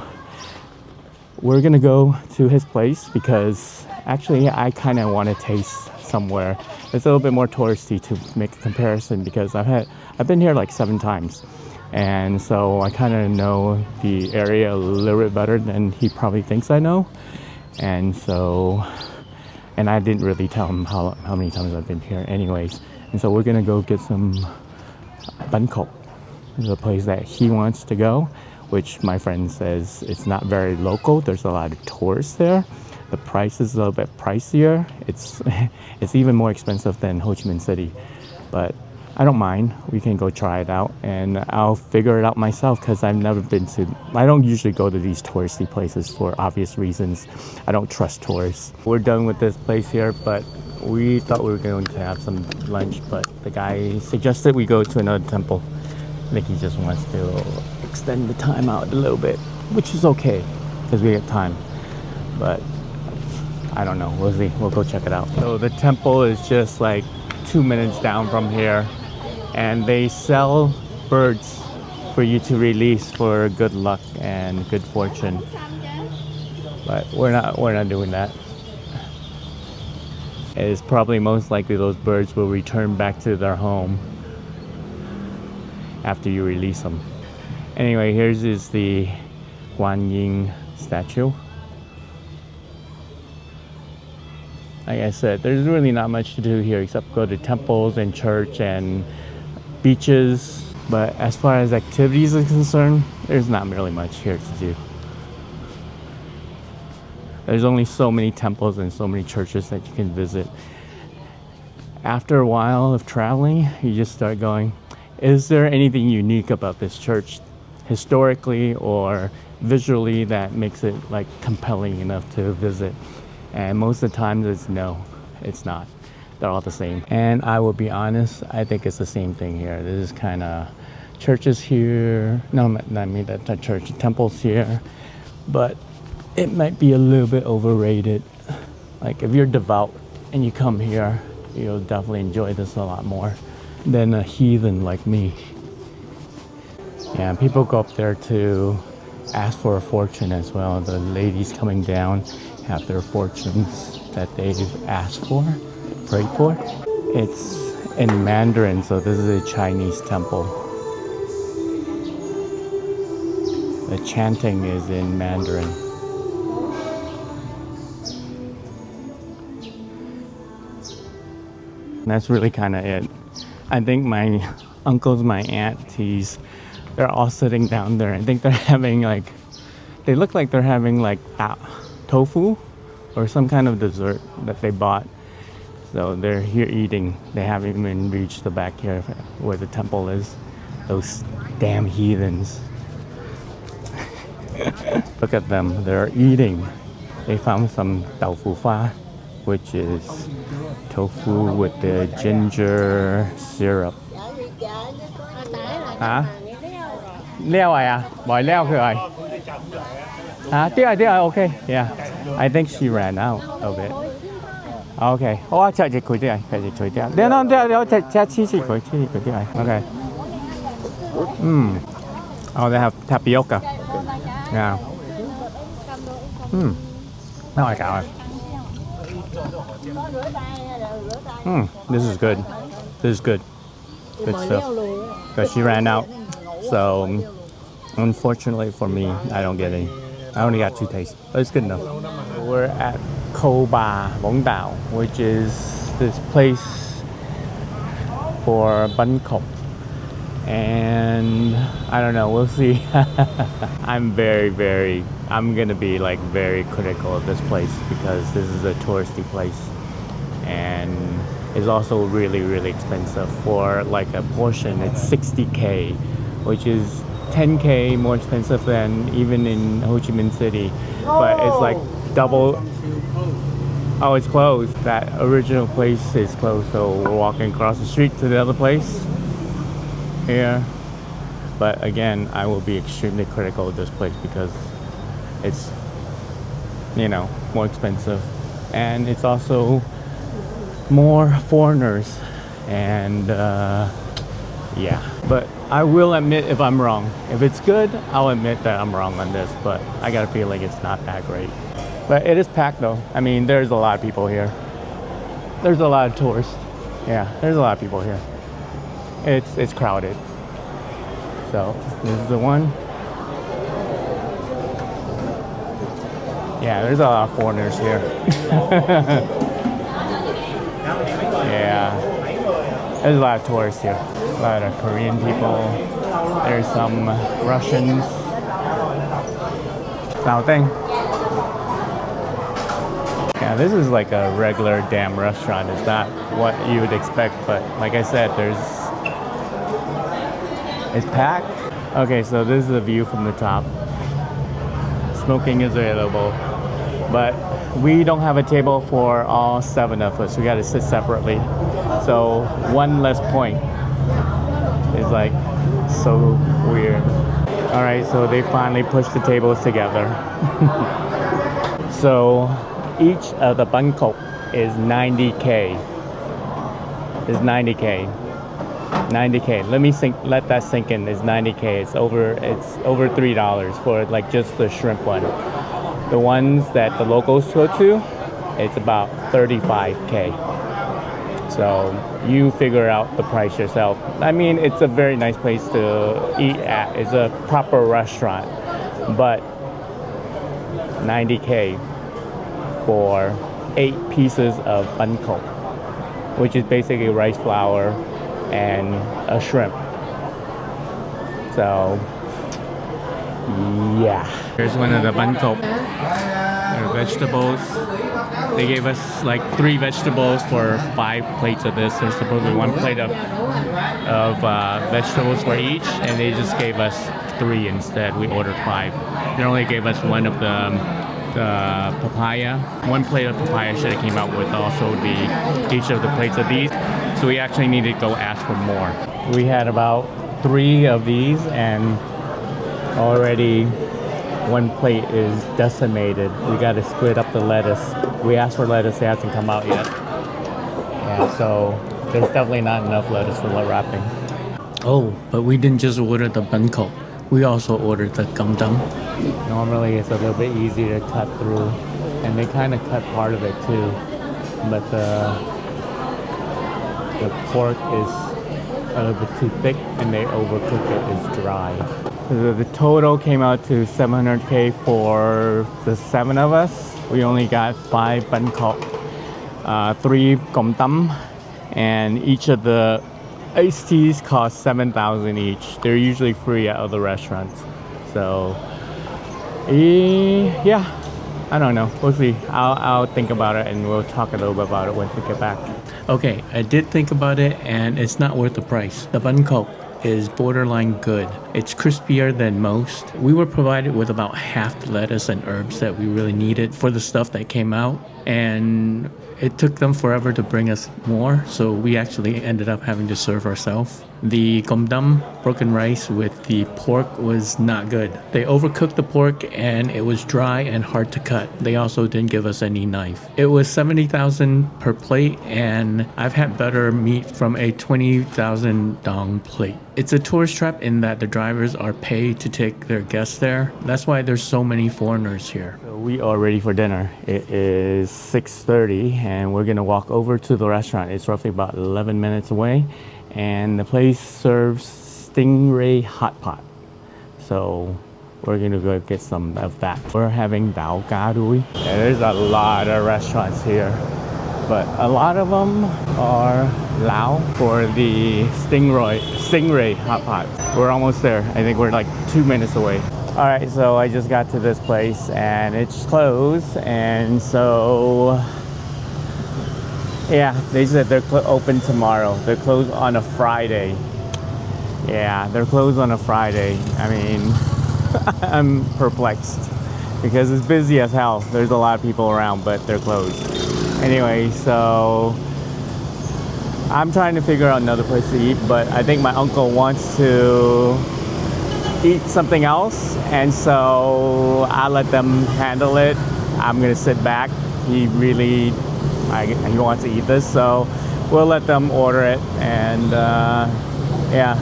we're gonna go to his place because actually I kind of want to taste somewhere that's a little bit more touristy to make a comparison, because I've been here like 7 times. And so I kind of know the area a little bit better than he probably thinks I know. And so, and I didn't really tell him how many times I've been here anyways. And so we're gonna go get some Bangkok, the place that he wants to go, which my friend says it's not very local. There's a lot of tourists there. The price is a little bit pricier. It's even more expensive than Ho Chi Minh City, but I don't mind. We can go try it out, and I'll figure it out myself because I've never been to. I don't usually go to these touristy places for obvious reasons. I don't trust tourists. We're done with this place here, but we thought we were going to have some lunch, but the guy suggested we go to another temple. I think he just wants to extend the time out a little bit, which is okay because we have time. But I don't know. We'll see. We'll go check it out. So the temple is just like 2 minutes down from here, and they sell birds for you to release for good luck and good fortune. But we're not doing that. It's probably most likely those birds will return back to their home after you release them. Anyway, here's is the Guan Yin statue. Like I said, there's really not much to do here except go to temples and church and beaches. But as far as activities are concerned, there's not really much here to do. There's only so many temples and so many churches that you can visit. After a while of traveling, you just start going, is there anything unique about this church historically or visually that makes it like compelling enough to visit? And most of the time it's no, it's not. They're all the same. And I will be honest, I think it's the same thing here. This is kind of churches here. No, I mean the church, temples here. But it might be a little bit overrated. Like if you're devout and you come here, you'll definitely enjoy this a lot more than a heathen like me. Yeah, people go up there to ask for a fortune as well. The ladies coming down have their fortunes that they've asked for, prayed for. It's in Mandarin, so this is a Chinese temple. The chanting is in Mandarin. And that's really kind of it. I think my uncles, my aunties, they're all sitting down there. I think they're having like, they look like they're having like tofu or some kind of dessert that they bought. So they're here eating. They haven't even reached the back here where the temple is. Those damn heathens. Look at them, they're eating. They found some tofu pha, which is tofu with the ginger syrup. Hả? Leo này à? Bòi leoคืออะไร? Hả? Tiếc rồi, okay. Yeah. I think she ran out of it. Okay. Oh, chắc chỉ cười tiếc rồi, phải chỉ cười tiếc. Để nó chắc chỉ cười tiếc rồi. Okay. Oh, they have tapioca. Yeah. Now I got it. This is good. This is good. Good stuff. But she ran out. So, unfortunately for me, I don't get any. I only got 2 tastes. But it's good enough. We're at Vung Tau, which is this place for Bangkok. And I don't know, we'll see. I'm gonna be like very critical of this place because this is a touristy place and it's also really, really expensive. For like a portion, it's 60K, which is 10K more expensive than even in Ho Chi Minh City, but it's like double. Oh, it's closed. That original place is closed, so we're walking across the street to the other place here. But again, I will be extremely critical of this place because it's, you know, more expensive and it's also more foreigners and yeah. But I will admit if I'm wrong. If it's good, I'll admit that I'm wrong on this, but I got a feeling it's not that great. But it is packed though. I mean, there's a lot of people here. There's a lot of tourists. Yeah, there's a lot of people here. It's crowded. So this is the one. Yeah, there's a lot of foreigners here. Yeah, there's a lot of tourists here. A lot of Korean people. There's some Russians. Something. Yeah, this is like a regular damn restaurant. It's not what you would expect, but like I said, it's packed. Okay, so this is the view from the top. Smoking is available, but we don't have a table for all 7 of us. We got to sit separately. So one less point is like so weird. All right, so they finally pushed the tables together. So each of the Bangkok is 90K. Is 90K. 90K. Let that sink in. It's 90K. It's over $3 for like just the shrimp one. The ones that the locals go to, it's about 35K. So you figure out the price yourself. I mean, it's a very nice place to eat at. It's a proper restaurant, but 90K for 8 pieces of Bangkok, which is basically rice flour and a shrimp. So yeah, here's one of the Bangkok. Their vegetables. They gave us like 3 vegetables for 5 plates of this. There's supposedly 1 plate of vegetables for each, and they just gave us 3 instead. We ordered 5. They only gave us 1 of the papaya. 1 plate of papaya should have came out with also each of the plates of these. So we actually needed to go ask for more. We had about 3 of these, and already 1 plate is decimated. We got to split up the lettuce. We asked for lettuce, it hasn't come out yet. Yeah, so there's definitely not enough lettuce for wrapping. Oh, but we didn't just order the Bangkok. We also ordered the gum dum. Normally it's a little bit easier to cut through, and they kind of cut part of it too. But the pork is a little bit too thick, and they overcook it. It's dry. The total came out to 700K for the 7 of us. We only got 5 Bangkok, 3 gom tam, and each of the iced teas cost 7,000 each. They're usually free at other restaurants. So yeah, I don't know. We'll see. I'll think about it, and we'll talk a little bit about it once we get back. Okay, I did think about it, and it's not worth the price. The Bangkok is borderline good. It's crispier than most. We were provided with about half the lettuce and herbs that we really needed for the stuff that came out, and it took them forever to bring us more, so we actually ended up having to serve ourselves. The gom dam, broken rice with the pork, was not good. They overcooked the pork, and it was dry and hard to cut. They also didn't give us any knife. It was 70,000 per plate, and I've had better meat from a 20,000 dong plate. It's a tourist trap in that the drivers are paid to take their guests there. That's why there's so many foreigners here. So we are ready for dinner. It is 6:30, and we're gonna walk over to the restaurant. It's roughly about 11 minutes away, and the place serves stingray hot pot. So we're gonna go get some of that. We're having dao ga dui. Yeah, there's a lot of restaurants here, but a lot of them are Lao for the stingray hot pot. We're almost there. I think we're like 2 minutes away. All right, so I just got to this place and it's closed, and so yeah, they said they're open tomorrow. They're closed on a Friday. Yeah, they're closed on a Friday. I mean, I'm perplexed because it's busy as hell. There's a lot of people around, but they're closed. Anyway, so I'm trying to figure out another place to eat, but I think my uncle wants to eat something else, and so I let them handle it. I'm gonna sit back. He wants to eat this, so we'll let them order it, and yeah,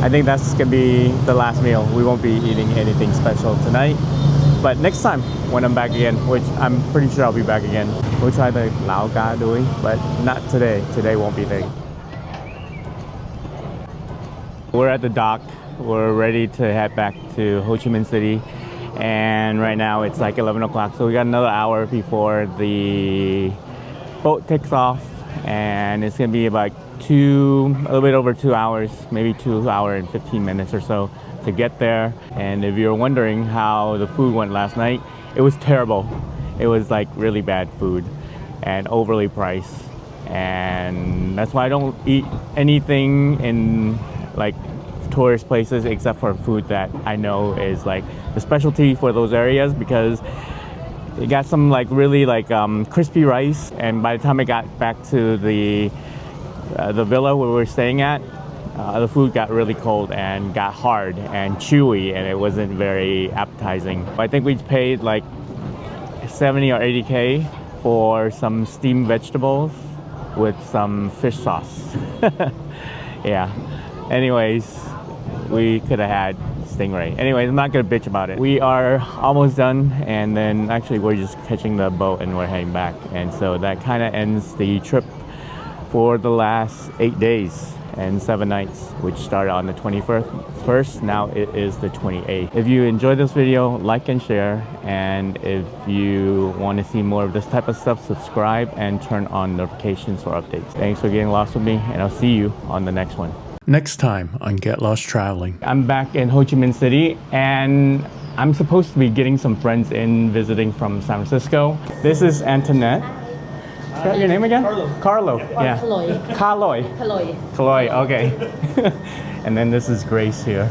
I think that's gonna be the last meal. We won't be eating anything special tonight, but next time when I'm back again, which I'm pretty sure I'll be back again, we'll try the Lao Ga Dui, but not today. Today won't be there. We're at the dock. We're ready to head back to Ho Chi Minh City. And right now it's like 11 o'clock. So we got another hour before the boat takes off. And it's gonna be about a little bit over 2 hours, maybe 2 hours and 15 minutes or so to get there. And if you're wondering how the food went last night, it was terrible. It was like really bad food and overly priced. And that's why I don't eat anything in like tourist places except for food that I know is like the specialty for those areas, because it got some like really like crispy rice, and by the time I got back to the villa where we were staying at, the food got really cold and got hard and chewy, and it wasn't very appetizing. I think we paid like 70 or 80K for some steamed vegetables with some fish sauce. Yeah. Anyways, we could have had stingray. Anyways, I'm not gonna bitch about it. We are almost done, and then actually we're just catching the boat and we're heading back. And so that kind of ends the trip for the last 8 days and 7 nights, which started on the 21st. Now it is the 28th. If you enjoyed this video, like and share. And if you want to see more of this type of stuff, subscribe and turn on notifications for updates. Thanks for getting lost with me, and I'll see you on the next one. Next time on Get Lost Traveling. I'm back in Ho Chi Minh City, and I'm supposed to be getting some friends in visiting from San Francisco. This is Antoinette. What's your name again? Carlo. Yeah. Kaloy. Hello. Kaloy, okay. And then this is Grace here.